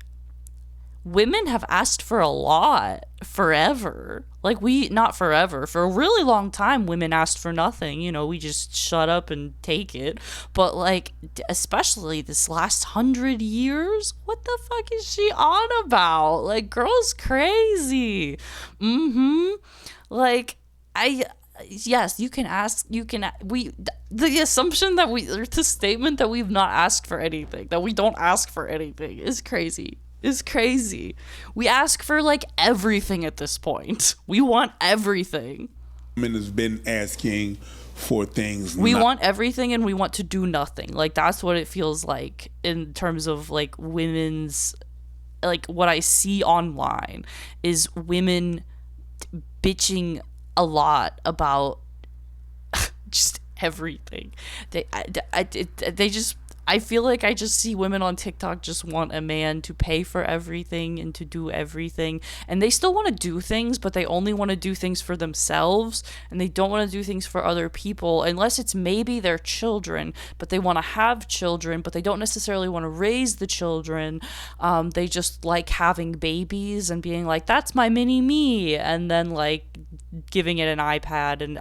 women have asked for a lot forever. Like, not forever, for a really long time, women asked for nothing. You know, we just shut up and take it. But like, especially this last 100 years, what the fuck is she on about? Like, girl's crazy. Like, yes, you can ask, the assumption that the statement that we've not asked for anything, that we don't ask for anything, is crazy. We ask for like everything at this point. We want everything. Women has been asking for things. We want everything, and we want to do nothing. Like, that's what it feels like in terms of like women's, like what I see online is women bitching a lot about just everything. I feel like I just see women on TikTok just want a man to pay for everything and to do everything. And they still want to do things, but they only want to do things for themselves. And they don't want to do things for other people, unless it's maybe their children. But they want to have children, but they don't necessarily want to raise the children. They just like having babies and being like, that's my mini me. And then like giving it an iPad. And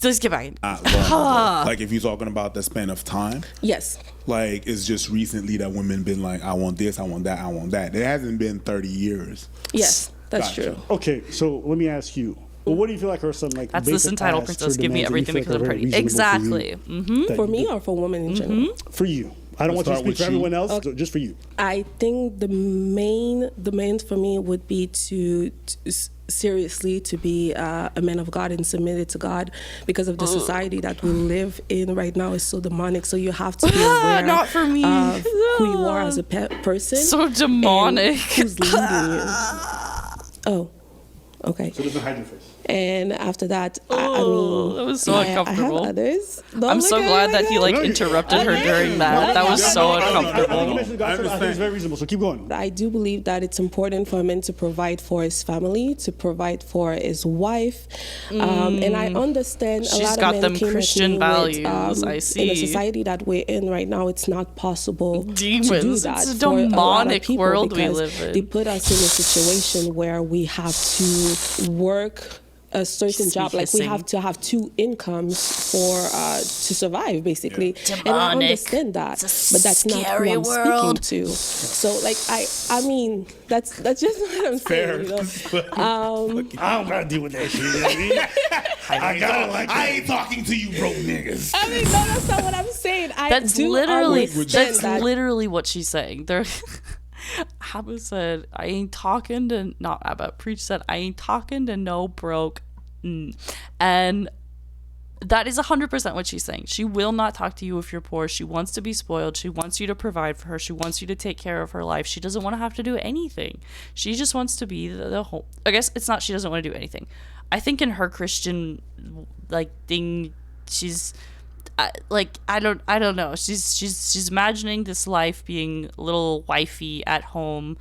just get back. Like, if you're talking about the span of time, yes. Like, it's just recently that women been like, I want this, I want that, I want that. It hasn't been 30 years. Yes, that's true. Okay, so let me ask you. Well, what do you feel like are some like that's this entitled princess? Give me everything because I'm pretty. Exactly. For me or for women in general? For you. I don't want you to speak for everyone else. Okay. Just for you. I think the main demand for me would be to seriously to be a man of God and submitted to God, because of the society that we live in right now is so demonic. So you have to be aware not for me. Of who you are as a person. So demonic. Who's leading you. Oh, okay. So doesn't hide your face. And after that, I mean, that was so uncomfortable. I have others. I'm so glad that he like interrupted her during that. That was so uncomfortable. I think it's very reasonable, so keep going. I do believe that it's important for a man to provide for his family, to provide for his wife, and I understand a lot of men came Christian values. I see. In the society that we're in right now, it's not possible Demons. to do that. It's a demonic for a lot of world we live in. They put us in a situation where we have to work a certain job, like we have to have 2 incomes for to survive, basically. Demonic. And I understand that, but that's not who I'm speaking to. So, like, I mean, that's just what I'm saying. You know? I don't gotta deal with that shit. You know what I mean? I ain't talking to you, broke niggas. I mean, no, that's not what I'm saying. That's literally what she's saying. There. Abba said, I ain't talking to, not Abba, Preach said, I ain't talking to no broke. And that is 100% what she's saying. She will not talk to you if you're poor. She wants to be spoiled. She wants you to provide for her. She wants you to take care of her life. She doesn't want to have to do anything. She just wants to be the whole, I guess it's not she doesn't want to do anything. I think in her Christian, like, thing, she's... I don't know. She's imagining this life being a little wifey at home,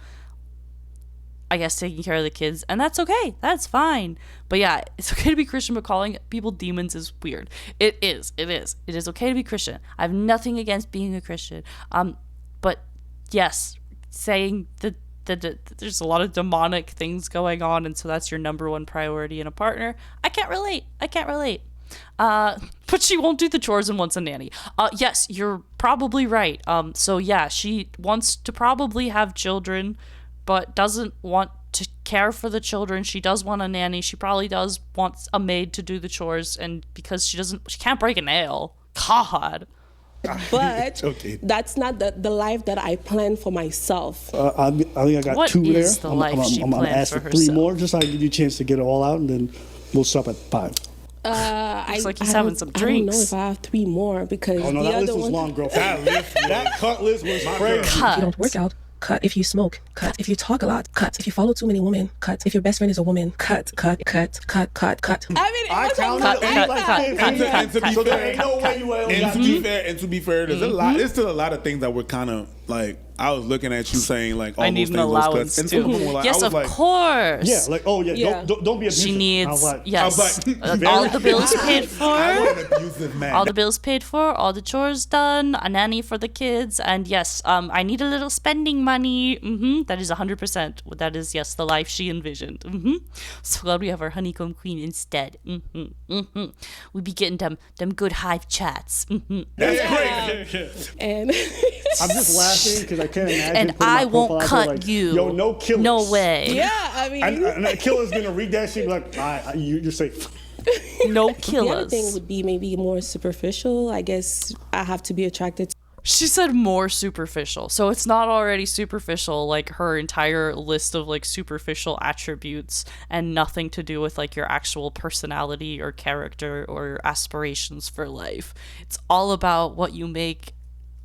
I guess, taking care of the kids, and that's okay. That's fine. But yeah, it's okay to be Christian, but calling people demons is weird. It is. It is okay to be Christian. I have nothing against being a Christian. But yes, saying that there's a lot of demonic things going on, and so that's your number one priority in a partner. I can't relate. But she won't do the chores and wants a nanny. Yes, you're probably right. So yeah, she wants to probably have children, but doesn't want to care for the children. She does want a nanny. She probably does want a maid to do the chores, and because she can't break a nail. God. But that's not the life that I plan for myself. I think I got what 2 there. Is the life she I'm gonna ask for for 3 herself? more, just so I can give you a chance to get it all out, and then we'll stop at 5. Looks like he's having some drinks. I don't know if I have 3 more because the that other list was long, girl. That cut list was crazy. If you don't work out, cut. If you smoke, cut. If you talk a lot, cut. If you follow too many women, cut. If your best friend is a woman, cut. I mean, I counted cut. So there ain't no way you were. And to be fair, there's a lot. There's still a lot of things that were kind of like. I was looking at you saying like all I those need things an allowance cuts. And too. some of them were like, Yes, I was of course. Yeah, like don't be abusive. She needs yes. Like, all the bills paid for. I'm an abusive man. All the bills paid for, all the chores done, a nanny for the kids, and yes, I need a little spending money. That is 100%. That is yes, the life she envisioned. So glad we have our honeycomb queen instead. We be getting them good hive chats. That's great. And I'm just laughing because I can't imagine. And I won't cut like, you. Yo, no killers. No way. yeah, I mean, and that killer's gonna read that shit like, you're safe. No the killers. other thing would be maybe more superficial. I guess I have to be attracted to. She said more superficial. So it's not already superficial, like her entire list of like superficial attributes and nothing to do with like your actual personality or character or your aspirations for life. It's all about what you make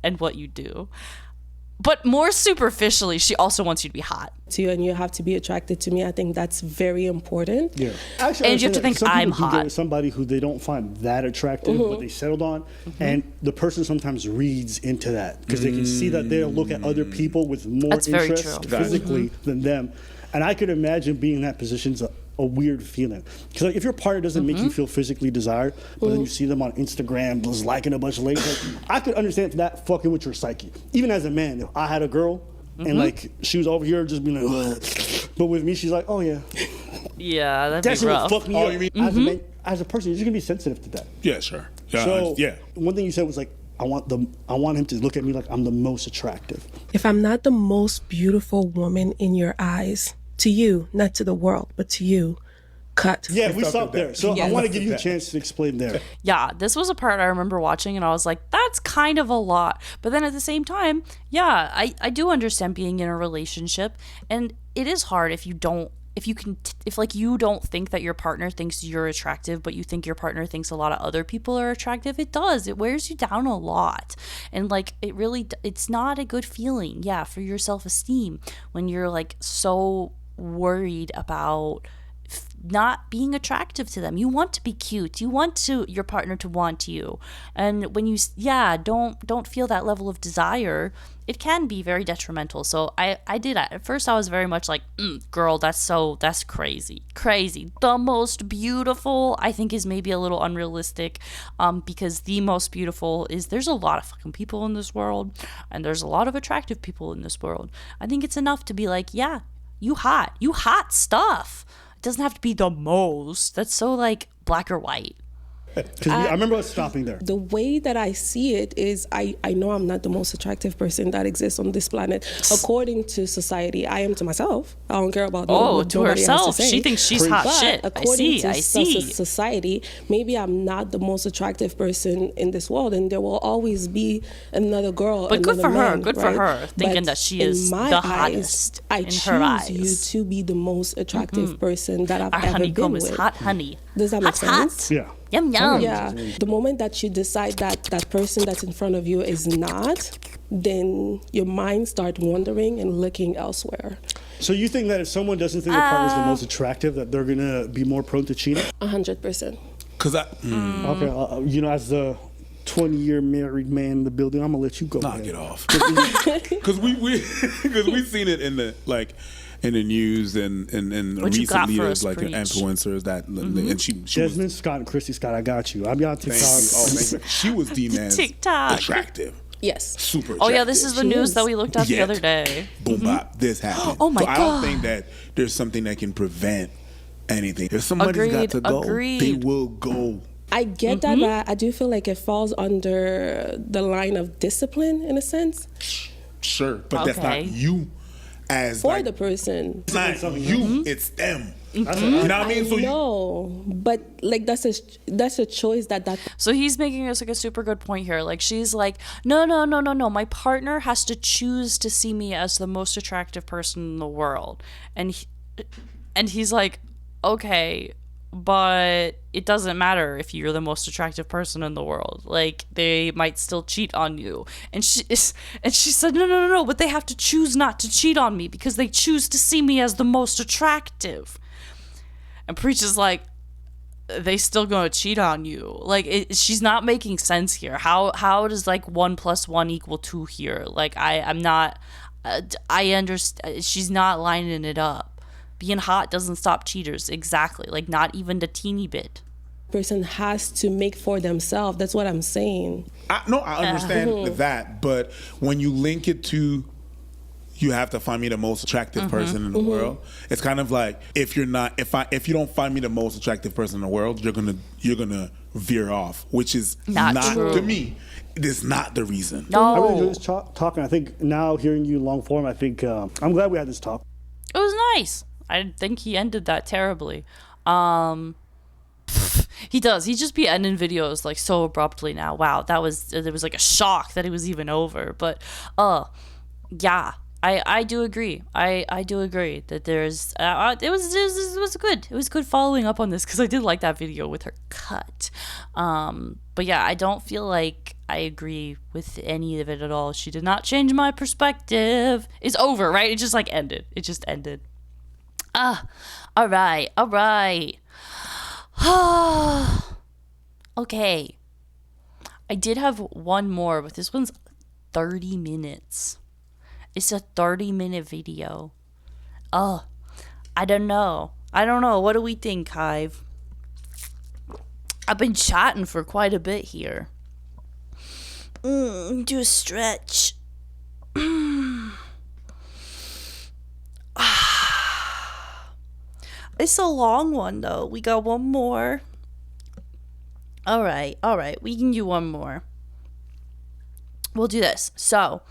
and what you do. But more superficially, she also wants you to be hot. To you, and you have to be attracted to me. I think that's very important. Yeah. Actually, and you have to think I'm hot. Get with somebody who they don't find that attractive, but they settled on, and the person sometimes reads into that because they can see that they'll look at other people with more interest physically than them. And I could imagine being in that position. A weird feeling because like, if your partner doesn't make you feel physically desired, but then you see them on Instagram just liking a bunch of ladies, like, I could understand that fucking with your psyche. Even as a man, if I had a girl and like she was over here just being like, ugh. But with me she's like, oh yeah, that'd be rough. Fuck me up. You mean as a man, as a person, you're just gonna be sensitive to that. Yeah, sure. Yeah, so one thing you said was like, I want him to look at me like I'm the most attractive. If I'm not the most beautiful woman in your eyes, to you, not to the world, but to you, cut. Yeah, we stopped there. So I want to give you a chance to explain there. Yeah, this was a part I remember watching and I was like, that's kind of a lot. But then at the same time, yeah, I do understand being in a relationship, and it is hard if you don't think that your partner thinks you're attractive, but you think your partner thinks a lot of other people are attractive. It wears you down a lot. And like, it's not a good feeling, for your self-esteem when you're like so worried about not being attractive to them. You want to be cute. You want your partner to want you. And when you don't feel that level of desire, it can be very detrimental. So I did. At first I was very much like, girl, that's crazy. The most beautiful, I think, is maybe a little unrealistic, because the most beautiful is, there's a lot of fucking people in this world, and there's a lot of attractive people in this world. I think it's enough to be like, yeah, you hot stuff. It doesn't have to be the most. That's so like black or white. I remember us stopping there. The way that I see it is, I know I'm not the most attractive person that exists on this planet. According to society, I am to myself. I don't care about what to herself. She thinks she's hot shit. According to society, maybe I'm not the most attractive person in this world, and there will always be another girl. But good for her. Good for right? her, thinking that she is the hottest in her eyes. I choose you to be the most attractive person that I've Our ever honeycomb been is with. hot honey. Does that make sense? Yeah. Yum yum. Yeah. The moment that you decide that that person that's in front of you is not, then your mind starts wandering and looking elsewhere. So you think that if someone doesn't think their partner's the most attractive, that they're gonna be more prone to cheating? 100%. Because okay, as the 20-year married man in the building, I'm gonna let you go. Get off. Because we've seen it in the news and recently there's like influencers that and she Jasmine Scott and Christy Scott, I got you. I'll be on TikTok. She was deemed as attractive. Yes. Super attractive. Oh yeah, this is the news that we looked at the other day. Boom bop, this happened. Oh my God. I don't think that there's something that can prevent anything. If somebody's got to go, they will go. I get that, but I do feel like it falls under the line of discipline in a sense. Sure, but that's not you as for the person. It's not you, it's them. You know what I mean? So no, but like that's a choice that. So he's making us like a super good point here. Like she's like, no. My partner has to choose to see me as the most attractive person in the world, and he's like, okay, but it doesn't matter if you're the most attractive person in the world. Like they might still cheat on you. And she said, no, but they have to choose not to cheat on me because they choose to see me as the most attractive. And Preach is like, they still gonna cheat on you. Like she's not making sense here. How does like 1 + 1 = 2 here? Like I'm not. I understand. She's not lining it up. Being hot doesn't stop cheaters. Exactly. Like not even the teeny bit. Person has to make for themselves. That's what I'm saying. I understand that, but when you link it to you have to find me the most attractive person in the world, it's kind of like if you don't find me the most attractive person in the world, you're gonna veer off, which is not to me. It is not the reason. No. I really enjoy this talking. I think now hearing you long form, I think I'm glad we had this talk. It was nice. I think he ended that terribly. He does. He just be ending videos like so abruptly now. Wow, there was like a shock that it was even over. But yeah, I do agree. I do agree that there's it was good. It was good following up on this because I did like that video with her cut. But yeah, I don't feel like I agree with any of it at all. She did not change my perspective. It's over, right? It just like ended. It just ended. All right. Okay. I did have one more, but this one's 30 minutes. It's a 30-minute video. I don't know. What do we think, Hive? I've been chatting for quite a bit here. Do a stretch. It's a long one, though. We got one more. All right. We can do one more. We'll do this. So,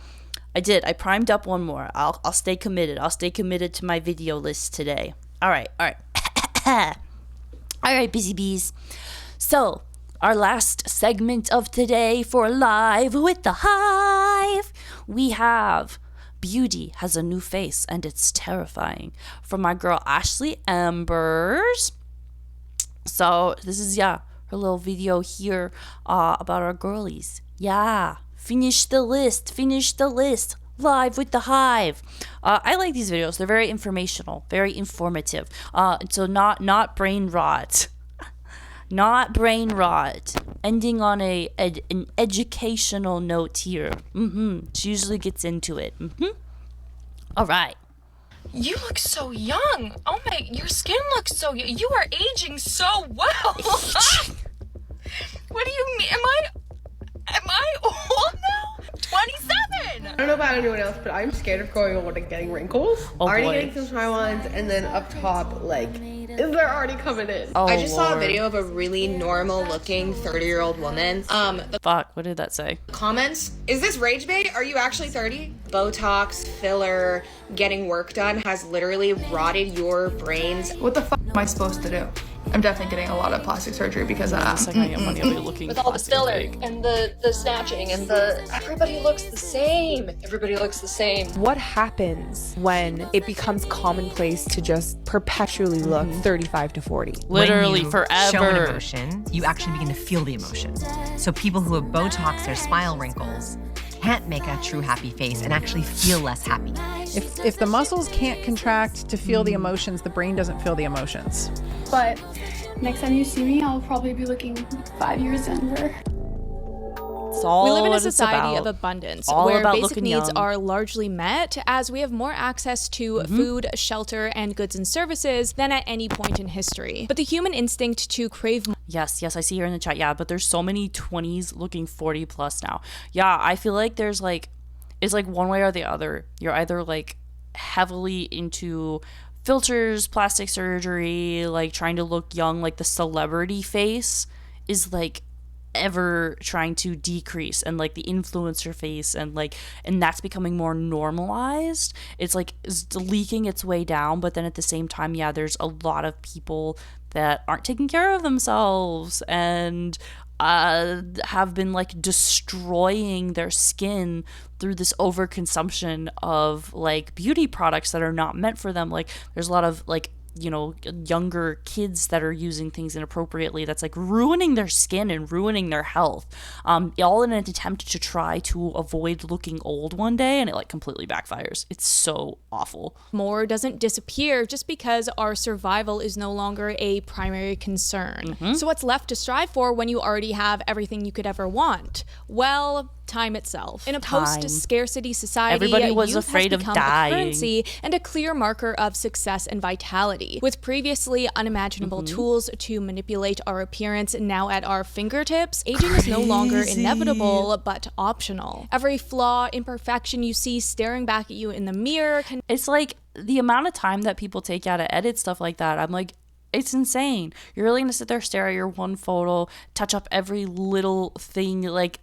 I primed up one more. I'll stay committed. I'll stay committed to my video list today. All right. All right, busy bees. So, our last segment of today for Live with the Hive, we have Beauty Has a New Face and It's Terrifying from my girl Ashley Embers. So this is her little video here about our girlies. Yeah, finish the list. Live with the Hive. I like these videos. They're very informational, very informative. So not brain rot. Not brain rot. Ending on an educational note here. She usually gets into it. All right. You look so young. Oh my, your skin looks so young. You are aging so well. What do you mean? Am I old now? 27. I don't know about anyone else, but I'm scared of growing old and getting wrinkles. Already getting some try-ons, and then up top, like, they're already coming in. I just saw a video of a really normal-looking 30-year-old woman. Fuck, what did that say? Comments, is this rage bait? Are you actually 30? Botox, filler, getting work done has literally rotted your brains. What the fuck am I supposed to do? I'm definitely getting a lot of plastic surgery because I get money, I'll be looking with all the filler and the snatching and everybody looks the same. Everybody looks the same. What happens when it becomes commonplace to just perpetually look 35 to 40? Literally forever. Show an emotion, you actually begin to feel the emotion. So people who have Botox their smile wrinkles can't make a true happy face and actually feel less happy. If the muscles can't contract to feel the emotions, the brain doesn't feel the emotions. But next time you see me, I'll probably be looking 5 years younger. We live in a society of abundance where basic needs are largely met, as we have more access to food, shelter, and goods and services than at any point in history. But the human instinct to crave... Yes, I see here in the chat. Yeah, but there's so many 20s looking 40 plus now. Yeah, I feel like there's like... It's like one way or the other. You're either like heavily into filters, plastic surgery, like trying to look young, like the celebrity face is like ever trying to decrease, and like the influencer face and that's becoming more normalized. It's like it's leaking its way down, but then at the same time, yeah, there's a lot of people that aren't taking care of themselves and have been like destroying their skin through this overconsumption of like beauty products that are not meant for them. Like there's a lot of like, you know, younger kids that are using things inappropriately that's like ruining their skin and ruining their health, all in an attempt to try to avoid looking old one day, and it like completely backfires. It's so awful. More doesn't disappear just because our survival is no longer a primary concern. So what's left to strive for when you already have everything you could ever want? Well, time itself. In a post-scarcity society, everybody was youth afraid has of become dying. a currency and a clear marker of success and vitality. With previously unimaginable tools to manipulate our appearance now at our fingertips, aging is no longer inevitable but optional. Every flaw, imperfection you see staring back at you in the mirror can... It's like the amount of time that people take out to edit stuff like that. I'm like, it's insane. You're really gonna sit there, stare at your one photo, touch up every little thing. Like,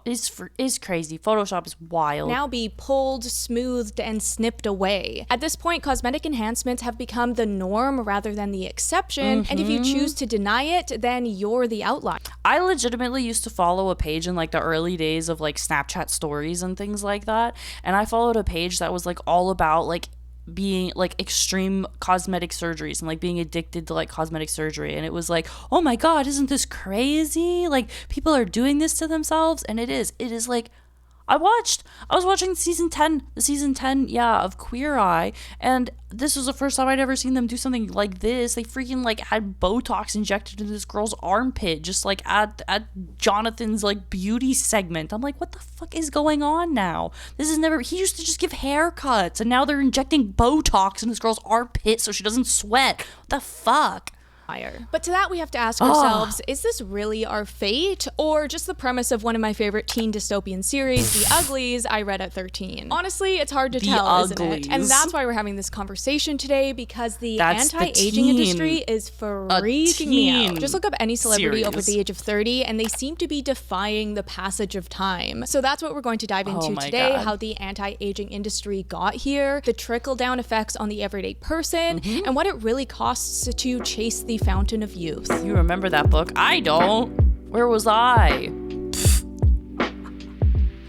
is crazy. Photoshop is wild. Now be pulled, smoothed, and snipped away. At this point, cosmetic enhancements have become the norm rather than the exception. And if you choose to deny it, then you're the outlier. I legitimately used to follow a page in like the early days of like Snapchat stories and things like that. And I followed a page that was like all about like being like extreme cosmetic surgeries and like being addicted to like cosmetic surgery, and it was like, oh my god, isn't this crazy? Like people are doing this to themselves. And it is like I was watching season 10 of Queer Eye, and this was the first time I'd ever seen them do something like this. They freaking like had Botox injected into this girl's armpit just like at Jonathan's like beauty segment. I'm like, what the fuck is going on now? He used to just give haircuts, and now they're injecting Botox in this girl's armpit so she doesn't sweat. What the fuck? But to that we have to ask ourselves, is this really our fate, or just the premise of one of my favorite teen dystopian series, The Uglies, I read at 13? Honestly, it's hard to tell, isn't it? And that's why we're having this conversation today, because the anti-aging industry is freaking me out. Just look up any celebrity over the age of 30 and they seem to be defying the passage of time. So that's what we're going to dive into today, how the anti-aging industry got here, the trickle-down effects on the everyday person, and what it really costs to chase the fountain of youth. You remember that book? I don't. Where was I?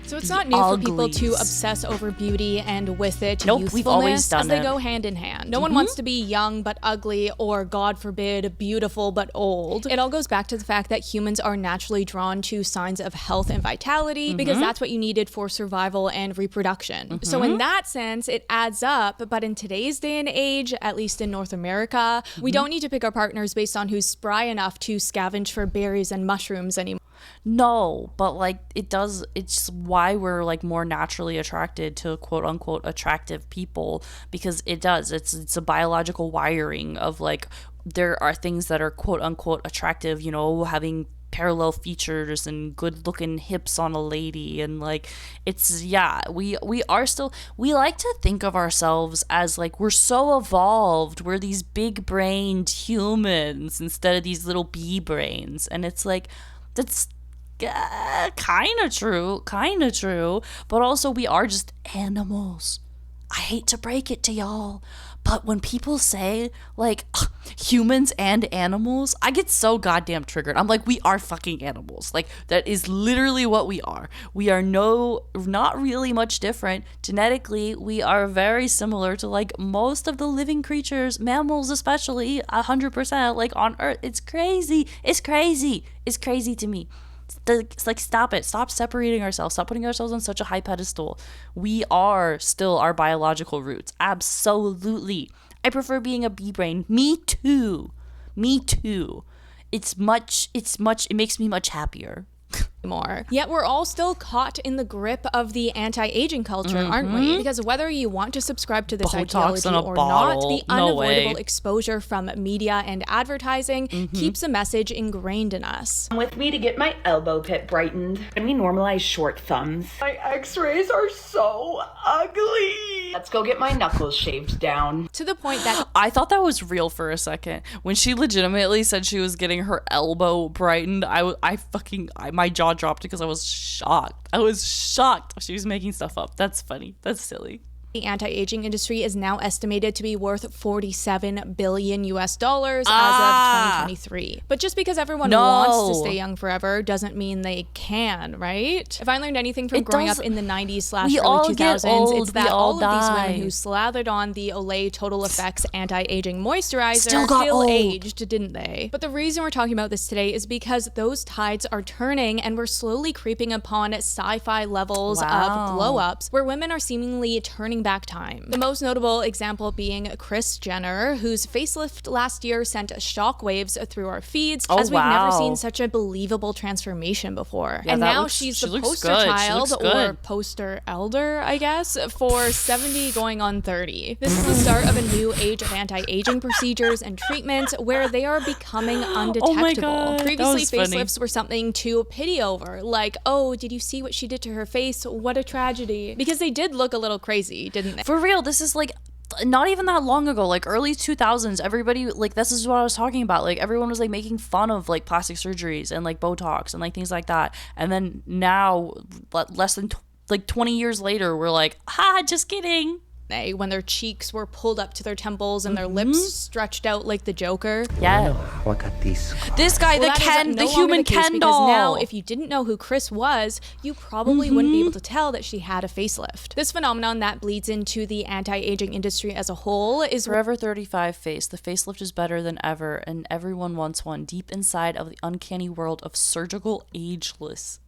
So it's not new for people to obsess over beauty and with it youthfulness, we've always done as they go hand in hand. No one wants to be young but ugly, or God forbid, beautiful but old. It all goes back to the fact that humans are naturally drawn to signs of health and vitality because that's what you needed for survival and reproduction. So in that sense, it adds up. But in today's day and age, at least in North America, we don't need to pick our partners based on who's spry enough to scavenge for berries and mushrooms anymore. No, but like it's why we're like more naturally attracted to quote unquote attractive people, because it's a biological wiring of like, there are things that are quote unquote attractive, you know, having parallel features and good looking hips on a lady, and like we like to think of ourselves as like, we're so evolved, we're these big brained humans instead of these little bee brains, and it's like, that's kind of true, but also we are just animals. I hate to break it to y'all, but when people say like humans and animals, I get so goddamn triggered. I'm like, we are fucking animals. Like, that is literally what we are. We are not really much different. Genetically, we are very similar to like most of the living creatures, mammals especially, 100%, like on Earth. It's crazy to me. It's like, stop it. Stop separating ourselves. Stop putting ourselves on such a high pedestal. We are still our biological roots. Absolutely. I prefer being a bee brain. Me too. It makes me much happier. More. Yet we're all still caught in the grip of the anti-aging culture, aren't we? Because whether you want to subscribe to this Botox ideology or not, the unavoidable exposure from media and advertising keeps a message ingrained in us. Come with me to get my elbow pit brightened. Can we normalize short thumbs? My x-rays are so ugly. Let's go get my knuckles shaved down. To the point that I thought that was real for a second. When she legitimately said she was getting her elbow brightened, my jaw dropped because I was shocked. She was making stuff up. That's funny. That's silly. The anti-aging industry is now estimated to be worth $47 billion US as of 2023. But just because everyone wants to stay young forever doesn't mean they can, right? If I learned anything from growing up in the 90s/early 2000s, it's that all of these women who slathered on the Olay Total Effects anti-aging moisturizer still aged, didn't they? But the reason we're talking about this today is because those tides are turning, and we're slowly creeping upon sci-fi levels of glow-ups where women are seemingly turning back time. The most notable example being Kris Jenner, whose facelift last year sent shockwaves through our feeds, as we've never seen such a believable transformation before. Yeah, and now she's the poster child, or poster elder, I guess, for 70 going on 30. This is the start of a new age of anti-aging procedures and treatments where they are becoming undetectable. Previously, facelifts were something to pity over, like, oh, did you see what she did to her face? What a tragedy. Because they did look a little crazy, didn't they? For real, this is like not even that long ago, like early 2000s, everybody, like, this is what I was talking about, like everyone was like making fun of like plastic surgeries and like Botox and like things like that, and then now less than 20 years later, we're like, just kidding. When their cheeks were pulled up to their temples and their lips stretched out like the Joker. Yeah. This guy, the human Ken doll. Because now, if you didn't know who Kris was, you probably wouldn't be able to tell that she had a facelift. This phenomenon that bleeds into the anti-aging industry as a whole is Forever 35 face. The facelift is better than ever, and everyone wants one deep inside of the uncanny world of surgical ageless.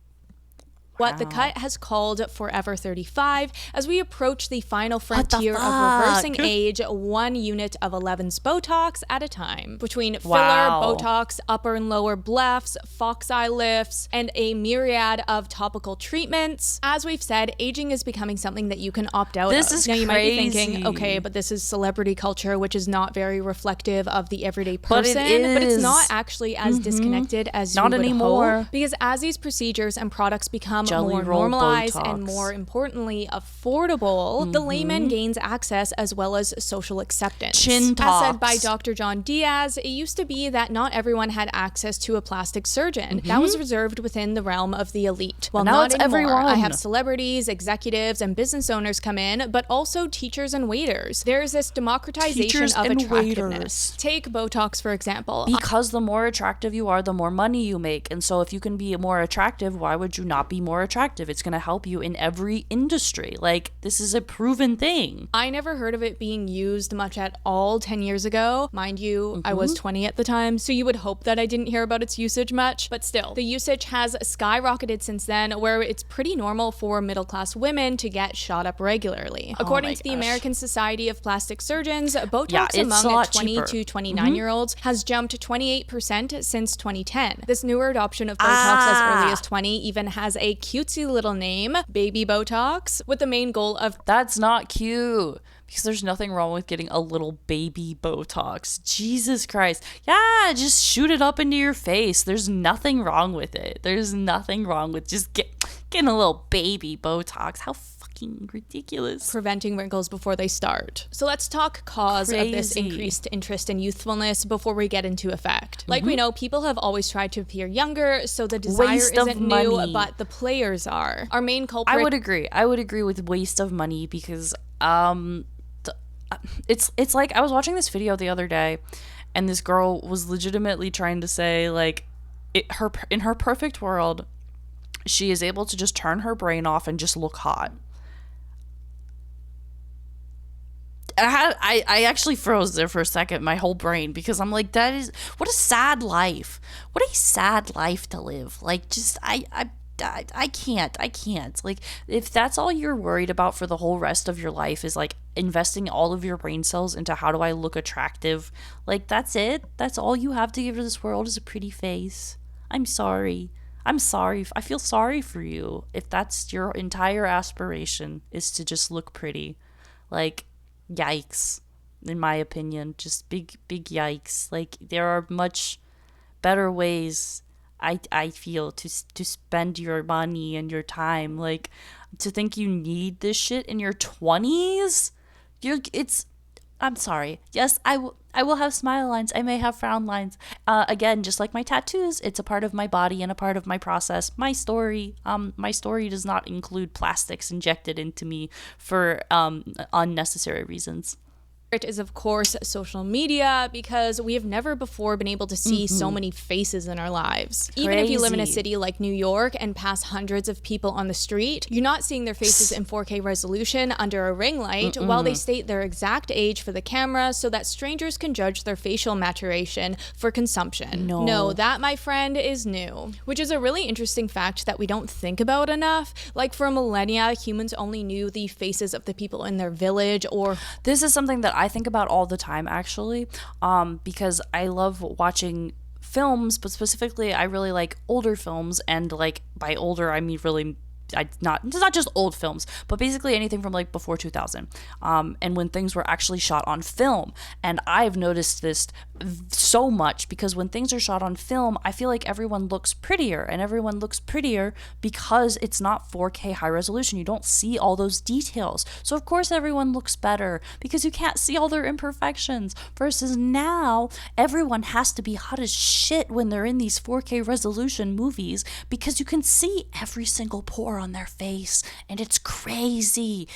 What the cut has called Forever 35 as we approach the final frontier of reversing age 1 unit of 11's Botox at a time. Between filler, Botox, upper and lower blephs, fox eye lifts, and a myriad of topical treatments. As we've said, aging is becoming something that you can opt out of. This is now you crazy. might be thinking, okay, but this is celebrity culture, which is not very reflective of the everyday person. But it's not actually as disconnected as you would hope. Because as these procedures and products become more normalized and more importantly affordable, the layman gains access as well as social acceptance. Chin talks. As said by Dr. John Diaz, it used to be that not everyone had access to a plastic surgeon. That was reserved within the realm of the elite. Well, now not it's anymore. everyone. I have celebrities, executives, and business owners come in, but also teachers and waiters. There is this democratization of attractiveness. Take Botox, for example. Because the more attractive you are, the more money you make. And so if you can be more attractive, why would you not be more more attractive. It's going to help you in every industry. Like, this is a proven thing. I never heard of it being used much at all 10 years ago. Mind you, I was 20 at the time, so you would hope that I didn't hear about its usage much. But still, the usage has skyrocketed since then, where it's pretty normal for middle-class women to get shot up regularly. According to the American Society of Plastic Surgeons, Botox among 20 to 29-year-olds has jumped 28% since 2010. This newer adoption of Botox as early as 20 even has a cutesy little name, Baby Botox, with the main goal of... That's not cute. Because there's nothing wrong with getting a little baby Botox. Jesus Christ. Yeah, just shoot it up into your face. There's nothing wrong with it. There's nothing wrong with just getting a little baby Botox. How fucking ridiculous. Preventing wrinkles before they start. So let's talk cause of this increased interest in youthfulness before we get into effect. Like we know, people have always tried to appear younger, so the desire isn't new, but the players are. Our main culprit... I would agree with waste of money because... It's like I was watching this video the other day and this girl was legitimately trying to say like in her perfect world she is able to just turn her brain off and just look hot. I actually froze there for a second, my whole brain, because I'm like, that is what a sad life. What a sad life to live. Like, just I can't. Like, if that's all you're worried about for the whole rest of your life is like investing all of your brain cells into how do I look attractive, like that's it. That's all you have to give to this world is a pretty face. I'm sorry. I feel sorry for you if that's your entire aspiration is to just look pretty. Like, yikes. In my opinion, just big yikes. Like, there are much better ways I feel to spend your money and your time. Like, to think you need this shit in your 20s, I'm sorry. Yes, I will have smile lines. I may have frown lines. Again, just like my tattoos, it's a part of my body and a part of my process. My story does not include plastics injected into me for unnecessary reasons. Is of course social media, because we have never before been able to see so many faces in our lives. Even if you live in a city like New York and pass hundreds of people on the street, you're not seeing their faces in 4K resolution under a ring light while they state their exact age for the camera so that strangers can judge their facial maturation for consumption. No, that, my friend, is new. Which is a really interesting fact that we don't think about enough. Like, for millennia, humans only knew the faces of the people in their village, or... This is something that I think about all the time, actually, because I love watching films, but specifically I really like older films, and like by older I mean really it's not just old films, but basically anything from like before 2000, and when things were actually shot on film. And I've noticed this so much because when things are shot on film, I feel like everyone looks prettier, and everyone looks prettier because it's not 4K high resolution. You don't see all those details, so of course everyone looks better because you can't see all their imperfections. Versus now, everyone has to be hot as shit when they're in these 4K resolution movies because you can see every single pore on their face, and it's crazy.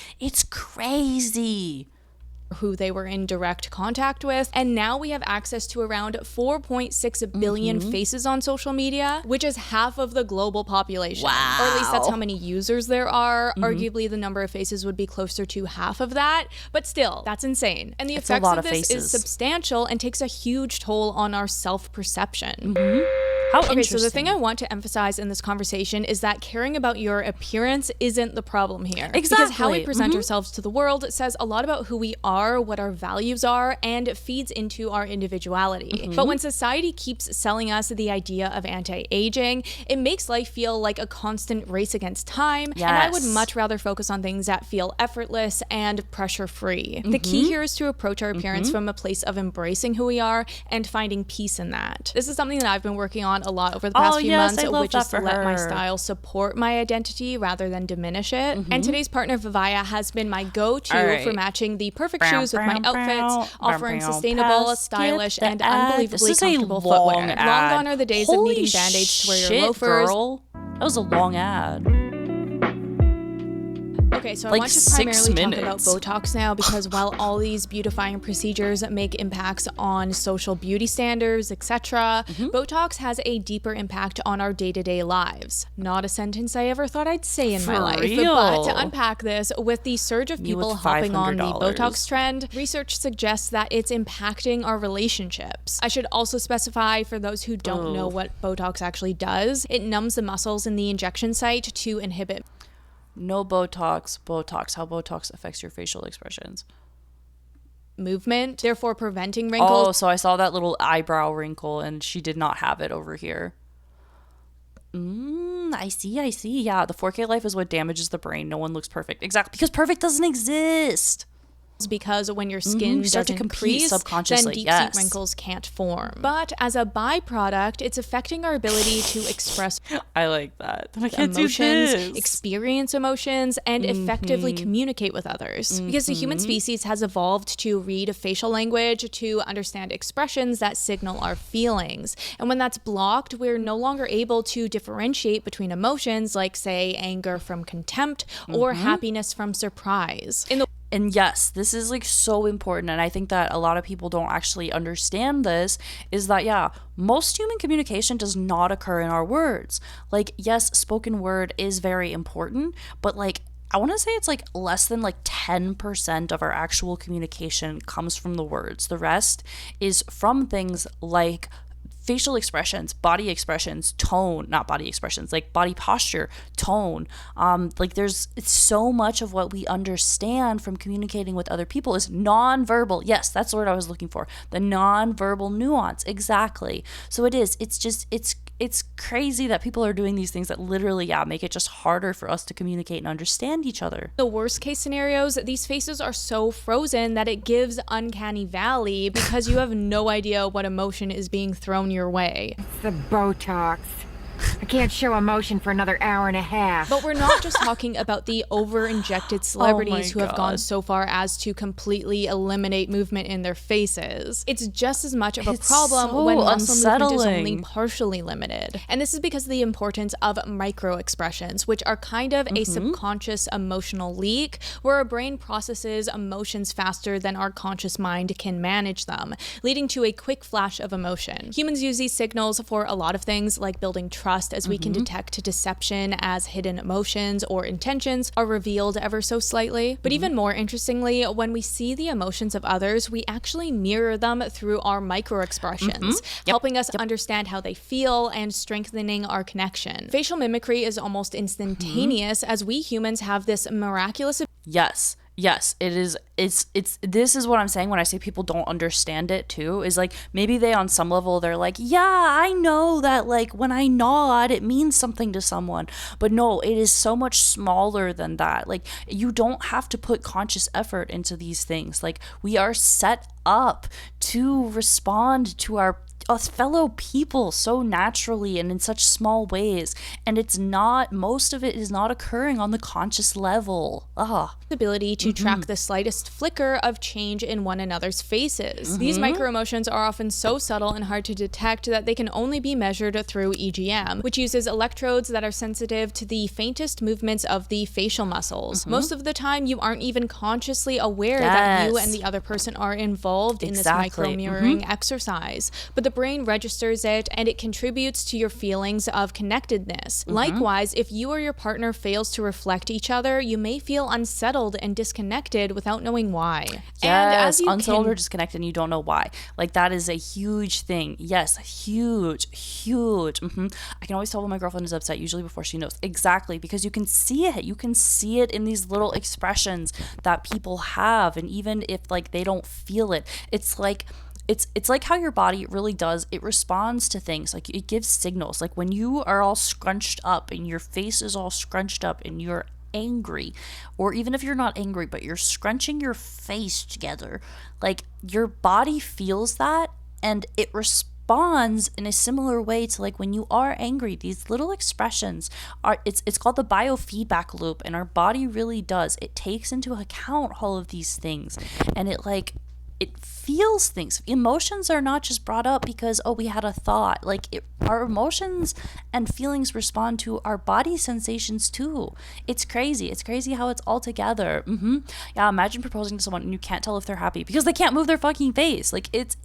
Who they were in direct contact with. And now we have access to around 4.6 billion faces on social media, which is half of the global population. Wow. Or at least that's how many users there are. Arguably, the number of faces would be closer to half of that, but still, that's insane. And the effects of this is substantial and takes a huge toll on our self-perception. How okay, so the thing I want to emphasize in this conversation is that caring about your appearance isn't the problem here. Exactly. Because how we present ourselves to the world says a lot about who we are, what our values are, and feeds into our individuality. But when society keeps selling us the idea of anti-aging, it makes life feel like a constant race against time. Yes. And I would much rather focus on things that feel effortless and pressure-free. The key here is to approach our appearance from a place of embracing who we are and finding peace in that. This is something that I've been working on a lot over the past few months, which is to let my style support my identity rather than diminish it. And today's partner, Vivaya, has been my go-to for matching the perfect shoes with my outfits, offering sustainable, stylish, and unbelievably comfortable footwear. Long gone are the days of needing band-aids to wear your loafers. Girl. That was a long ad. Okay, so like I want to 6 primarily minutes. talk about Botox now, because while all these beautifying procedures make impacts on social beauty standards, etc., Botox has a deeper impact on our day-to-day lives. Not a sentence I ever thought I'd say in my life. real? But to unpack this, with the surge of Me with people hopping on the $500. Botox trend, research suggests that it's impacting our relationships. I should also specify, for those who don't know what Botox actually does, it numbs the muscles in the injection site to inhibit No Botox. How Botox affects your facial expressions. movement, therefore preventing wrinkles. Oh, so I saw that little eyebrow wrinkle and she did not have it over here. I see. Yeah, the 4K life is what damages the brain. No one looks perfect. Exactly, because perfect doesn't exist. Because when your skin doesn't crease, then deep-seat wrinkles can't form. But as a byproduct, it's affecting our ability to express I like that. I can't emotions, do this. experience emotions, and effectively communicate with others. Because the human species has evolved to read facial language, to understand expressions that signal our feelings. And when that's blocked, we're no longer able to differentiate between emotions like, say, anger from contempt or happiness from surprise. And yes, this is like so important. And I think that a lot of people don't actually understand this, is that, yeah, most human communication does not occur in our words. Like, yes, spoken word is very important, but like, I want to say it's like less than like 10% of our actual communication comes from the words. The rest is from things like facial expressions, body expressions, tone, not body expressions, like body posture, tone. Like it's so much of what we understand from communicating with other people is nonverbal. Yes, that's the word I was looking for. The nonverbal nuance. Exactly. So it's crazy that people are doing these things that literally, make it just harder for us to communicate and understand each other. The worst case scenarios, these faces are so frozen that it gives uncanny valley, because you have no idea what emotion is being thrown your way. It's the Botox. I can't show emotion for another hour and a half. But we're not just talking about the over-injected celebrities who have gone so far as to completely eliminate movement in their faces. It's just as much of a problem when muscle movement is only partially limited. And this is because of the importance of micro-expressions, which are kind of a subconscious emotional leak, where our brain processes emotions faster than our conscious mind can manage them, leading to a quick flash of emotion. Humans use these signals for a lot of things, like building trust, as we can detect deception as hidden emotions or intentions are revealed ever so slightly. But even more interestingly, when we see the emotions of others, we actually mirror them through our micro-expressions, helping us understand how they feel and strengthening our connection. Facial mimicry is almost instantaneous, as we humans have this miraculous... Yes, it is. This is what I'm saying when I say people don't understand it too, is like, maybe they on some level, they're like, yeah, I know that like when I nod, it means something to someone. But no, it is so much smaller than that. Like, you don't have to put conscious effort into these things. Like, we are set up to respond to our fellow people so naturally and in such small ways, and most of it is not occurring on the conscious level. Ability to track the slightest flicker of change in one another's faces. These micro-emotions are often so subtle and hard to detect that they can only be measured through EGM, which uses electrodes that are sensitive to the faintest movements of the facial muscles. Most of the time, you aren't even consciously aware that you and the other person are involved in this micro-mirroring exercise, but the brain registers it, and it contributes to your feelings of connectedness. Likewise, if you or your partner fails to reflect each other, you may feel unsettled and disconnected without knowing why. Yes, and as you unsettled or disconnected and you don't know why. Like, that is a huge thing. Yes, huge. I can always tell when my girlfriend is upset, usually before she knows. Exactly, because you can see it. You can see it in these little expressions that people have, and even if like they don't feel it, it's like how your body really does. It responds to things. Like, it gives signals. Like, when you are all scrunched up and your face is all scrunched up and you're angry, or even if you're not angry but you're scrunching your face together, like, your body feels that and it responds in a similar way to like when you are angry. These little expressions are, it's called the biofeedback loop, and our body really does. It takes into account all of these things, and it like it feels things. Emotions are not just brought up because, oh, we had a thought. Like, our emotions and feelings respond to our body sensations too. It's crazy. It's crazy how it's all together. Yeah, imagine proposing to someone and you can't tell if they're happy because they can't move their fucking face. Like, it's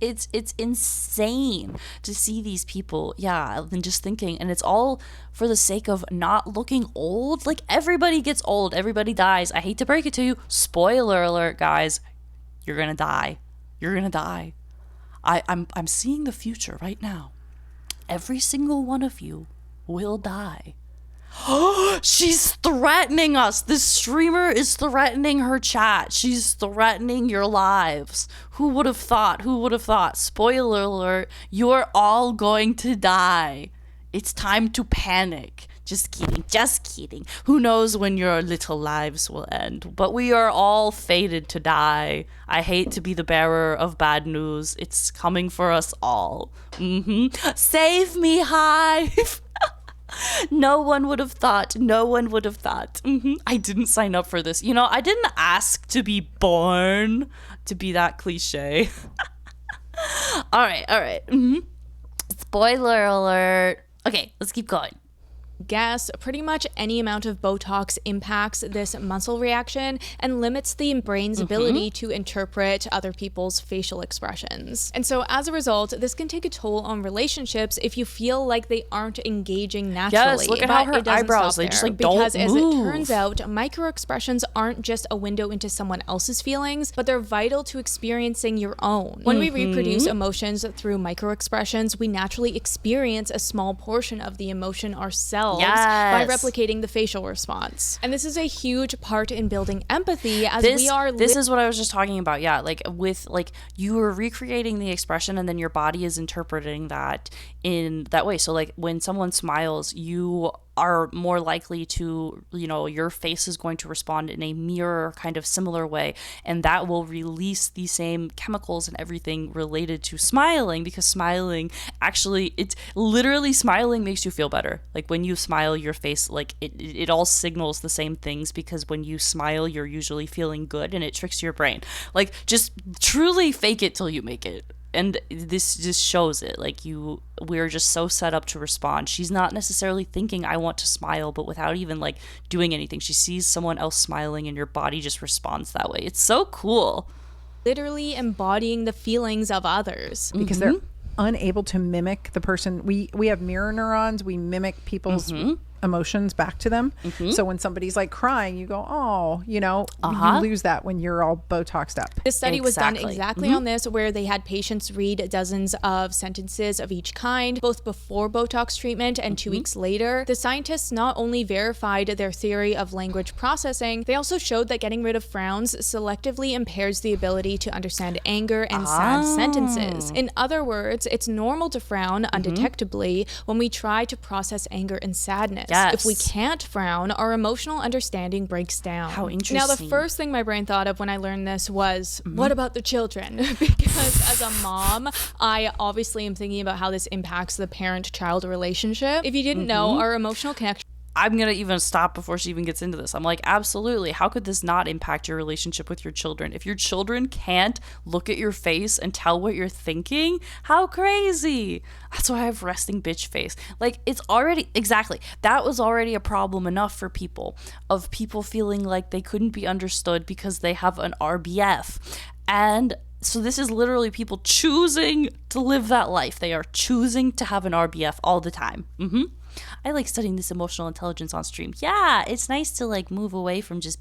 insane to see these people. Yeah, and just thinking, and it's all for the sake of not looking old. Like, everybody gets old. Everybody dies. I hate to break it to you. Spoiler alert, guys. You're gonna die. You're gonna die. I'm seeing the future right now. Every single one of you will die. She's threatening us. This streamer is threatening her chat. She's threatening your lives. Who would have thought? Who would have thought? Spoiler alert, you're all going to die. It's time to panic. Just kidding, just kidding. Who knows when your little lives will end? But we are all fated to die. I hate to be the bearer of bad news. It's coming for us all. Save me, Hive. No one would have thought. No one would have thought. I didn't sign up for this. You know, I didn't ask to be born to be that cliche. All right. Spoiler alert. Okay, let's keep going. Guess pretty much any amount of Botox impacts this muscle reaction and limits the brain's ability to interpret other people's facial expressions. And so as a result, this can take a toll on relationships if you feel like they aren't engaging naturally. Yes, look at how her eyebrows, they just like don't move. Because as it turns out, micro expressions aren't just a window into someone else's feelings, but they're vital to experiencing your own. When we reproduce emotions through micro expressions, we naturally experience a small portion of the emotion ourselves. By replicating the facial response. And this is a huge part in building empathy as this is what I was just talking about. Yeah, like with like you are recreating the expression and then your body is interpreting that in that way. So like when someone smiles, you are more likely to, you know, your face is going to respond in a mirror kind of similar way, and that will release the same chemicals and everything related to smiling, because smiling actually, it's literally smiling makes you feel better. Like when you smile, your face, like it all signals the same things, because when you smile you're usually feeling good and it tricks your brain. Like just truly fake it till you make it. And this just shows it. Like we're just so set up to respond. She's not necessarily thinking I want to smile, but without even like doing anything, she sees someone else smiling and your body just responds that way. It's so cool. Literally embodying the feelings of others. Because they're unable to mimic the person. We have mirror neurons. We mimic people's emotions back to them. So when somebody's like crying, you go, oh, you know, you lose that when you're all Botoxed up. This study was done exactly on this, where they had patients read dozens of sentences of each kind, both before Botox treatment and 2 weeks later. The scientists not only verified their theory of language processing, they also showed that getting rid of frowns selectively impairs the ability to understand anger and sad sentences. In other words, it's normal to frown undetectably when we try to process anger and sadness. If we can't frown, our emotional understanding breaks down. How interesting. Now, the first thing my brain thought of when I learned this was, what about the children? Because as a mom, I obviously am thinking about how this impacts the parent-child relationship. If you didn't know, our emotional connection... I'm going to even stop before she even gets into this. I'm like, absolutely. How could this not impact your relationship with your children? If your children can't look at your face and tell what you're thinking, how crazy. That's why I have resting bitch face. Like, it's already, exactly. That was already a problem enough for people, of people feeling like they couldn't be understood because they have an RBF. And so this is literally people choosing to live that life. They are choosing to have an RBF all the time. I like studying this emotional intelligence on stream. Yeah, it's nice to like move away from just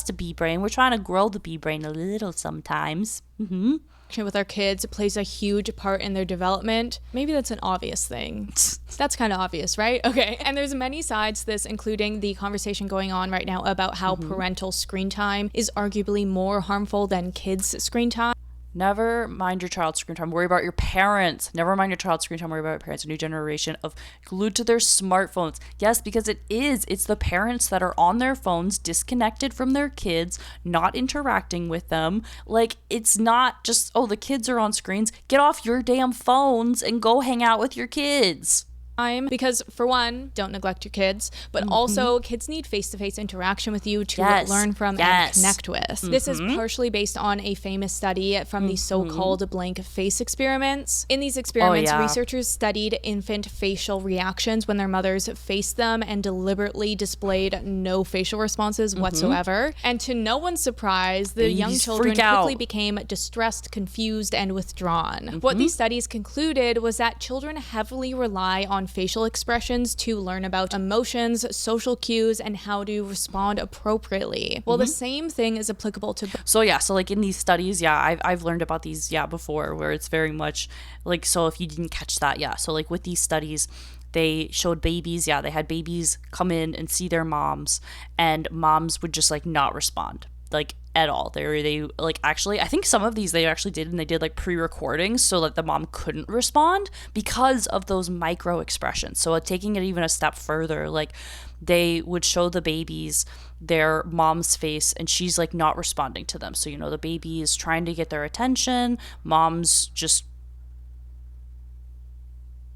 a bee brain. We're trying to grow the bee brain a little sometimes. With our kids, it plays a huge part in their development. Maybe that's an obvious thing. That's kind of obvious, right? Okay. And there's many sides to this, including the conversation going on right now about how parental screen time is arguably more harmful than kids' screen time. Never mind your child's screen time. Worry about your parents. Never mind your child's screen time. Worry about your parents. A new generation of glued to their smartphones. Yes, because it is. It's the parents that are on their phones, disconnected from their kids, not interacting with them. Like, it's not just, oh, the kids are on screens. Get off your damn phones and go hang out with your kids. Because for one, don't neglect your kids, but also kids need face-to-face interaction with you to learn from and connect with. This is partially based on a famous study from the so-called blank face experiments. In these experiments, researchers studied infant facial reactions when their mothers faced them and deliberately displayed no facial responses whatsoever. And to no one's surprise, the young children quickly became distressed, confused, and withdrawn. What these studies concluded was that children heavily rely on facial expressions to learn about emotions, social cues, and how to respond appropriately. Well, the same thing is applicable to... So like in these studies, I've learned about these, before, where it's very much like, so if you didn't catch that, so like with these studies, they showed babies, they had babies come in and see their moms, and moms would just like not respond, like at all. They like, actually, I think some of these they actually did, and they did like pre-recordings so that the mom couldn't respond because of those micro expressions. So taking it even a step further, like they would show the babies their mom's face and she's like not responding to them. So, the baby is trying to get their attention, mom's just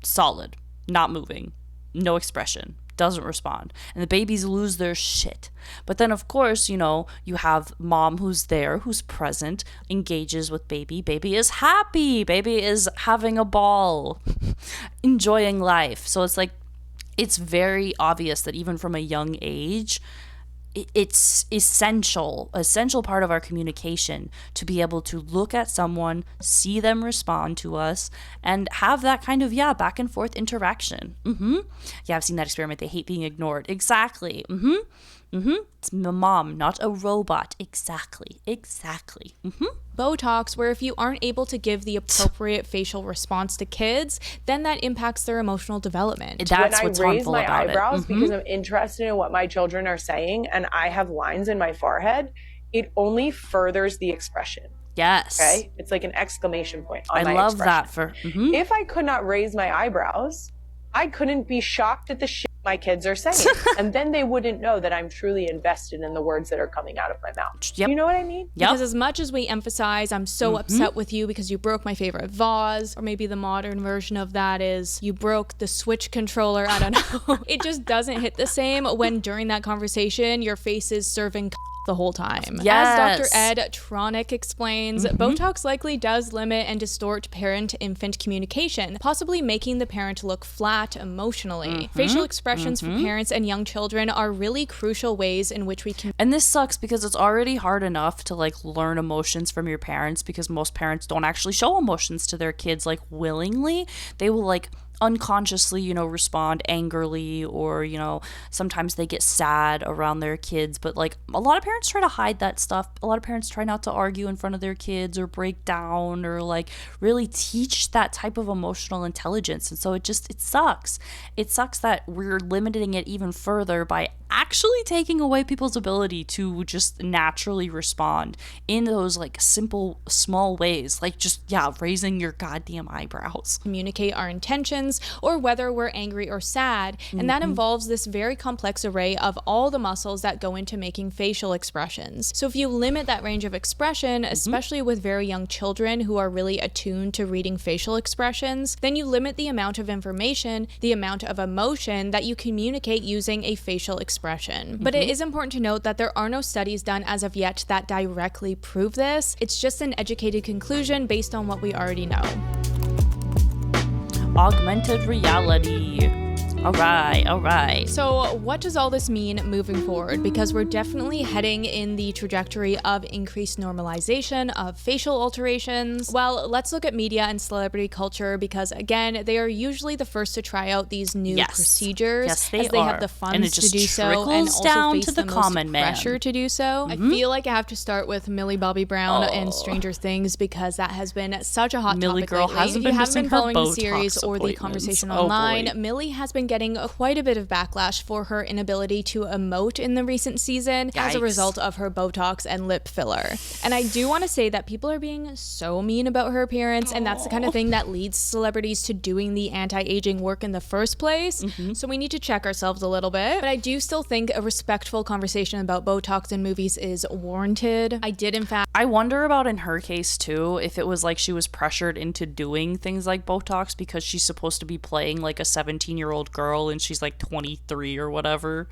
solid, not moving, no expression, doesn't respond, and the babies lose their shit. But then of course, you have mom who's there, who's present, engages with baby is happy, baby is having a ball, enjoying life. So it's like, it's very obvious that even from a young age, it's essential part of our communication to be able to look at someone, see them respond to us, and have that kind of back and forth interaction. I've seen that experiment. They hate being ignored. Exactly. It's my mom, not a robot. Exactly. Botox, where if you aren't able to give the appropriate facial response to kids, then that impacts their emotional development. That's what's harmful about it. When I raise my eyebrows because I'm interested in what my children are saying and I have lines in my forehead, it only furthers the expression. Yes. Okay? It's like an exclamation point on my I love expression. that If I could not raise my eyebrows, I couldn't be shocked at the shit my kids are saying. And then they wouldn't know that I'm truly invested in the words that are coming out of my mouth. You know what I mean? Because as much as we emphasize, I'm so upset with you because you broke my favorite vase, or maybe the modern version of that is you broke the Switch controller, I don't know. It just doesn't hit the same when during that conversation, your face is serving the whole time. Yes. As Dr. Ed Tronick explains, Botox likely does limit and distort parent-infant communication, possibly making the parent look flat emotionally. Facial expressions for parents and young children are really crucial ways in which we can... And this sucks because it's already hard enough to like learn emotions from your parents, because most parents don't actually show emotions to their kids like willingly. They will like unconsciously, respond angrily, or, sometimes they get sad around their kids. But like a lot of parents try to hide that stuff. A lot of parents try not to argue in front of their kids or break down or like really teach that type of emotional intelligence. And so it sucks. It sucks that we're limiting it even further by actually taking away people's ability to just naturally respond in those like simple, small ways, like just, raising your goddamn eyebrows. Communicate our intentions or whether we're angry or sad, and that involves this very complex array of all the muscles that go into making facial expressions. So if you limit that range of expression, especially with very young children who are really attuned to reading facial expressions, then you limit the amount of information, the amount of emotion that you communicate using a facial expression. But it is important to note that there are no studies done as of yet that directly prove this. It's just an educated conclusion based on what we already know. Augmented reality. All right. So what does all this mean moving forward? Because we're definitely heading in the trajectory of increased normalization of facial alterations. Well, let's look at media and celebrity culture, because again, they are usually the first to try out these new procedures. Yes, as they have the funds to do so, and also down face to the common man. Pressure to do so. I feel like I have to start with Millie Bobby Brown and Stranger Things, because that has been such a hot Millie topic girl lately. hasn't If been you haven't been following the Botox series or the conversation appointments. online, Millie has been getting getting quite a bit of backlash for her inability to emote in the recent season as a result of her Botox and lip filler. And I do want to say that people are being so mean about her appearance, and that's the kind of thing that leads celebrities to doing the anti-aging work in the first place. So we need to check ourselves a little bit. But I do still think a respectful conversation about Botox in movies is warranted. I wonder about in her case too, if it was like she was pressured into doing things like Botox because she's supposed to be playing like a 17-year-old girl and she's like 23 or whatever.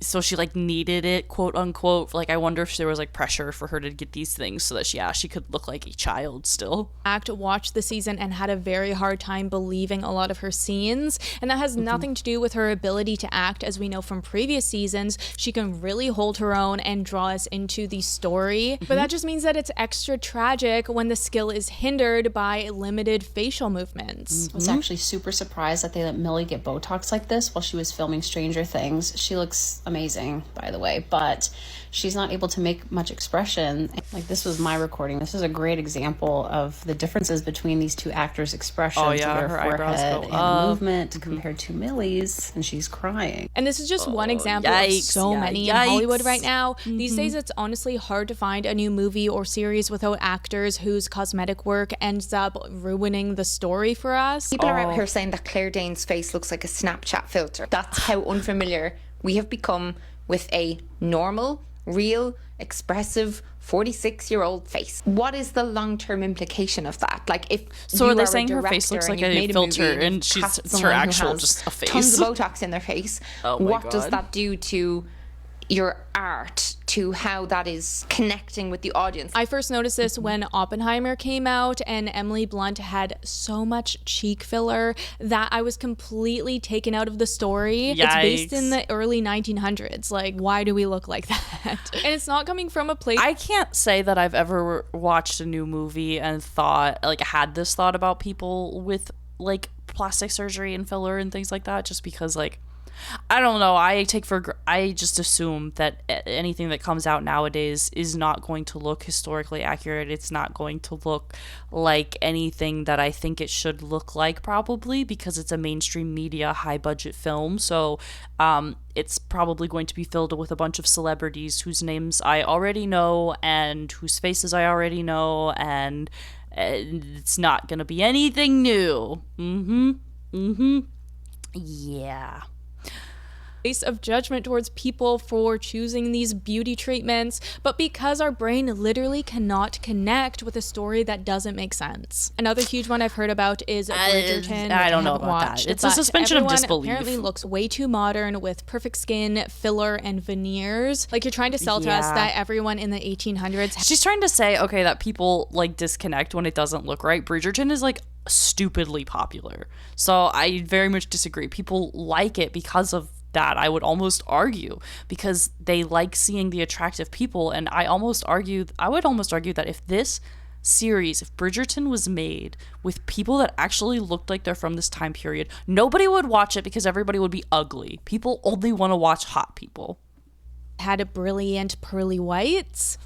So she like needed it, quote unquote. Like, I wonder if there was like pressure for her to get these things so that she could look like a child still. Watched the season and had a very hard time believing a lot of her scenes, and that has nothing to do with her ability to act. As we know from previous seasons, she can really hold her own and draw us into the story, but that just means that it's extra tragic when the skill is hindered by limited facial movements. I was actually super surprised that they let Millie get Botox like this while she was filming Stranger Things. She looks amazing, by the way, but she's not able to make much expression. Like, this was my recording. This is a great example of the differences between these two actors' expressions of their forehead and movement compared to Millie's, and she's crying. And this is just one example of so many in Hollywood right now. These days, it's honestly hard to find a new movie or series without actors whose cosmetic work ends up ruining the story for us. People are out here saying that Claire Danes' face looks like a Snapchat filter. That's how unfamiliar we have become with a normal, real, expressive 46-year-old face. What is the long-term implication of that? Like, if so, are they saying her face looks like a filter and it's her actual just a face? Tons of Botox in their face. What does that do to your art, to how that is connecting with the audience? I first noticed this when Oppenheimer came out and Emily Blunt had so much cheek filler that I was completely taken out of the story. It's based in the early 1900s. Like, why do we look like that? And it's not coming from a place... I can't say that I've ever watched a new movie and thought, like, had this thought about people with, like, plastic surgery and filler and things like that, just because, like, I don't know. I just assume that anything that comes out nowadays is not going to look historically accurate. It's not going to look like anything that I think it should look like, probably because it's a mainstream media, high budget film. So it's probably going to be filled with a bunch of celebrities whose names I already know and whose faces I already know, and it's not going to be anything new. Yeah. Of judgment towards people for choosing these beauty treatments, but because our brain literally cannot connect with a story that doesn't make sense. Another huge one I've heard about is Bridgerton. I don't know about that. It's a suspension of disbelief. Apparently looks way too modern with perfect skin, filler, and veneers. Like, you're trying to sell to us that everyone in the 1800s... She's trying to say, okay, that people, like, disconnect when it doesn't look right. Bridgerton is, like, stupidly popular. So I very much disagree. People like it because of that, I would almost argue, because they like seeing the attractive people. And I would almost argue that if this series, if Bridgerton was made with people that actually looked like they're from this time period, nobody would watch it because everybody would be ugly. People only want to watch hot people. Had a brilliant pearly whites?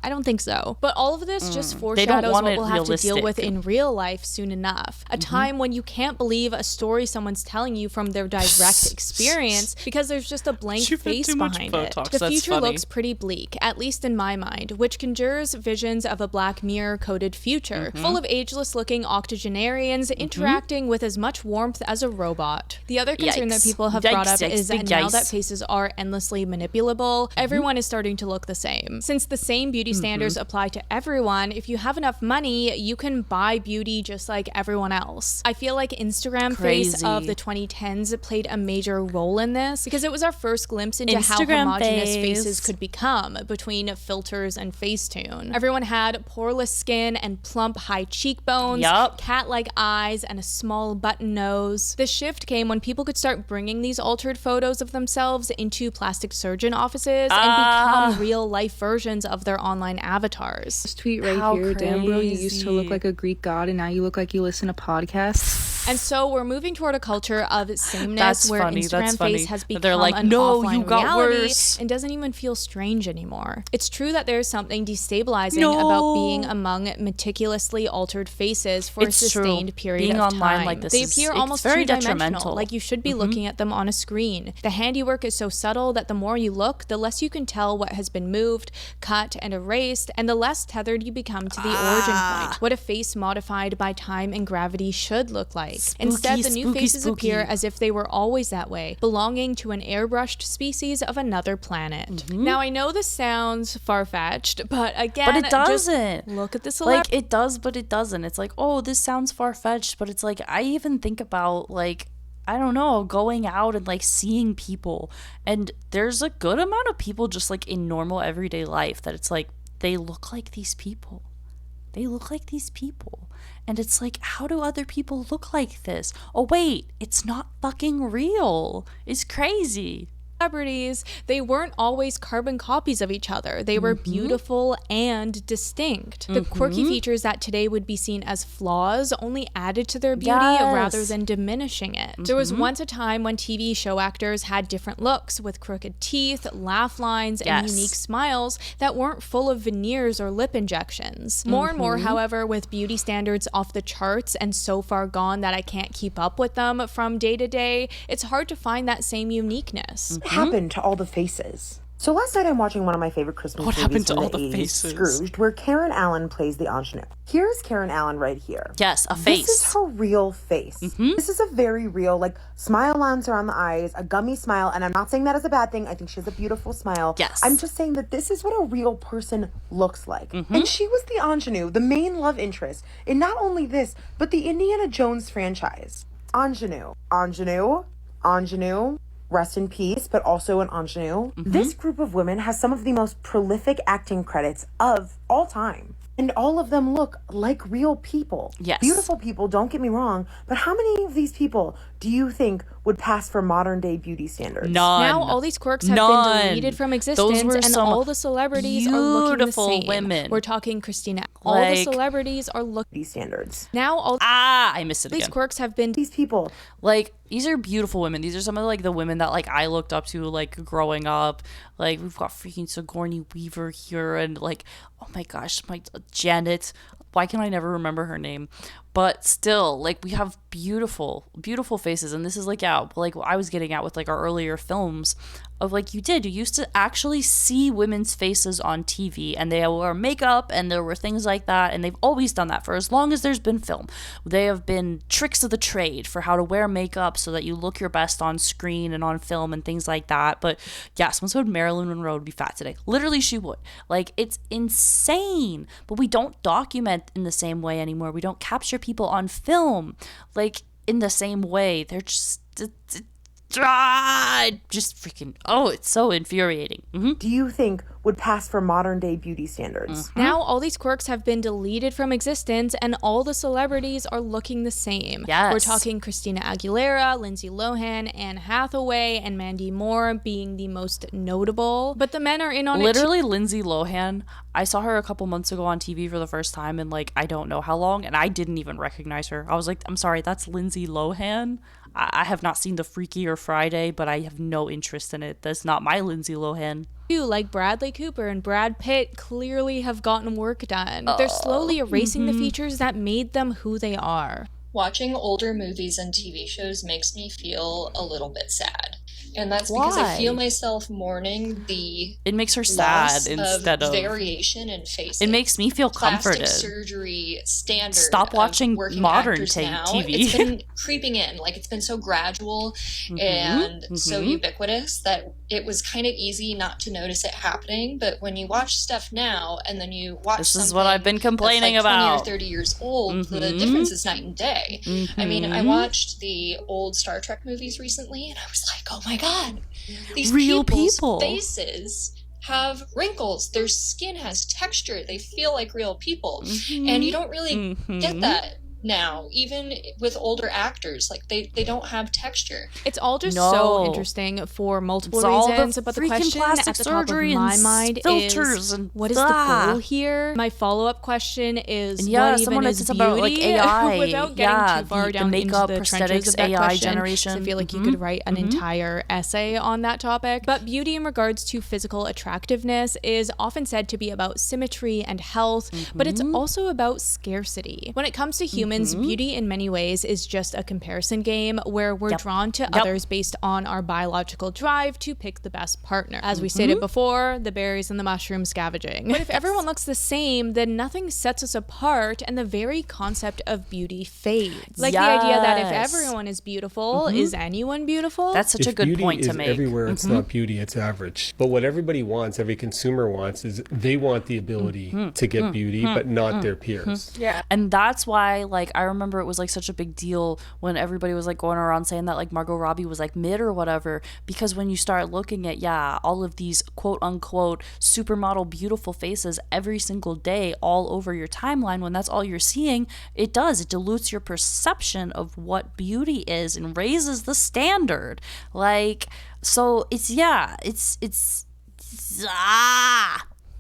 I don't think so. But all of this just foreshadows what we'll have to deal with in real life soon enough. A time when you can't believe a story someone's telling you from their direct experience because there's just a blank face behind it. The future looks pretty bleak, at least in my mind, which conjures visions of a Black Mirror-coded future, full of ageless-looking octogenarians interacting with as much warmth as a robot. The other concern that people have brought up is that now that faces are endlessly manipulable, everyone is starting to look the same. Since the same beauty standards apply to everyone, if you have enough money, you can buy beauty just like everyone else. I feel like Instagram face of the 2010s played a major role in this because it was our first glimpse into how homogenous faces could become between filters and Facetune. Everyone had poreless skin and plump high cheekbones, cat-like eyes, and a small button nose. The shift came when people could start bringing these altered photos of themselves into plastic surgeon offices and become real-life versions of their online avatars. This tweet right here, damn bro, you used to look like a Greek god and now you look like you listen to podcasts. And so we're moving toward a culture of sameness where Instagram face has become they're like, an no, offline you got reality worse. and doesn't even feel strange anymore. It's true that there's something destabilizing about being among meticulously altered faces for a sustained period of time. Online like this they appear almost very two-dimensional, detrimental. like you should be looking at them on a screen. The handiwork is so subtle that the more you look, the less you can tell what has been moved, cut, and erased, and the less tethered you become to the origin point, what a face modified by time and gravity should look like. Instead, the new faces appear as if they were always that way, belonging to an airbrushed species of another planet. Now, I know this sounds far-fetched, but again, but it doesn't. Just look at the celebrity. Like, it does, but it doesn't. It's like, oh, this sounds far-fetched, but it's like, I even think about, like, I don't know, going out and like seeing people, and there's a good amount of people just like in normal everyday life that it's like they look like these people. They look like these people. And it's like, how do other people look like this? Oh wait, it's not fucking real. It's crazy. Celebrities, they weren't always carbon copies of each other. They were beautiful and distinct. The quirky features that today would be seen as flaws only added to their beauty rather than diminishing it. There was once a time when TV show actors had different looks with crooked teeth, laugh lines, and unique smiles that weren't full of veneers or lip injections. More and more, however, with beauty standards off the charts and so far gone that I can't keep up with them from day to day, it's hard to find that same uniqueness. Happened to all the faces? So last night I'm watching one of my favorite Christmas movies happened to from all the the 80s, faces? Scrooged, where Karen Allen plays the ingenue. Here's Karen Allen right here. Yes, a face. This is her real face. This is a very real, like, smile lines around the eyes, a gummy smile, and I'm not saying that as a bad thing. I think she has a beautiful smile. Yes. I'm just saying that this is what a real person looks like. And she was the ingenue, the main love interest, in not only this, but the Indiana Jones franchise. Ingenue. Rest in peace, but also an ingenue. This group of women has some of the most prolific acting credits of all time. And all of them look like real people. Yes. Beautiful people, don't get me wrong, but how many of these people do you think would pass for modern day beauty standards? None. Now all these quirks have been deleted from existence, and all the celebrities are looking the same. Women. We're talking Christina. All the celebrities are looking these standards. Now all I missed it these again. quirks have been these people. Like, these are beautiful women. These are some of like the women that like I looked up to like growing up. Like, we've got freaking Sigourney Weaver here, and like, oh my gosh, my Janet. Why can I never remember her name? But still, like, we have beautiful, beautiful faces. And this is like, yeah, like I was getting at with like our earlier films of like, you used to actually see women's faces on TV, and they wore makeup and there were things like that. And they've always done that for as long as there's been film. They have been tricks of the trade for how to wear makeup so that you look your best on screen and on film and things like that. But yeah, someone said Marilyn Monroe would be fat today. Literally, she would. Like, it's insane. But we don't document in the same way anymore. We don't capture people on film like in the same way. They're just freaking, it's so infuriating. Do you think would pass for modern day beauty standards? Now all these quirks have been deleted from existence, and all the celebrities are looking the same. Yes. We're talking Christina Aguilera, Lindsay Lohan, Anne Hathaway, and Mandy Moore being the most notable. But the men are in on literally Lindsay Lohan. I saw her a couple months ago on TV for the first time in like I don't know how long, and I didn't even recognize her. I was like, I'm sorry, that's Lindsay Lohan. I have not seen the Freaky or Friday, but I have no interest in it. That's not my Lindsay Lohan. Like Bradley Cooper and Brad Pitt clearly have gotten work done. They're slowly erasing the features that made them who they are. Watching older movies and TV shows makes me feel a little bit sad. And that's because I feel myself mourning the it makes her sad instead of variation in faces. It makes me feel comforted. Plastic surgery standard. Stop watching modern TV. It's been creeping in. Like, it's been so gradual and so ubiquitous that it was kind of easy not to notice it happening. But when you watch stuff now and then you watch this is what I've been complaining that's like about. 20 or 30 years old, the difference is night and day. I mean, I watched the old Star Trek movies recently, and I was like, oh my God, these real people's people. faces have wrinkles. Their skin has texture. They feel like real people. And you don't really get that now, even with older actors. Like they don't have texture. It's all just so interesting for multiple reasons, but the question at the top of my mind is, what is the goal here? My follow-up question is, what even is beauty? About, like, AI. Without getting too far down into the trenches of that AI question, generation. I feel like you could write an entire essay on that topic. But beauty in regards to physical attractiveness is often said to be about symmetry and health, but it's also about scarcity. When it comes to humans, beauty in many ways is just a comparison game where we're drawn to others based on our biological drive to pick the best partner. As we stated before, the berries and the mushroom scavenging. But if everyone looks the same, then nothing sets us apart and the very concept of beauty fades. Like the idea that if everyone is beautiful, is anyone beautiful? That's such a good point to make. Everywhere, it's not beauty, it's average. But what everybody wants, every consumer wants, is they want the ability to get beauty, but not their peers. Yeah. And that's why, like, I remember it was like such a big deal when everybody was like going around saying that like Margot Robbie was like mid or whatever, because when you start looking at all of these quote unquote supermodel beautiful faces every single day all over your timeline, when that's all you're seeing, it dilutes your perception of what beauty is and raises the standard. Like, so it's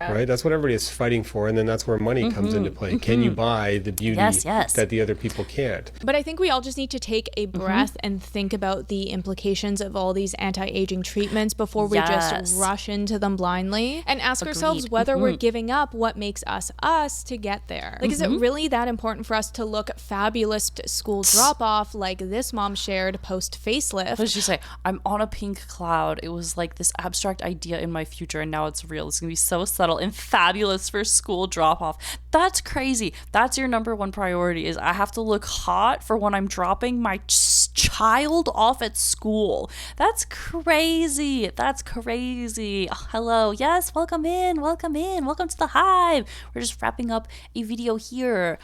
Right? That's what everybody is fighting for, and then that's where money comes into play. Can you buy the beauty that the other people can't? But I think we all just need to take a breath and think about the implications of all these anti-aging treatments before we just rush into them blindly and ask ourselves whether we're giving up what makes us us to get there. Like, is it really that important for us to look fabulous school drop-off like this mom shared post-facelift? What did she say? I'm on a pink cloud. It was like this abstract idea in my future, and now it's real. It's going to be so subtle and fabulous for school drop-off. That's crazy. That's your number one priority, is I have to look hot for when I'm dropping my child off at school. That's crazy. That's crazy. Oh, hello. Yes, welcome in. Welcome to the Hive. We're just wrapping up a video here.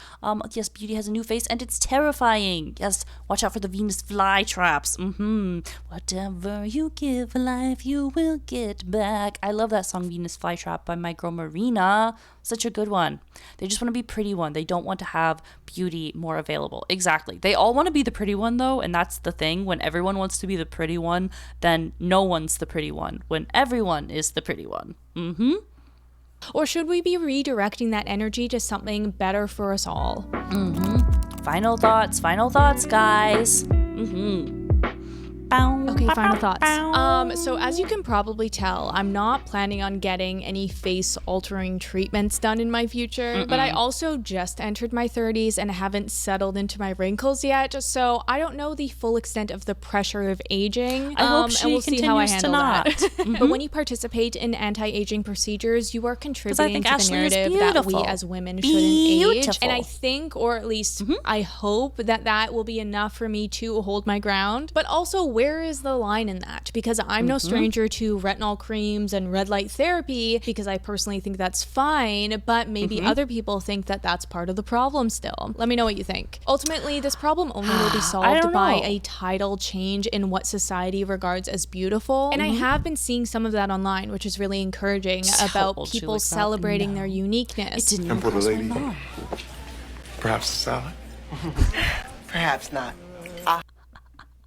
Yes, beauty has a new face and it's terrifying. Yes, watch out for the Venus flytraps. Whatever you give life, you will get back. I love that song, Venus Flytrap, by my girl Marina. Such a good one. They just want to be pretty one. They don't want to have beauty more available. Exactly. They all want to be the pretty one though, and that's the thing. When everyone wants to be the pretty one, then no one's the pretty one. When everyone is the pretty one. Or should we be redirecting that energy to something better for us all? Final thoughts, guys. Okay, final thoughts. So as you can probably tell, I'm not planning on getting any face altering treatments done in my future, but I also just entered my 30s and haven't settled into my wrinkles yet, so I don't know the full extent of the pressure of aging. I hope she and we'll see how I handle not. that. But when you participate in anti-aging procedures, you are contributing to the narrative that we as women shouldn't age. And I think, or at least I hope, that will be enough for me to hold my ground. But also, where is the line in that? Because I'm no stranger to retinol creams and red light therapy, because I personally think that's fine, but maybe other people think that that's part of the problem still. Let me know what you think. Ultimately, this problem only will be solved by a tidal change in what society regards as beautiful. And I have been seeing some of that online, which is really encouraging, about people celebrating their uniqueness. And for the lady, perhaps a salad? Perhaps not. I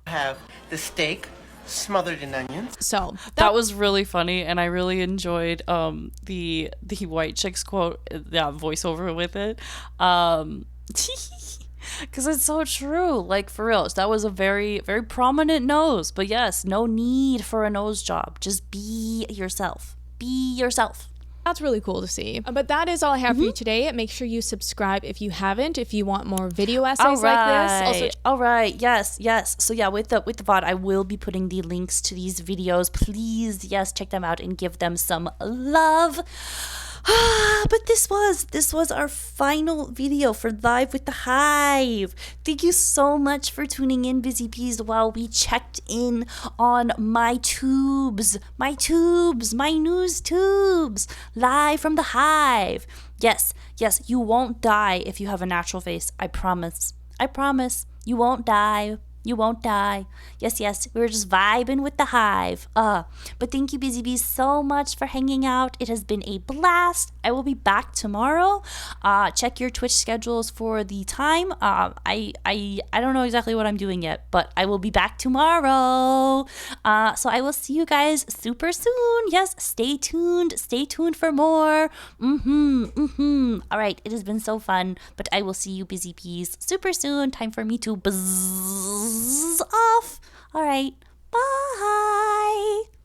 have the steak smothered in onions. So that was really funny, and I really enjoyed the white chick's quote, voiceover with it, because it's so true. Like, for real, that was a very, very prominent nose. But yes, no need for a nose job. Just be yourself. Be yourself. That's really cool to see. But that is all I have for you today. Make sure you subscribe if you haven't, if you want more video essays like this. All right. Yes. So yeah, with the VOD, I will be putting the links to these videos. Please, yes, check them out and give them some love. But this was our final video for Live with the Hive. Thank you so much for tuning in, Busy Bees, while we checked in on my news tubes, live from the Hive. Yes, you won't die if you have a natural face. I promise. You won't die. You won't die. Yes, we were just vibing with the hive. But thank you, Busy Bees, so much for hanging out. It has been a blast. I will be back tomorrow. Check your Twitch schedules for the time. I don't know exactly what I'm doing yet, but I will be back tomorrow. So I will see you guys super soon. Yes, stay tuned. Stay tuned for more. All right, it has been so fun, but I will see you, Busy Bees, super soon. Time for me to buzz off. All right, bye.